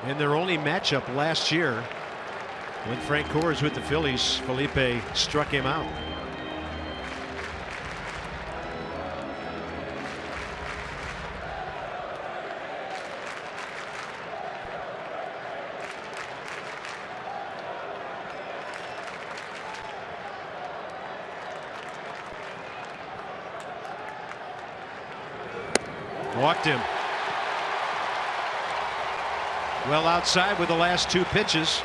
S1: In their only matchup last year, when Francoeur was with the Phillies, Felipe struck him out. Walked him. Well outside with the last 2 pitches.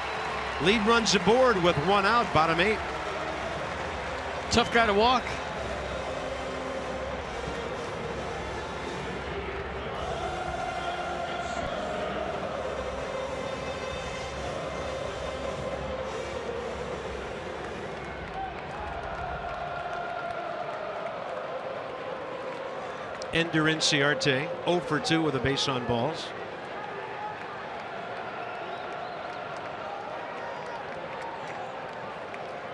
S1: Lead runs aboard with 1 out, bottom 8.
S6: Tough guy to walk.
S1: Ender Inciarte 0 for 2 with a base on balls.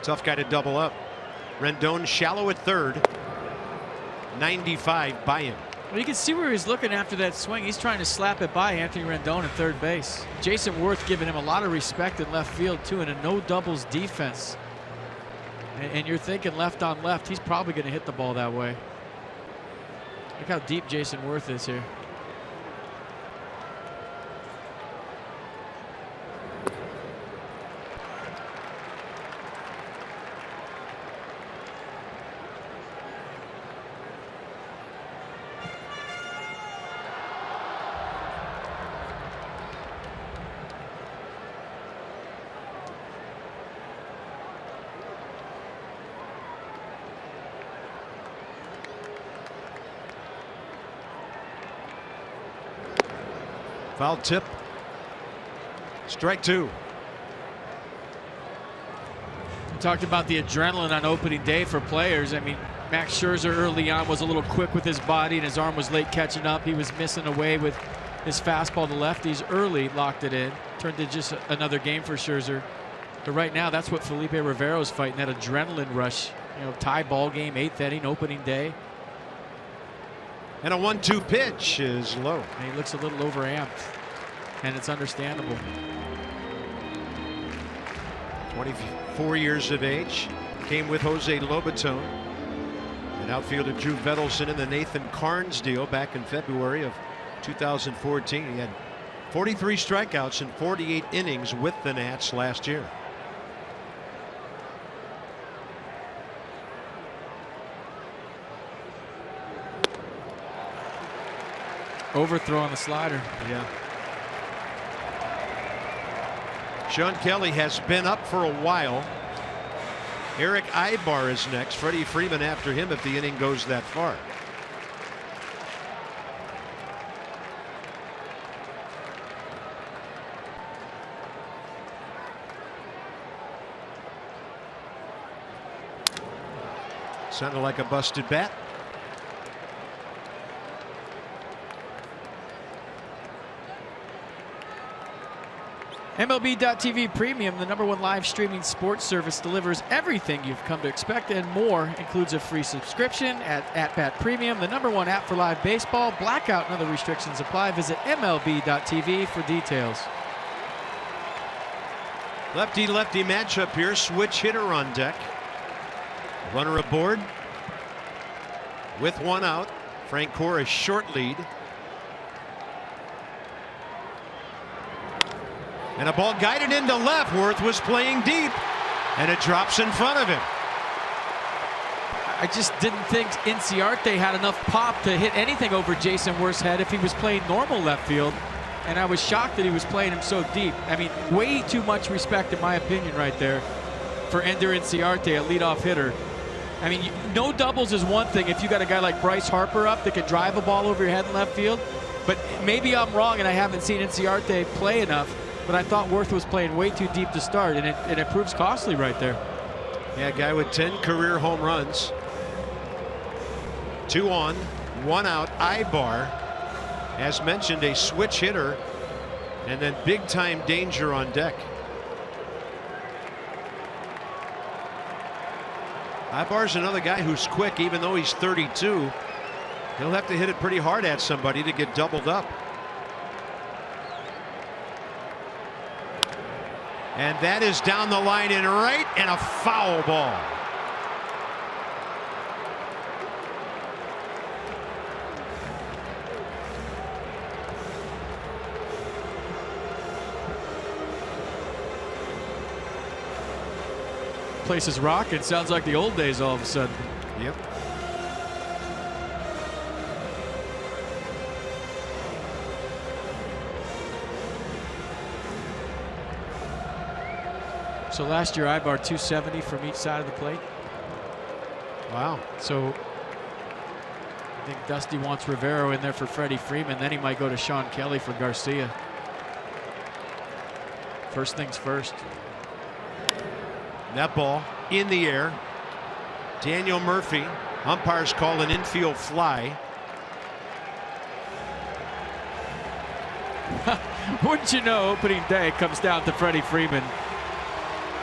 S1: Tough guy to double up. Rendon shallow at third. 95 by him.
S6: Well, you can see where he's looking after that swing. He's trying to slap it by Anthony Rendon at third base. Jason Worth giving him a lot of respect in left field, too, in a no doubles defense. And you're thinking left on left, he's probably going to hit the ball that way. Look how deep Jason Worth is here.
S1: Foul tip. Strike two.
S6: We talked about the adrenaline on opening day for players. I mean, Max Scherzer early on was a little quick with his body and his arm was late catching up. He was missing away with his fastball to lefties early, locked it in. Turned to just another game for Scherzer. But right now, that's what Felipe Rivero's fighting, that adrenaline rush. You know, tie ball game, 8th inning, opening day.
S1: And a 1-2 pitch is low.
S6: And he looks a little overamped, and it's understandable.
S1: 24 years of age. Came with Jose Lobaton. And outfielder Drew Vettleson in the Nathan Carnes deal back in February of 2014. He had 43 strikeouts in 48 innings with the Nats last year.
S6: Overthrow on the slider.
S1: Yeah. Sean Kelly has been up for a while. Eric Ibar is next. Freddie Freeman after him if the inning goes that far. Sounded like a busted bat.
S6: MLB.TV Premium, the #1 live streaming sports service, delivers everything you've come to expect and more. Includes a free subscription at Bat Premium, the #1 app for live baseball. Blackout and other restrictions apply. Visit MLB.TV for details.
S1: Lefty-lefty matchup here. Switch hitter on deck. Runner aboard. With one out. Frank Cora short lead. And a ball guided into left. Worth was playing deep. And it drops in front of him.
S6: I just didn't think Inciarte had enough pop to hit anything over Jason Worth's head if he was playing normal left field. And I was shocked that he was playing him so deep. I mean, way too much respect, in my opinion, right there for Ender Inciarte, a leadoff hitter. I mean, no doubles is one thing if you got a guy like Bryce Harper up that could drive a ball over your head in left field. But maybe I'm wrong and I haven't seen Inciarte play enough. But I thought Worth was playing way too deep to start, and it proves costly right there.
S1: Yeah, guy with 10 career home runs. 2 on, 1 out. Ibar, as mentioned, a switch hitter, and then big time danger on deck. Ibar's another guy who's quick, even though he's 32. He'll have to hit it pretty hard at somebody to get doubled up. And that is down the line and right, and a foul ball.
S6: Place is rocking. Sounds like the old days all of a sudden.
S1: Yep.
S6: So last year, Ibar 270 from each side of the plate.
S1: Wow.
S6: So I think Dusty wants Rivero in there for Freddie Freeman. Then he might go to Sean Kelly for Garcia. First things first.
S1: That ball in the air. Daniel Murphy. Umpires call an infield fly.
S6: Wouldn't you know, opening day comes down to Freddie Freeman.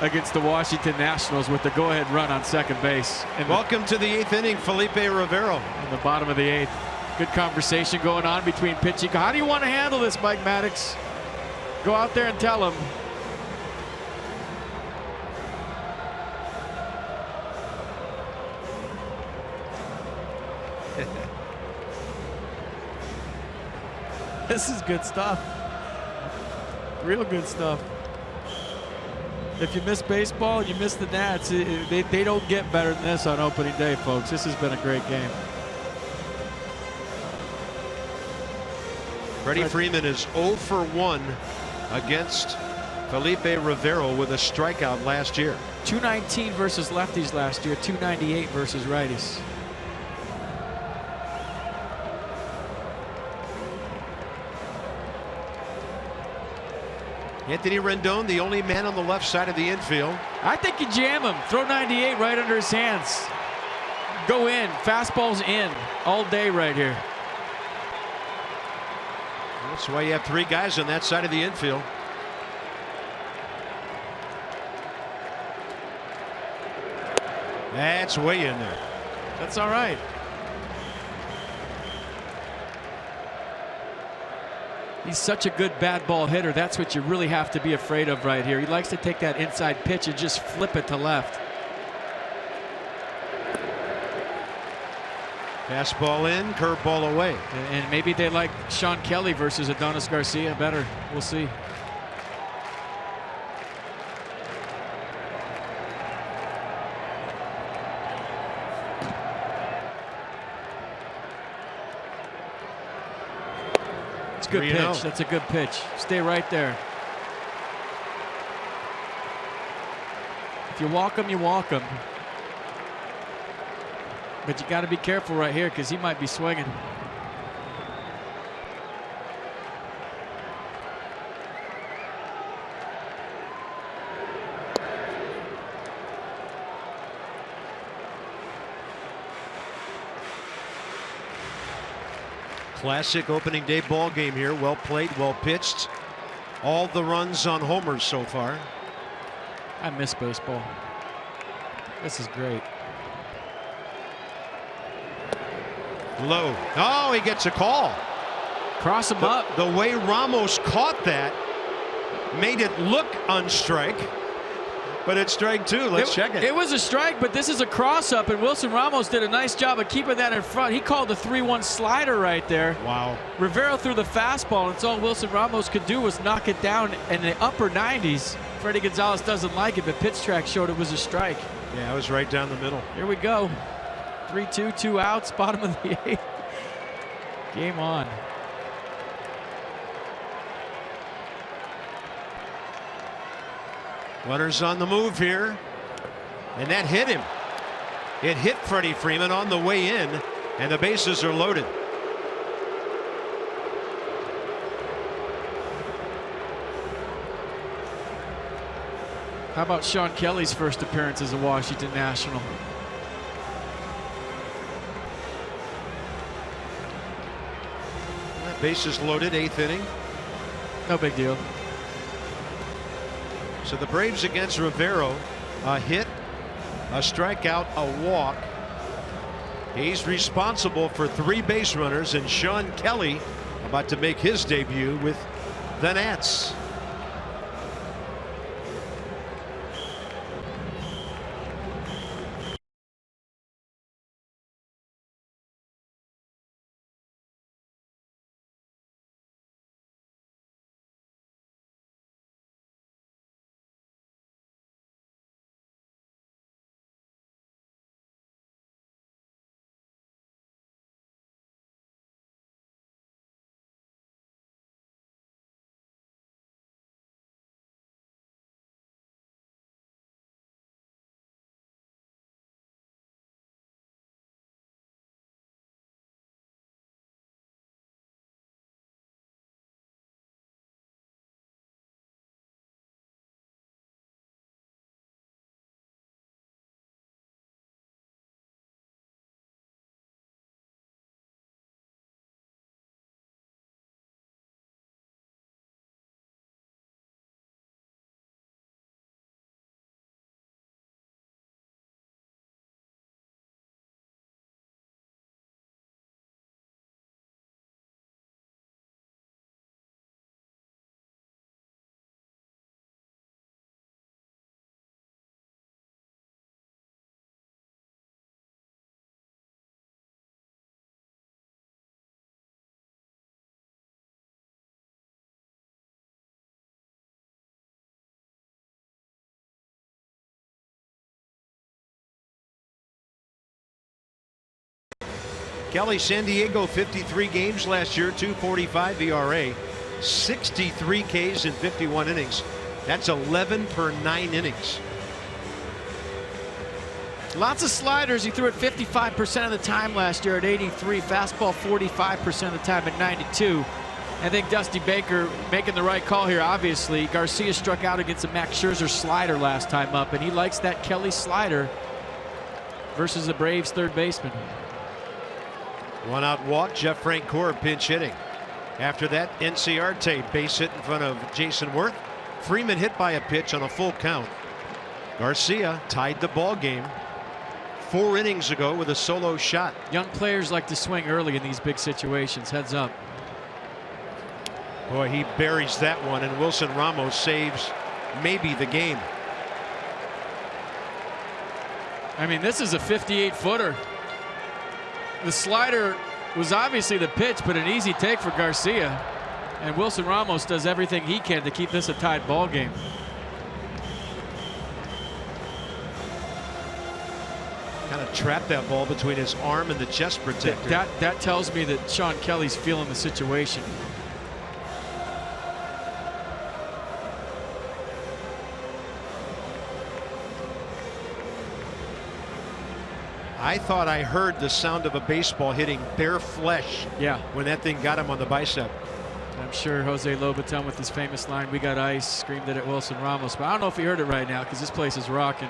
S6: against the Washington Nationals with the go-ahead run on second base. And
S2: welcome to the 8th inning, Felipe Rivero.
S6: In the bottom of the 8th. Good conversation going on between pitching. How do you want to handle this, Mike Maddox? Go out there and tell him. This is good stuff. Real good stuff. If you miss baseball, you miss the Nats. They don't get better than this on opening day, folks. This has been a great game.
S2: Freddie Freeman is 0 for 1 against Felipe Rivero with a strikeout last year.
S6: 219 versus lefties last year, 298 versus righties.
S2: Anthony Rendon, the only man on the left side of the infield.
S6: I think you jam him. Throw 98 right under his hands. Go in. Fastballs in all day right here.
S2: That's why you have 3 guys on that side of the infield. That's way in there.
S6: That's all right. He's such a good bad ball hitter. That's what you really have to be afraid of right here. He likes to take that inside pitch and just flip it to left.
S2: Fastball in, curveball away.
S6: And maybe they like Sean Kelly versus Adonis Garcia better. We'll see. Good pitch. That's a good pitch. Stay right there. If you walk him, you walk him. But you got to be careful right here because he might be swinging.
S2: Classic opening day ball game here. Well played, well pitched. All the runs on homers so far.
S6: I miss baseball. This is great.
S2: Low. Oh, he gets a call.
S6: Cross him up.
S2: The way Ramos caught that made it look on strike. But it's strike 2. Let's check it.
S6: It was a strike, but this is a cross-up, and Wilson Ramos did a nice job of keeping that in front. He called the 3-1 slider right there.
S2: Wow.
S6: Rivero threw the fastball, and it's all Wilson Ramos could do was knock it down in the upper 90s. Freddie Gonzalez doesn't like it, but pitch track showed it was a strike.
S2: Yeah, it was right down the middle.
S6: Here we go. 3-2, 2 outs, bottom of the 8th. Game on.
S2: Runners on the move here. And that hit him. It hit Freddie Freeman on the way in, and the bases are loaded.
S6: How about Sean Kelly's first appearance as a Washington National?
S2: Bases loaded, 8th inning.
S6: No big deal.
S2: So the Braves against Rivero, a hit, a strikeout, a walk. He's responsible for 3 base runners, and Sean Kelly about to make his debut with the Nats.
S1: Kelly, San Diego, 53 games last year, 2.45 ERA, 63 Ks in 51 innings. That's 11 per 9 innings.
S6: Lots of sliders. He threw it 55% of the time last year at 83. Fastball 45% of the time at 92. I think Dusty Baker making the right call here, obviously. Garcia struck out against a Max Scherzer slider last time up, and he likes that Kelly slider versus the Braves third baseman.
S1: One out walk, Jeff Francoeur pinch hitting. After that, Enciarte base hit in front of Jason Worth. Freeman hit by a pitch on a full count. Garcia tied the ball game 4 innings ago with a solo shot.
S6: Young players like to swing early in these big situations. Heads up.
S1: Boy, he buries that one, and Wilson Ramos saves maybe the game.
S6: I mean, this is a 58-footer. The slider was obviously the pitch, but an easy take for Garcia. And Wilson Ramos does everything he can to keep this a tied ball game.
S1: Kind of trapped that ball between his arm and the chest protector.
S6: That tells me that Sean Kelly's feeling the situation.
S1: I thought I heard the sound of a baseball hitting bare flesh.
S6: Yeah.
S1: When that thing got him on the bicep.
S6: I'm sure Jose Lobaton with his famous line, "We got ice," screamed it at Wilson Ramos. But I don't know if he heard it right now because this place is rocking.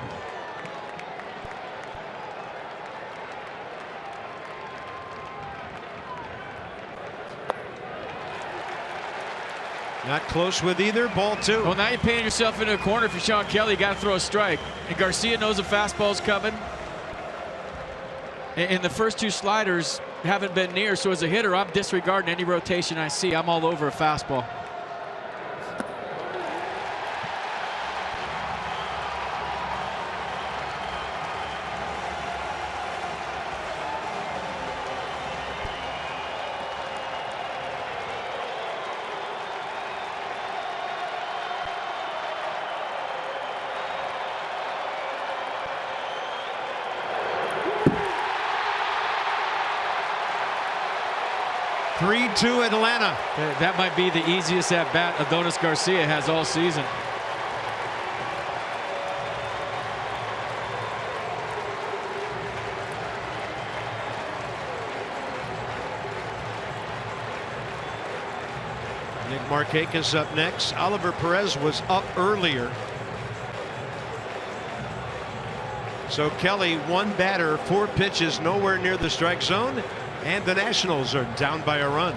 S1: Not close with either. Ball 2.
S6: Well, now you're painting yourself into a corner. If you're Sean Kelly, you got to throw a strike. And Garcia knows a fastball's coming. And the first 2 sliders haven't been near, so as a hitter, I'm disregarding any rotation I see. I'm all over a fastball.
S1: To Atlanta.
S6: That might be the easiest at bat Adonis Garcia has all season.
S1: Nick Markakis up next. Oliver Perez was up earlier. So Kelly, 1 batter, 4 pitches, nowhere near the strike zone. And the Nationals are down by a run.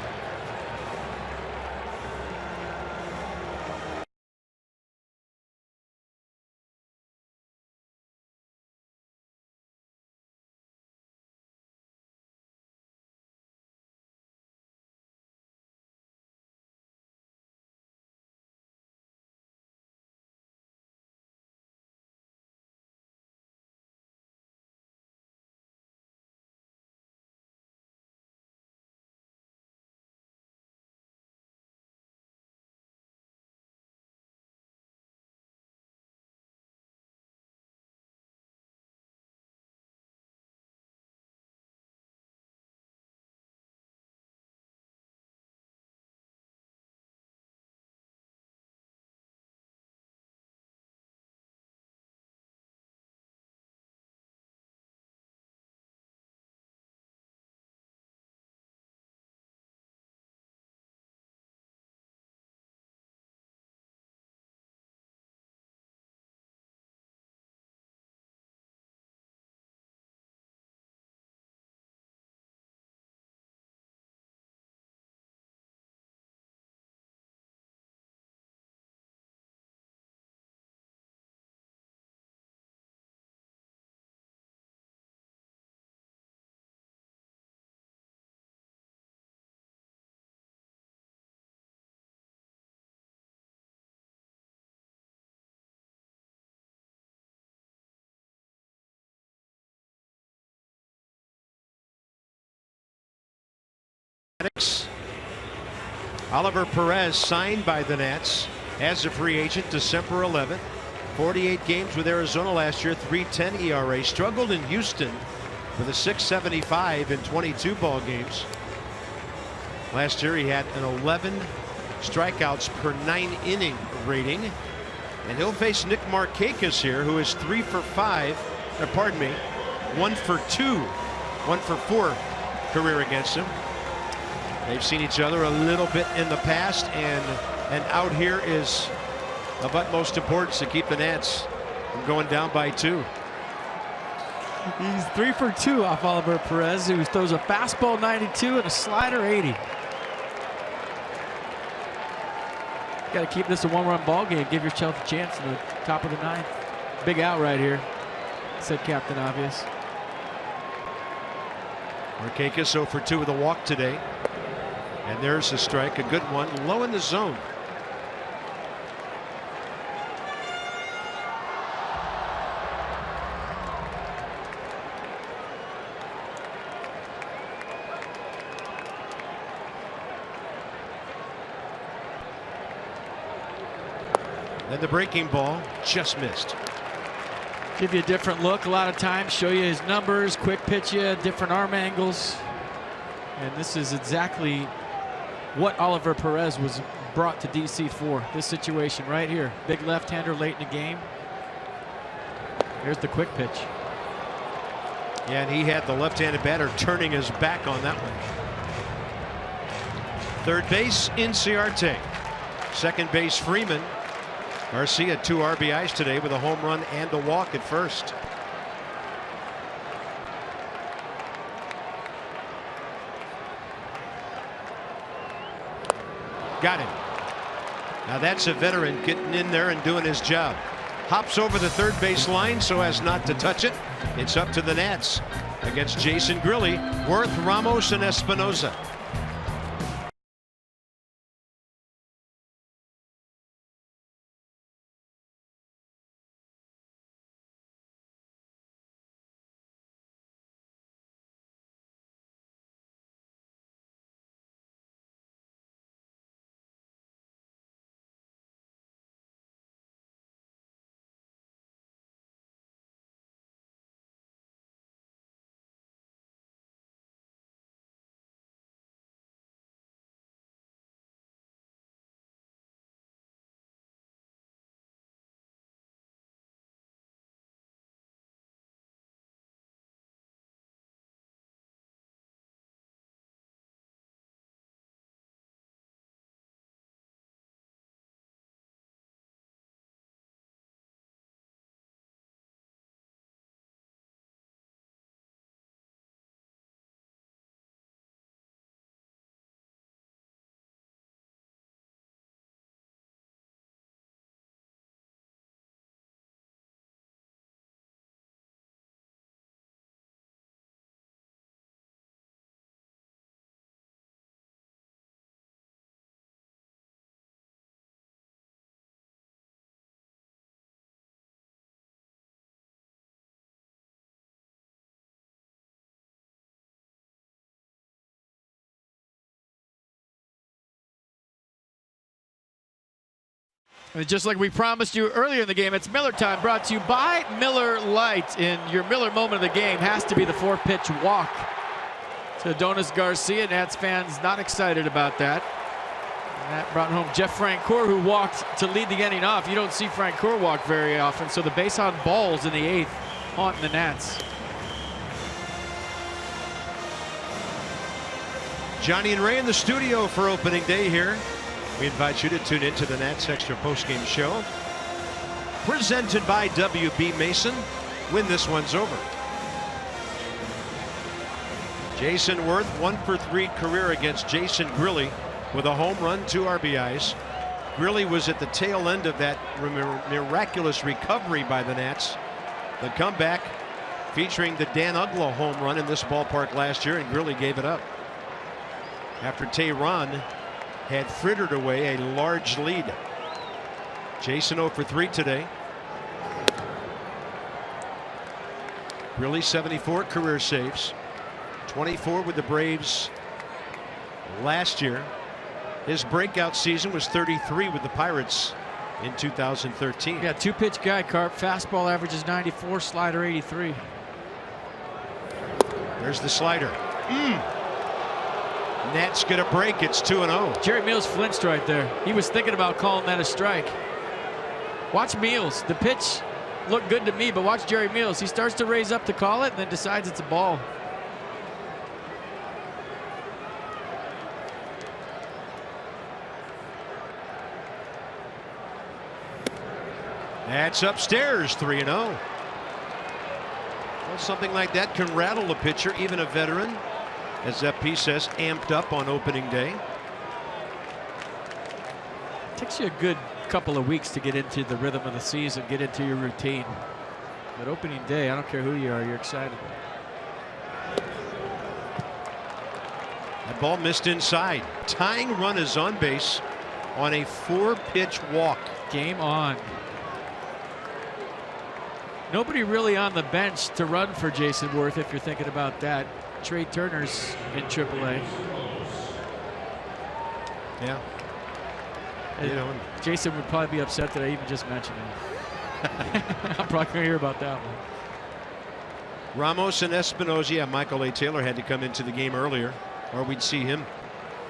S1: Oliver Perez signed by the Nats as a free agent December 11th. 48 games with Arizona last year, 3.10 ERA. Struggled in Houston, with a .675 in 22 ball games. Last year he had an 11 strikeouts per 9 inning rating. And he'll face Nick Markakis here, who is 3 for 5, pardon me, 1 for 2, 1 for 4 career against him. They've seen each other a little bit in the past, and out here is of utmost importance to keep the Nats from going down by 2.
S6: He's 3 for 2 off Oliver Perez, who throws a fastball 92 and a slider 80. Got to keep this a one-run ball game. Give yourself a chance in the top of the 9th. Big out right here, said Captain Obvious.
S1: Markakis 0 for 2 with a walk today. And there's a strike, a good one, low in the zone. Then the breaking ball just missed.
S6: Give you a different look a lot of times, show you his numbers, quick pitch you, different arm angles. And this is exactly what Oliver Perez was brought to DC for. This situation right here. Big left-hander late in the game. Here's the quick pitch.
S1: Yeah, and he had the left-handed batter turning his back on that one. Third base, Inciarte. Second base, Freeman. Garcia 2 RBIs today with a home run and a walk at first. Got him. Now that's a veteran getting in there and doing his job. Hops over the third base line so as not to touch it. It's up to the Nats against Jason Grilli, Worth, Ramos, and Espinoza.
S6: And just like we promised you earlier in the game, it's Miller time, brought to you by Miller Lite. And your Miller moment of the game has to be the 4-pitch walk to Adonis Garcia. Nats fans not excited about that. And that brought home Jeff Francoeur, who walked to lead the inning off. You don't see Francoeur walk very often, so the base on balls in the 8th haunting the Nats.
S1: Johnny and Ray in the studio for opening day here. We invite you to tune into the Nats Extra postgame show, presented by WB Mason. When this one's over. Jason Worth 1 for 3 career against Jason Grilli with a home run, 2 RBIs. Grilli was at the tail end of that miraculous recovery by the Nats. The comeback featuring the Dan Uggla home run in this ballpark last year, and Grilli gave it up after Tehran had frittered away a large lead. Jason 0 for 3 today. Grilli 74 career saves, 24 with the Braves last year. His breakout season was 33 with the Pirates in 2013.
S6: Yeah, 2-pitch guy, Carp. Fastball averages 94, slider 83.
S1: There's the slider. Nats get a break. It's 2-0.
S6: Jerry Meals flinched right there. He was thinking about calling that a strike. Watch Meals. The pitch looked good to me, but watch Jerry Meals. He starts to raise up to call it and then decides it's a ball.
S1: That's upstairs, 3-0. Well, something like that can rattle a pitcher, even a veteran, as FP says, amped up on opening day.
S6: Takes you a good couple of weeks to get into the rhythm of the season, get into your routine. But opening day, I don't care who you are, you're excited.
S1: That ball missed inside. Tying run is on base on a 4-pitch walk.
S6: Game on. Nobody really on the bench to run for Jason Worth if you're thinking about that. Trey Turner's in AAA.
S1: Yeah.
S6: You know, Jason would probably be upset that I even just mentioned him. I'm probably going to hear about that one.
S1: Ramos and Espinosa. Yeah, Michael A. Taylor had to come into the game earlier, or we'd see him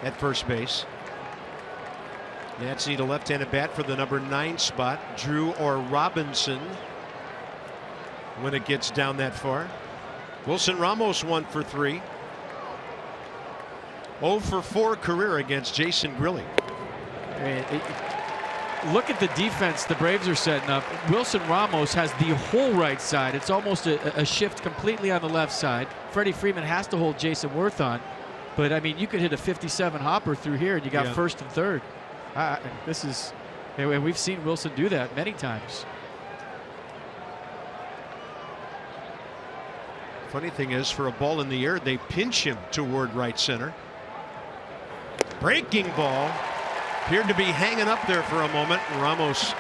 S1: at first base. Nats need a left-handed bat for the number 9 spot. Drew or Robinson when it gets down that far. Wilson Ramos 1 for 3. 0 for 4 career against Jason Grilli.
S6: Look at the defense the Braves are setting up. Wilson Ramos has the whole right side. It's almost a shift completely on the left side. Freddie Freeman has to hold Jason Worth on. But, I mean, you could hit a 57 hopper through here and you got first and third. This is, and we've seen Wilson do that many times.
S1: Funny thing is, for a ball in the air, they pinch him toward right center. Breaking ball. Appeared to be hanging up there for a moment. Ramos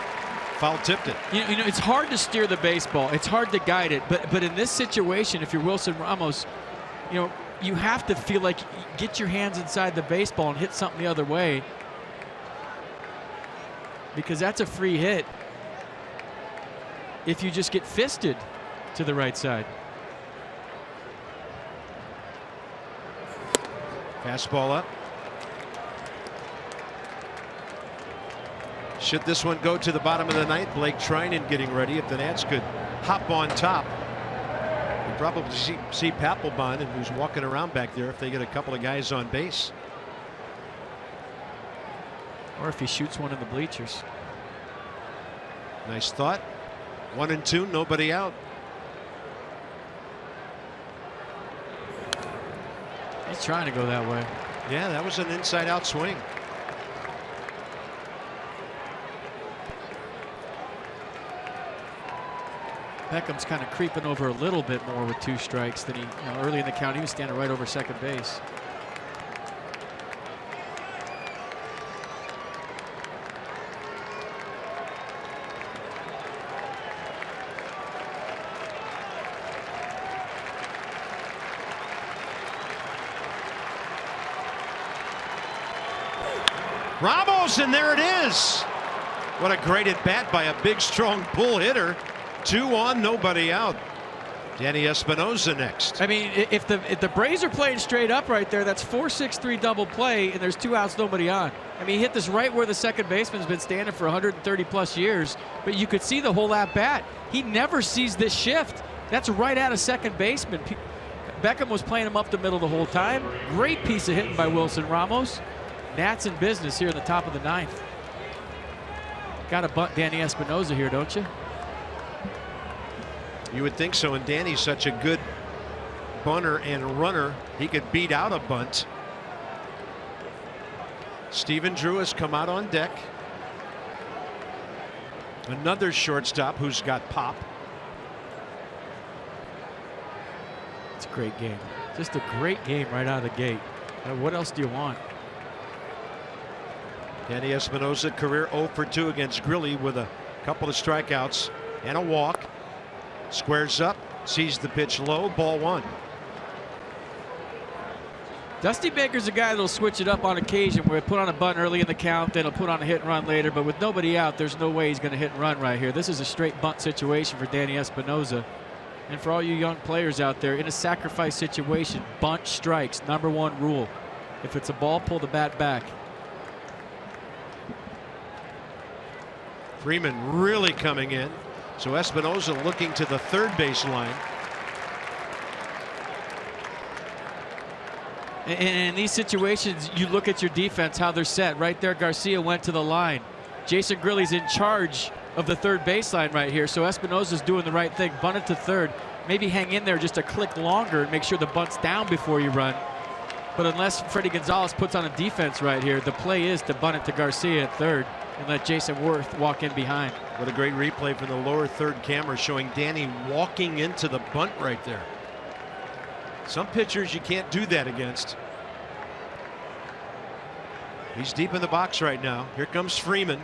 S1: foul tipped it.
S6: You know, it's hard to steer the baseball. It's hard to guide it. But in this situation, if you're Wilson Ramos, you know, you have to feel like you get your hands inside the baseball and hit something the other way, because that's a free hit if you just get fisted to the right side.
S1: Fastball up. Should this one go to the bottom of the ninth, Blake Trinan getting ready. If the Nats could hop on top, you'd probably see Papelbon, and who's walking around back there, if they get a couple of guys on base.
S6: Or if he shoots one in the bleachers.
S1: Nice thought. 1 and 2, nobody out.
S6: He's trying to go that way.
S1: Yeah, that was an inside-out swing.
S6: Beckham's kind of creeping over a little bit more with 2 strikes than he, early in the count, he was standing right over second base.
S1: Ramos, and there it is. What a great at bat by a big, strong pull hitter. 2 on, nobody out. Danny Espinosa next.
S6: I mean, if the Braves are playing straight up right there, that's 4-6-3 double play, and there's 2 outs, nobody on. I mean, he hit this right where the second baseman's been standing for 130 plus years, but you could see the whole at bat. He never sees this shift. That's right at a second baseman. Beckham was playing him up the middle the whole time. Great piece of hitting by Wilson Ramos. Nats in business here in the top of the 9th. Got to bunt Danny Espinosa here, don't you?
S1: You would think so, and Danny's such a good bunter and runner. He could beat out a bunt. Stephen Drew has come out on deck. Another shortstop who's got pop.
S6: It's a great game. Just a great game right out of the gate. What else do you want?
S1: Danny Espinosa, career 0 for 2 against Grilli with a couple of strikeouts and a walk. Squares up, sees the pitch low, ball 1.
S6: Dusty Baker's a guy that'll switch it up on occasion, where he'll put on a bunt early in the count, then he'll put on a hit and run later. But with nobody out, there's no way he's going to hit and run right here. This is a straight bunt situation for Danny Espinosa. And for all you young players out there, in a sacrifice situation, bunt strikes, #1 rule. If it's a ball, pull the bat back.
S1: Freeman really coming in. So Espinosa looking to the third base line.
S6: And in these situations, you look at your defense, how they're set. Right there, Garcia went to the line. Jason Grilly's in charge of the third baseline right here, so Espinosa's doing the right thing. Bunt it to third. Maybe hang in there just a click longer and make sure the bunt's down before you run. But unless Freddie Gonzalez puts on a defense right here, the play is to bunt it to Garcia at third and let Jason Worth walk in behind.
S1: What a great replay from the lower third camera showing Danny walking into the bunt right there. Some pitchers you can't do that against. He's deep in the box right now. Here comes Freeman.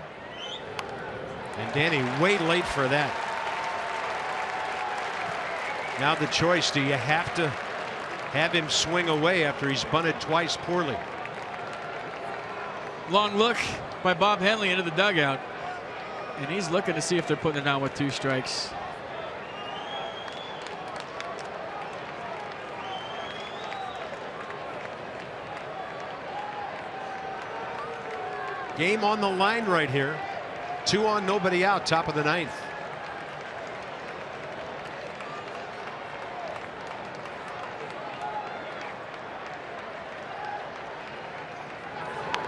S1: And Danny way late for that. Now the choice, do you have to have him swing away after he's bunted twice poorly?
S6: Long look by Bob Henley into the dugout. And he's looking to see if they're putting it down with 2 strikes.
S1: Game on the line right here. 2 on, nobody out, top of the 9th.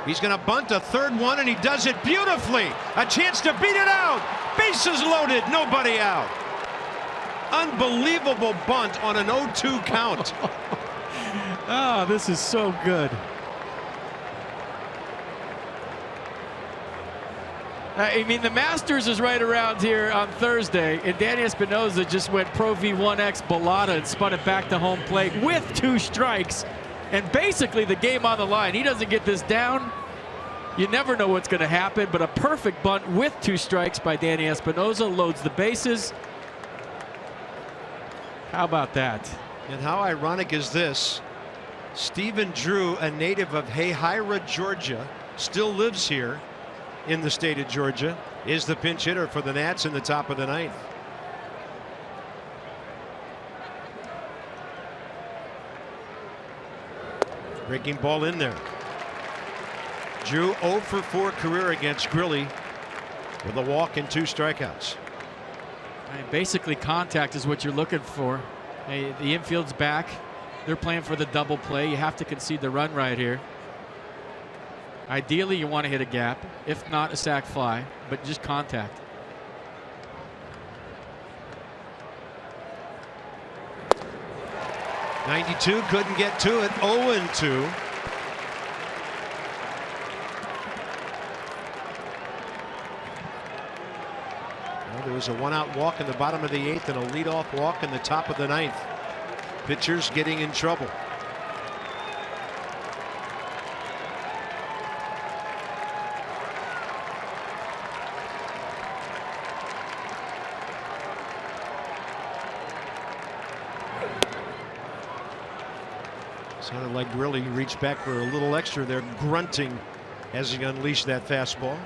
S1: He's going to bunt a third one, and he does it beautifully. A chance to beat it out. Bases loaded, nobody out. Unbelievable bunt on an 0-2 count.
S6: Oh, this is so good. I mean, the Masters is right around here on Thursday, and Danny Espinosa just went Pro V1X Balada and spun it back to home plate with 2 strikes. And basically the game on the line. He doesn't get this down. You never know what's going to happen, but a perfect bunt with 2 strikes by Danny Espinosa loads the bases. How about that?
S1: And how ironic is this? Stephen Drew, a native of Hayhira, Georgia, still lives here in the state of Georgia, is the pinch hitter for the Nats in the top of the 9th. Breaking ball in there. Drew 0 for 4 career against Grilly with a walk and 2 strikeouts.
S6: Basically, contact is what you're looking for. Hey, the infield's back. They're playing for the double play. You have to concede the run right here. Ideally, you want to hit a gap, if not a sac fly, but just contact.
S1: '92 couldn't get to it. 0-2. Well, there was a 1-out walk in the bottom of the 8th and a leadoff walk in the top of the 9th. Pitchers getting in trouble. Sounded like Grilly reached back for a little extra there, grunting as he unleashed that fastball.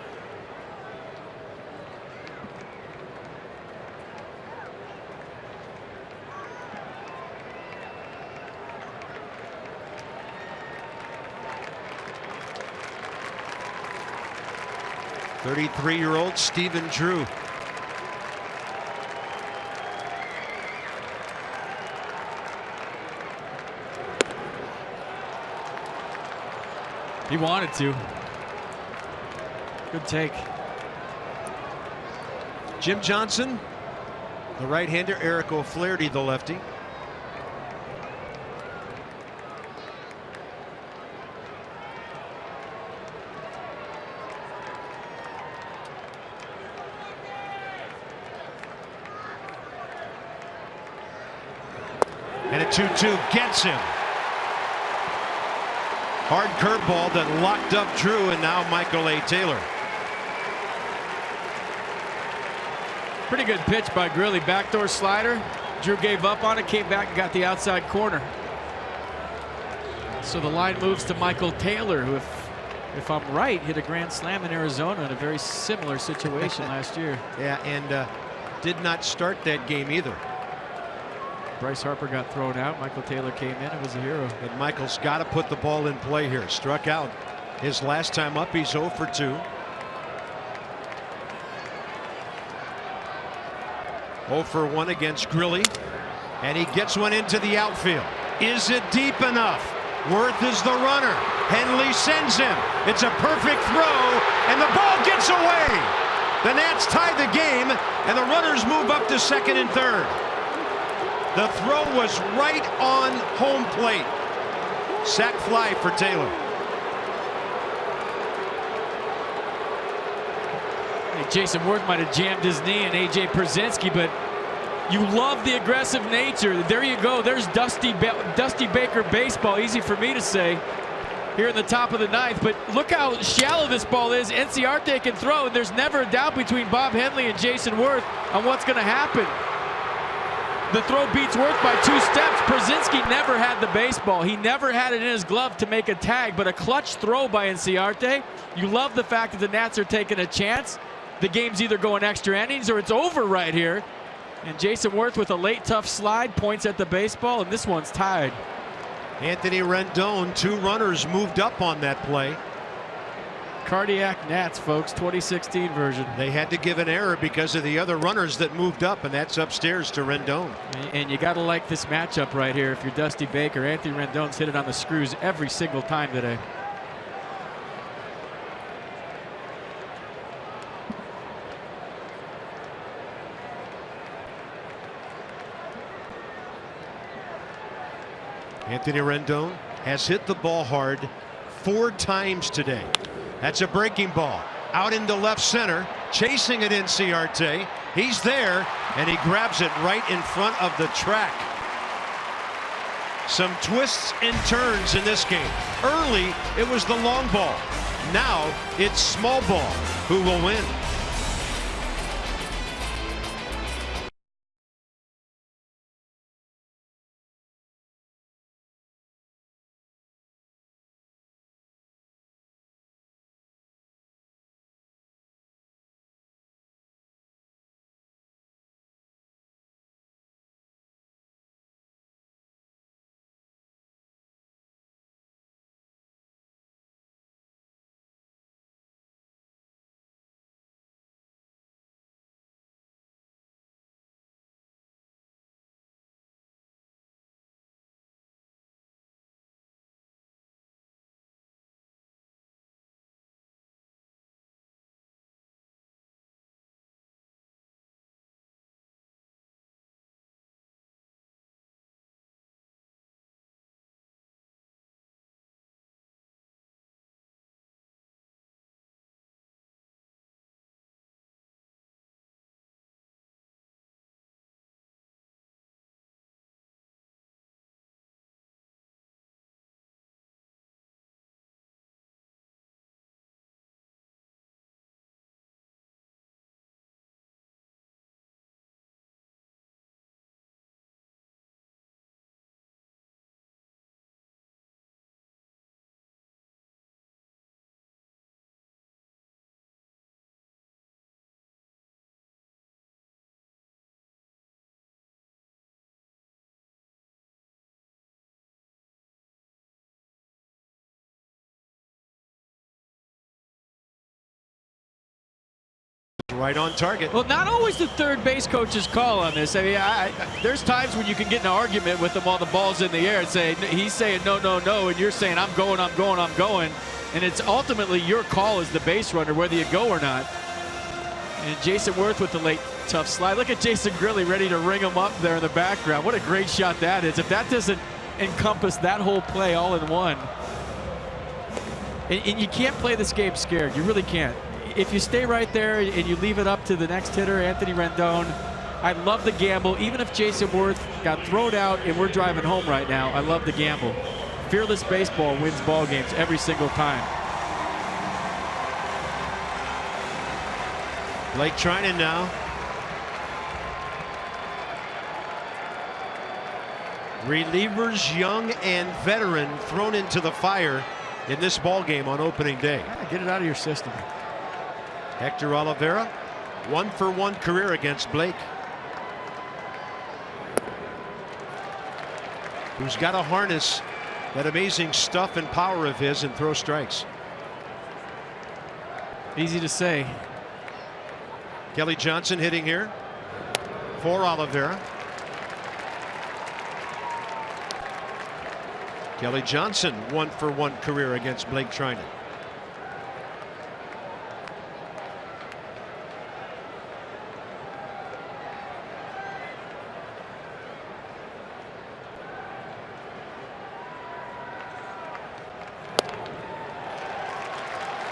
S1: '33-year-old Stephen Drew.
S6: He wanted to. Good take.
S1: Jim Johnson, the right-hander. Eric O'Flaherty, the lefty. And a 2-2 gets him. Hard curveball that locked up Drew, and now Michael A. Taylor.
S6: Pretty good pitch by Grilly. Backdoor slider. Drew gave up on it, came back and got the outside corner. So the line moves to Michael Taylor, who, if I'm right, hit a grand slam in Arizona in a very similar situation last year.
S1: Yeah, and did not start that game either.
S6: Bryce Harper got thrown out. Michael Taylor came in and was a hero.
S2: And Michael's got to put the ball in play here. Struck out his last time up. He's 0 for 2. 0 for 1 against Grilly. And he gets one into the outfield. Is it deep enough? Worth is the runner. Henley sends him. It's a perfect throw, and the ball gets away. The Nats tie the game, and the runners move up to second and third. The throw was right on home plate. Sac fly for Taylor.
S6: Hey, Jason Worth might have jammed his knee in A.J. Pierzynski, but you love the aggressive nature. There you go. There's Dusty Baker baseball. Easy for me to say here in the top of the ninth. But look how shallow this ball is. Enciarte can throw, and there's never a doubt between Bob Henley and Jason Worth on what's going to happen. The throw beats Worth by 2 steps. Pierzynski never had the baseball. He never had it in his glove to make a tag, but a clutch throw by Enciarte. You love the fact that the Nats are taking a chance. The game's either going extra innings or it's over right here. And Jason Worth with a late tough slide points at the baseball, and this one's tied.
S2: Anthony Rendon, 2 runners moved up on that play.
S6: Cardiac Nats, folks, 2016 version.
S2: They had to give an error because of the other runners that moved up, and that's upstairs to Rendon.
S6: And you got to like this matchup right here. If you're Dusty Baker, Anthony Rendon's hit it on the screws every single time today.
S2: Anthony Rendon has hit the ball hard 4 times today. That's a breaking ball out into left center, chasing it Enciarte. He's there, and he grabs it right in front of the track. Some twists and turns in this game. Early, it was the long ball. Now it's small ball who will win. Right on target.
S6: Well, not always the third base coach's call on this. I mean, there's times when you can get in an argument with him while the ball's in the air and say, he's saying no, no, no, and you're saying I'm going, I'm going, I'm going. And it's ultimately your call as the base runner, whether you go or not. And Jason Worth with the late tough slide. Look at Jason Grilly ready to ring him up there in the background. What a great shot that is. If that doesn't encompass that whole play all in one. And you can't play this game scared. You really can't. If you stay right there and you leave it up to the next hitter, Anthony Rendon, I love the gamble. Even if Jason Worth got thrown out and we're driving home right now, I love the gamble. Fearless baseball wins ball games every single time.
S2: Blake Trinan now. Relievers, young and veteran, thrown into the fire in this ball game on opening day.
S6: Get it out of your system.
S2: Hector Oliveira, 1-for-1 career against Blake.
S1: who's got to harness that amazing stuff and power of his and throw strikes.
S6: Easy to say.
S1: Kelly Johnson hitting here for Oliveira. Kelly Johnson 1-for-1 career against Blake Trinan.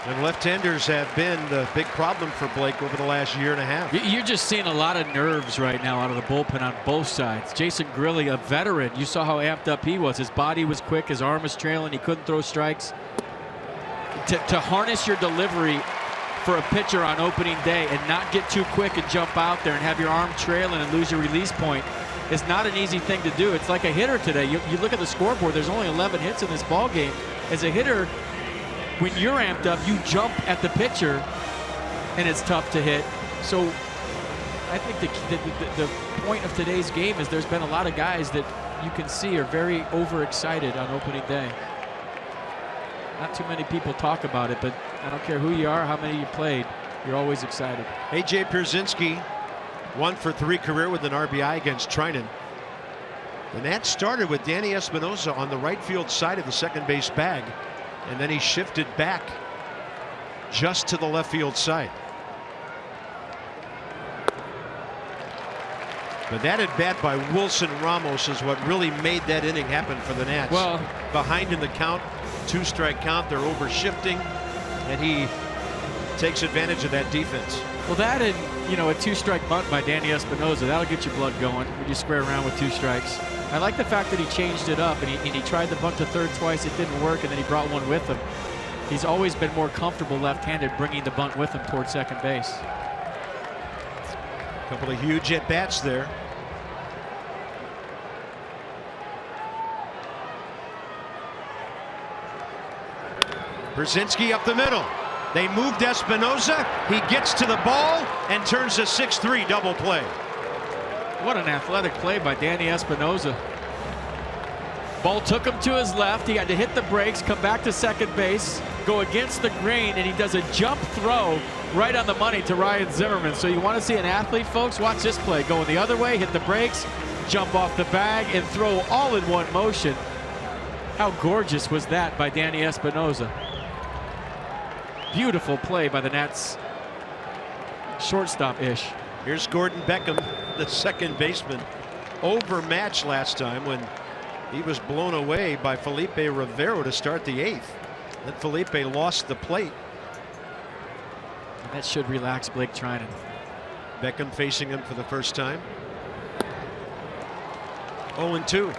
S1: And left-handers have been the big problem for Blake over the last year and a half.
S6: You're just seeing a lot of nerves right now out of the bullpen on both sides. Jason Grilli, a veteran, you saw how amped up he was. His body was quick, his arm was trailing, he couldn't throw strikes. To harness your delivery for a pitcher on opening day and not get too quick and jump out there and have your arm trailing and lose your release point is not an easy thing to do. It's like a hitter today. You look at the scoreboard, there's only 11 hits in this ball game. As a hitter, when you're amped up, you jump at the pitcher, and it's tough to hit. So I think the point of today's game is there's been a lot of guys that you can see are very overexcited on opening day. Not too many people talk about it, but I don't care who you are, how many you played, you're always excited.
S1: A.J. Pierzynski, 1-for-3 career with an RBI against Trinan. The Nats started with Danny Espinosa on the right field side of the second base bag, and then he shifted back just to the left field side. But that at bat by Wilson Ramos is what really made that inning happen for the Nats.
S6: Well,
S1: behind in the count, 2-strike count, they're over shifting, and he takes advantage of that defense.
S6: Well, that and, you know, a 2-strike bunt by Danny Espinosa, that'll get your blood going when you square around with 2 strikes. I like the fact that he changed it up and he tried the bunt to third twice. It didn't work, and then he brought one with him. He's always been more comfortable left-handed bringing the bunt with him towards second base.
S1: A couple of huge at-bats there. Pierzynski up the middle. They moved Espinosa. He gets to the ball and turns a 6-3 double play.
S6: What an athletic play by Danny Espinosa. Ball took him to his left. He had to hit the brakes, come back to second base, go against the grain, and he does a jump throw right on the money to Ryan Zimmerman. So you want to see an athlete, folks? Watch this play. Going the other way, hit the brakes, jump off the bag, and throw all in one motion. How gorgeous was that by Danny Espinosa? Beautiful play by the Nats shortstop-ish.
S1: Here's Gordon Beckham, the second baseman, overmatched last time when he was blown away by Felipe Rivero to start the 8th. Then Felipe lost the plate.
S6: And that should relax Blake Trinan.
S1: Beckham facing him for the first time. 0-2.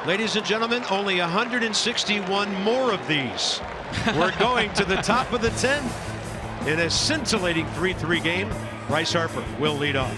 S1: Ladies and gentlemen, only 161 more of these. We're going to the top of the 10th in a scintillating 3-3 game. Bryce Harper will lead off.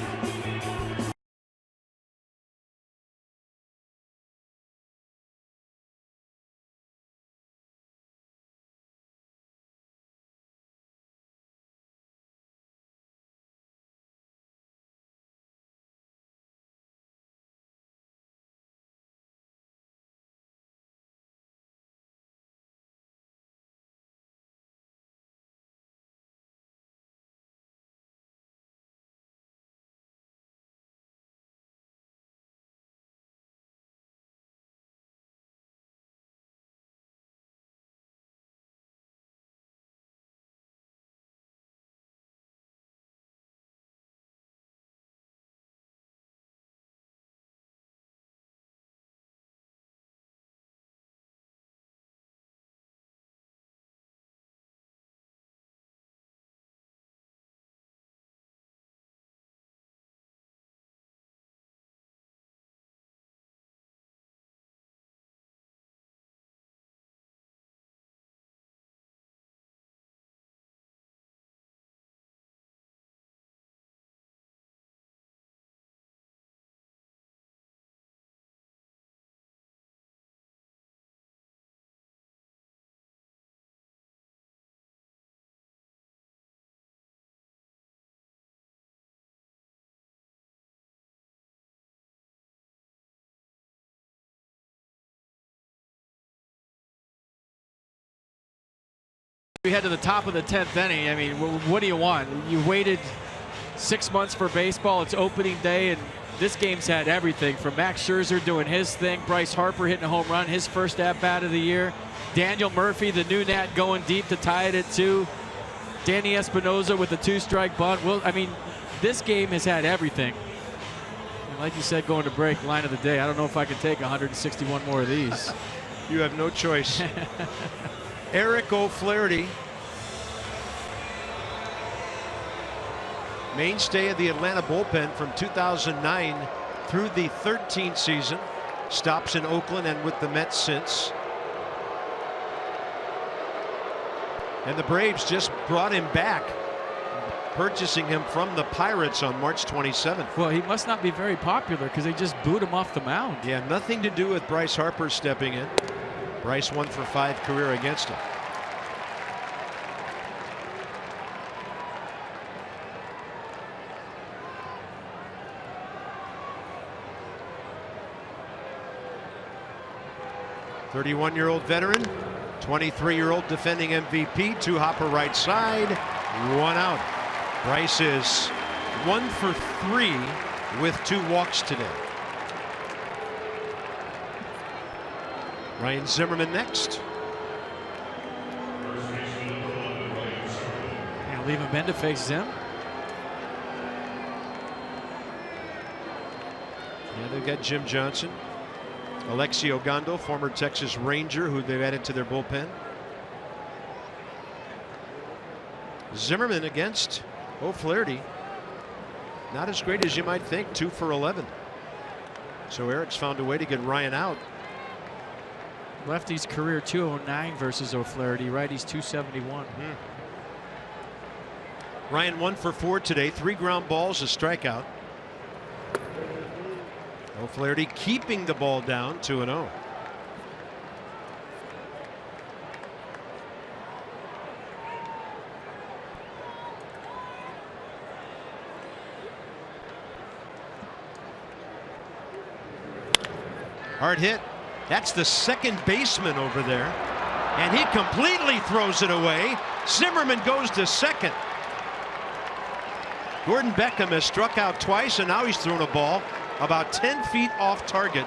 S6: We head to the top of the 10th inning. I mean, what do you want? You waited 6 months for baseball. It's opening day, and this game's had everything from Max Scherzer doing his thing, Bryce Harper hitting a home run, his first at-bat of the year, Daniel Murphy, the new Nat, going deep to tie it at 2, Danny Espinosa with a 2-strike bunt. Well, I mean, this game has had everything. And like you said, going to break, line of the day. I don't know if I can take 161 more of these.
S1: You have no choice. Eric O'Flaherty, mainstay of the Atlanta bullpen from 2009 through the 13th season. Stops in Oakland and with the Mets since. And the Braves just brought him back, purchasing him from the Pirates on March 27th.
S6: Well, he must not be very popular because they just booed him off the mound.
S1: Yeah, nothing to do with Bryce Harper stepping in. Bryce 1 for 5 career against him. '31-year-old veteran, 23-year-old defending MVP, 2-hopper right side, 1 out. Bryce is 1 for 3 with 2 walks today. Ryan Zimmerman next.
S6: And leave him in to face Zim.
S1: Yeah, they've got Jim Johnson. Alexi Ogando, former Texas Ranger, who they've added to their bullpen. Zimmerman against O'Flaherty. Not as great as you might think, 2 for 11. So Eric's found a way to get Ryan out.
S6: Lefty's career 209 versus O'Flaherty. Righty's 271.
S1: Ryan 1 for 4 today, 3 ground balls, a strikeout. O'Flaherty keeping the ball down, 2-0. Hard hit. That's the second baseman over there. And he completely throws it away. Zimmerman goes to second. Gordon Beckham has struck out twice, and now he's thrown a ball about 10 feet off target.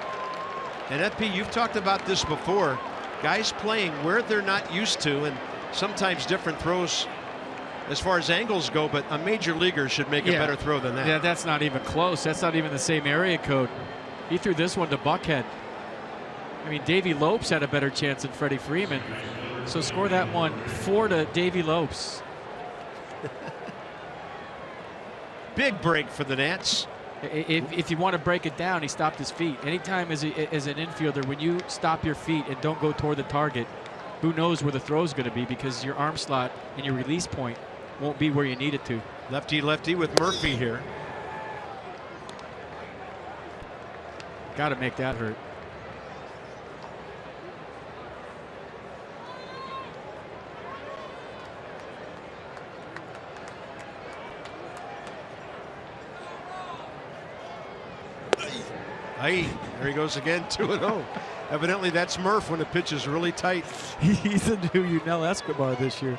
S1: And FP, you've talked about this before. Guys playing where they're not used to, and sometimes different throws as far as angles go, but a major leaguer should make a better throw than that.
S6: Yeah, that's not even close. That's not even the same area code. He threw this one to Buckhead. I mean, Davey Lopes had a better chance than Freddie Freeman. So score that one 4 to Davey Lopes.
S1: Big break for the Nats.
S6: If you want to break it down, he stopped his feet. Anytime as an infielder, when you stop your feet and don't go toward the target, who knows where the throw is going to be, because your arm slot and your release point won't be where you need it to.
S1: Lefty with Murphy here.
S6: Got to make that hurt.
S1: Hey, there he goes again, 2-0. Evidently that's Murph when the pitch is really tight.
S6: He's the new Yunel Escobar this year.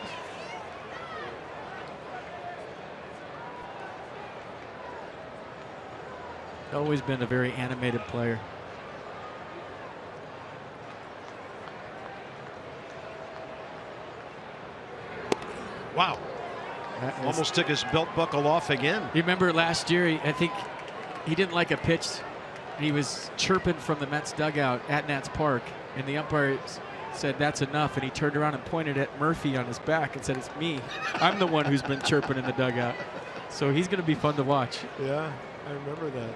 S6: Always been a very animated player.
S1: Wow. Almost took his belt buckle off again.
S6: You remember last year, I think he didn't like a pitch. He was chirping from the Mets dugout at Nats Park, and the umpire said that's enough, and he turned around and pointed at Murphy on his back and said, "It's me. I'm the one who's been chirping in the dugout." So he's going to be fun to watch.
S1: Yeah, I remember that.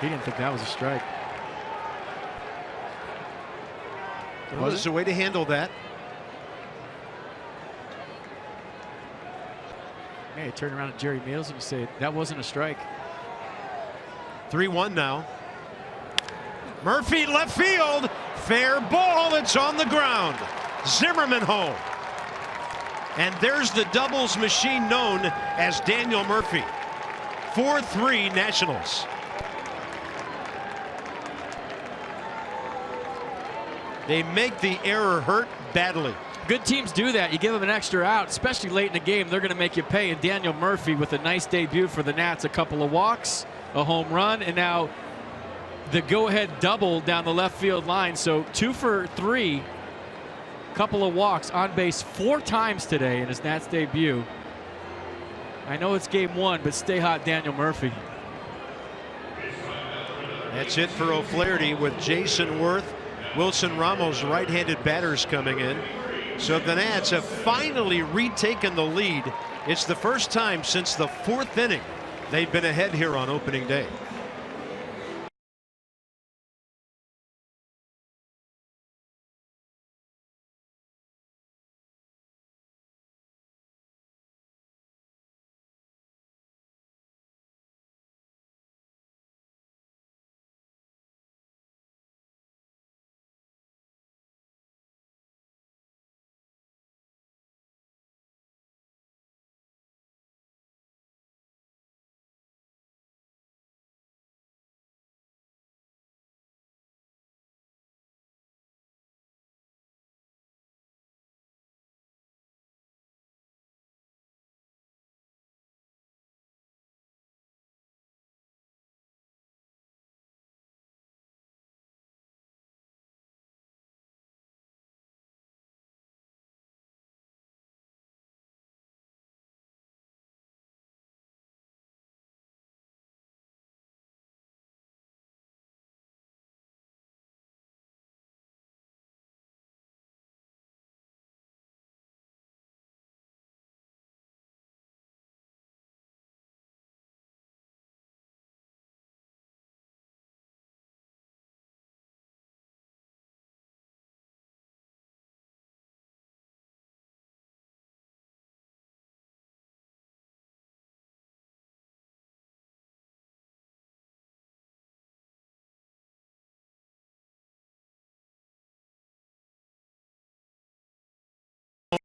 S6: He didn't think that was a strike.
S1: Well, there's a way to handle that.
S6: Hey, turn around to Jerry Meals and you say, that wasn't a strike.
S1: 3-1 now. Murphy left field. Fair ball. It's on the ground. Zimmerman home. And there's the doubles machine known as Daniel Murphy. 4-3 Nationals. They make the error hurt badly.
S6: Good teams do that. You give them an extra out, especially late in the game, they're going to make you pay. And Daniel Murphy with a nice debut for the Nats, a couple of walks, a home run, and now the go-ahead double down the left field line. So 2 for 3, couple of walks, on base 4 times today in his Nats debut. I know it's game 1, but stay hot, Daniel Murphy.
S1: That's it for O'Flaherty with Jason Worth, Wilson Ramos, right-handed batters coming in. So the Nats have finally retaken the lead. It's the first time since the 4th inning they've been ahead here on opening day.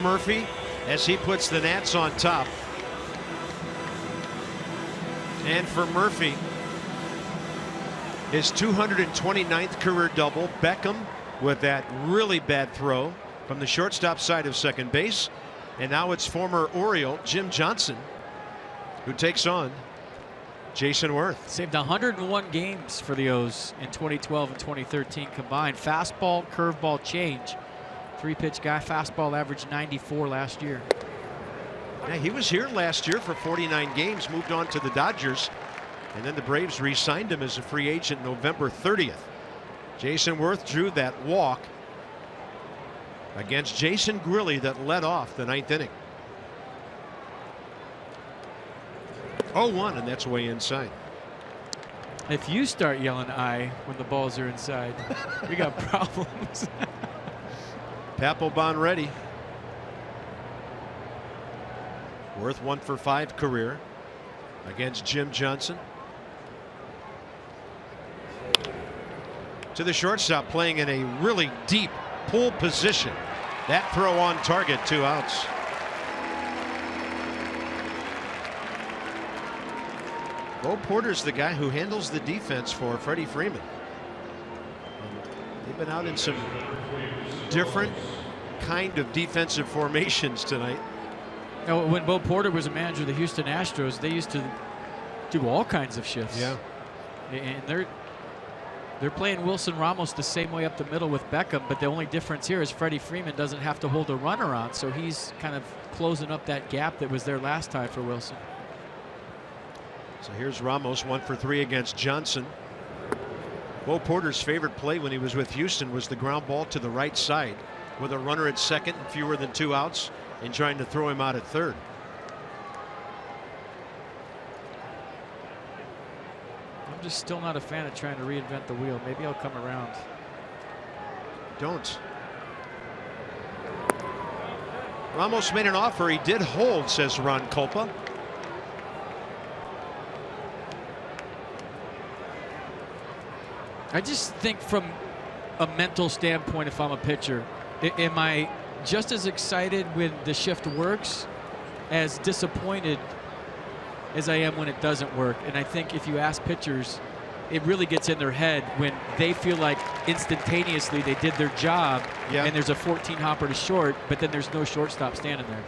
S1: Murphy as he puts the Nats on top. And for Murphy, his 229th career double. Beckham with that really bad throw from the shortstop side of second base. And now it's former Oriole Jim Johnson who takes on Jason Worth.
S6: Saved 101 games for the O's in 2012 and 2013 combined. Fastball, curveball, change. 3-pitch guy, fastball averaged 94 last year.
S1: Yeah, he was here last year for 49 games, moved on to the Dodgers, and then the Braves re-signed him as a free agent November 30th. Jason Worth drew that walk against Jason Grilli that led off the 9th inning. 0-1, and that's way inside.
S6: If you start yelling "I" when the balls are inside, we got problems.
S1: Papelbon ready. Worth 1 for 5 career against Jim Johnson. To the shortstop, playing in a really deep pull position. That throw on target, 2 outs. Bo Porter's the guy who handles the defense for Freddie Freeman. They've been out in some different kind of defensive formations tonight.
S6: Now, when Bo Porter was a manager of the Houston Astros, they used to do all kinds of shifts.
S1: Yeah.
S6: And they're playing Wilson Ramos the same way up the middle with Beckham, but the only difference here is Freddie Freeman doesn't have to hold a runner on, so he's kind of closing up that gap that was there last time for Wilson.
S1: So here's Ramos, 1 for 3 against Johnson. Bo Porter's favorite play when he was with Houston was the ground ball to the right side with a runner at second and fewer than 2 outs and trying to throw him out at third.
S6: I'm just still not a fan of trying to reinvent the wheel. Maybe I'll come around.
S1: Don't. Ramos made an offer he did hold, says Ron Culpa.
S6: I just think from a mental standpoint, if I'm a pitcher, am I just as excited when the shift works as disappointed as I am when it doesn't work? And I think if you ask pitchers, it really gets in their head when they feel like instantaneously they did their job, and there's a 14 hopper to short, but then there's no shortstop standing there.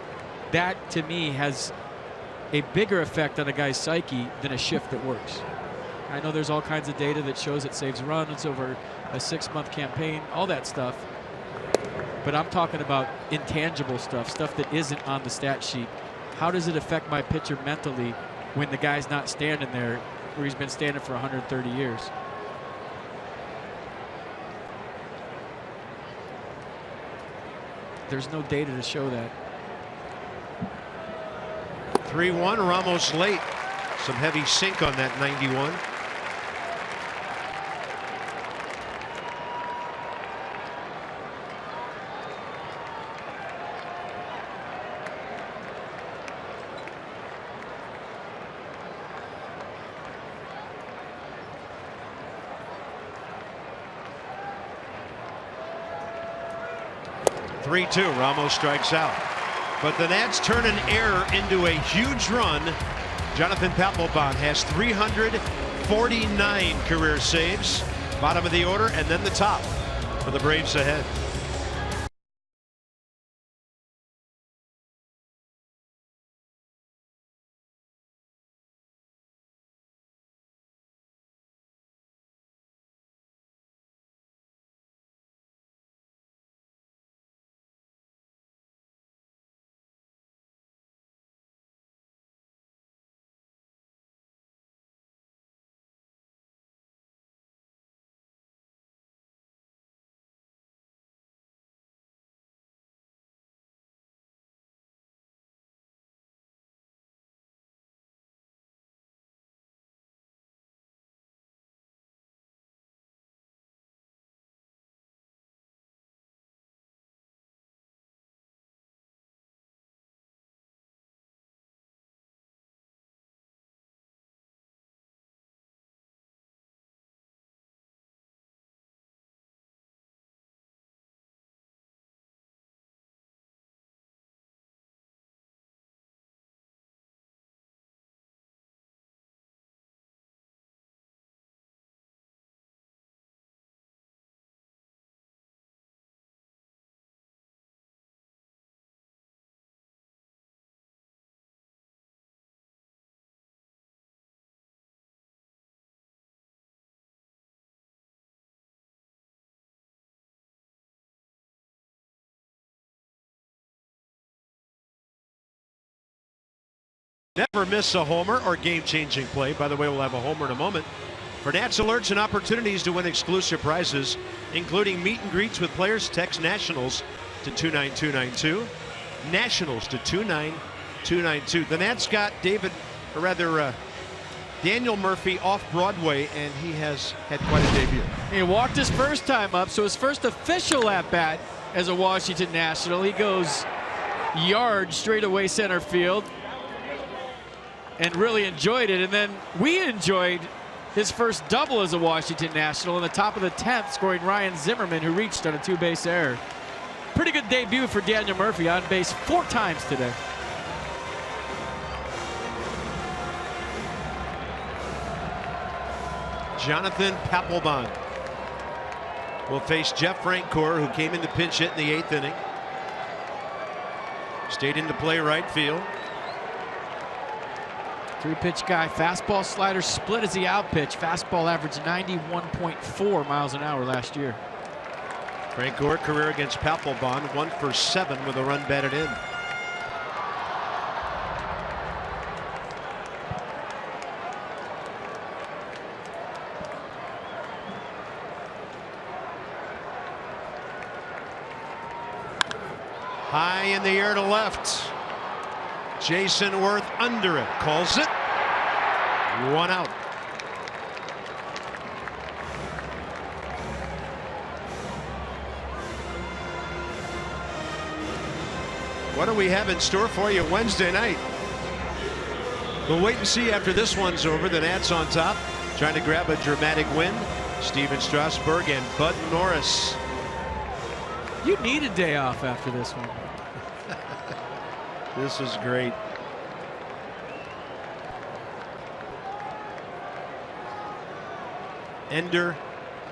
S6: That, to me, has a bigger effect on a guy's psyche than a shift that works. I know there's all kinds of data that shows it saves runs over a 6-month campaign, all that stuff. But I'm talking about intangible stuff that isn't on the stat sheet. How does it affect my pitcher mentally when the guy's not standing there where he's been standing for 130 years? There's no data to show that.
S1: 3-1, Ramos late. Some heavy sink on that 91. Ramos strikes out. But the Nats turn an error into a huge run. Jonathan Papelbon has 349 career saves. Bottom of the order, and then the top for the Braves ahead. Never miss a homer or game-changing play. By the way, we'll have a homer in a moment. For Nats alerts and opportunities to win exclusive prizes, including meet and greets with players, text Nationals to 29292. Nationals to 29292. The Nats got Daniel Murphy off Broadway, and he has had quite a debut.
S6: He walked his first time up, so his first official at-bat as a Washington National. He goes yard straight away center field and really enjoyed it. And then we enjoyed his first double as a Washington National in the top of the 10th, scoring Ryan Zimmerman, who reached on a 2-base error. Pretty good debut for Daniel Murphy, on base 4 times today.
S1: Jonathan Papelbon will face Jeff Francoeur, who came in to pinch hit in the 8th inning. Stayed in to play right field.
S6: 3-pitch guy, fastball slider split as the out pitch. Fastball averaged 91.4 miles an hour last year.
S1: Francoeur career against Papelbon, 1 for 7 with a run batted in. High in the air to left. Jason Worth under it, calls it. 1 out. What do we have in store for you Wednesday night? We'll wait and see after this one's over. The Nats on top, trying to grab a dramatic win. Steven Strasburg and Bud Norris.
S6: You need a day off after this one.
S1: This is great. Ender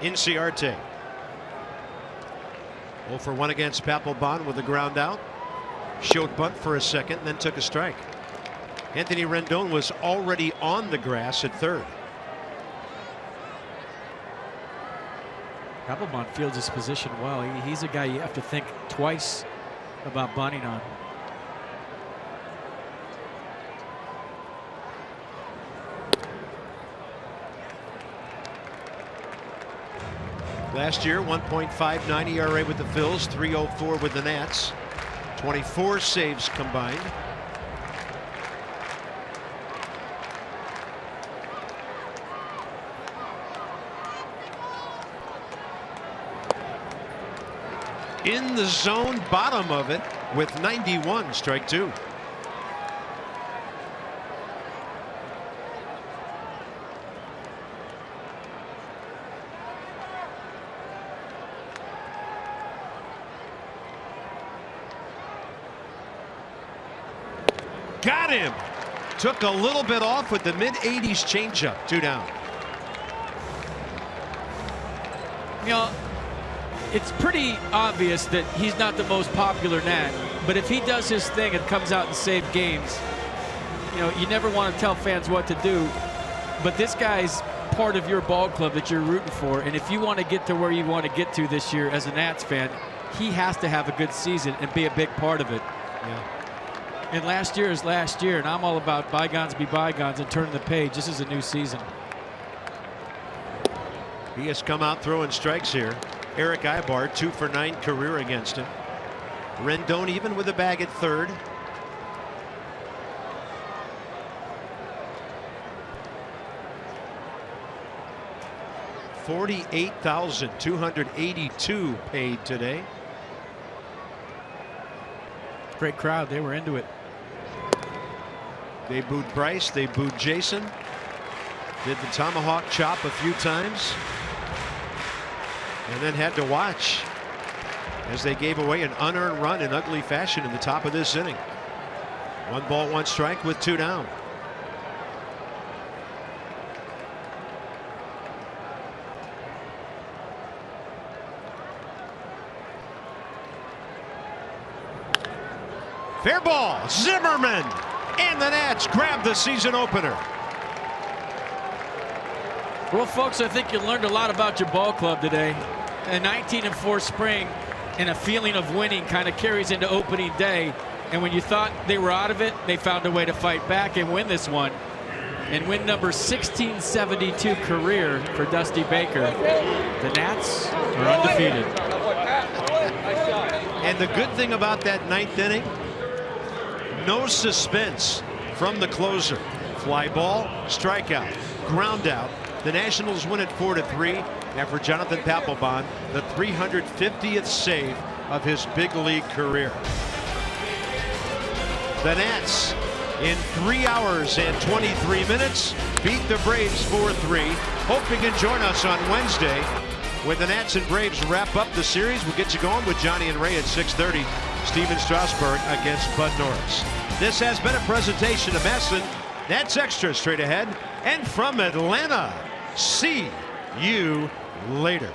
S1: Inciarte. 0 for 1 against Papelbon with a ground out. Showed bunt for a second, then took a strike. Anthony Rendon was already on the grass at third.
S6: Papelbon fields his position well. He's a guy you have to think twice about bunting on.
S1: Last year, 1.59 ERA with the Phils, 3.04 with the Nats, 24 saves combined. In the zone, bottom of it with 91, strike 2. Got him. Took a little bit off with the mid-80s changeup. 2 down.
S6: You know, it's pretty obvious that he's not the most popular Nat, but if he does his thing and comes out and saves games, you know, you never want to tell fans what to do, but this guy's part of your ball club that you're rooting for, and if you want to get to where you want to get to this year as a Nats fan, he has to have a good season and be a big part of it.
S1: Yeah.
S6: And last year is last year, and I'm all about bygones be bygones and turning the page. This is a new season.
S1: He has come out throwing strikes here. Eric Ibar, 2 for 9 career against him. Rendon even with a bag at third. $48,282 paid today.
S6: Great crowd. They were into it.
S1: They booed Bryce. They booed Jason. Did the tomahawk chop a few times. And then had to watch as they gave away an unearned run in ugly fashion in the top of this inning. 1 ball, 1 strike with 2 down. Fair ball. Zimmerman. And the Nats grab the season opener.
S6: Well, folks, I think you learned a lot about your ball club today. A 19-4 spring and a feeling of winning kind of carries into opening day. And when you thought they were out of it, they found a way to fight back and win this one. And win number 1672 career for Dusty Baker. The Nats are undefeated.
S1: And the good thing about that 9th inning, no suspense from the closer. Fly ball, strikeout, ground out. The Nationals win it 4-3. And for Jonathan Papelbon, the 350th save of his big league career. The Nats, in 3 hours and 23 minutes, beat the Braves 4-3. Hope you can join us on Wednesday when the Nats and Braves wrap up the series. We'll get you going with Johnny and Ray at 6:30. Steven Strasburg against Bud Norris. This has been a presentation of Masson. Nats Extra straight ahead. And from Atlanta, see you later.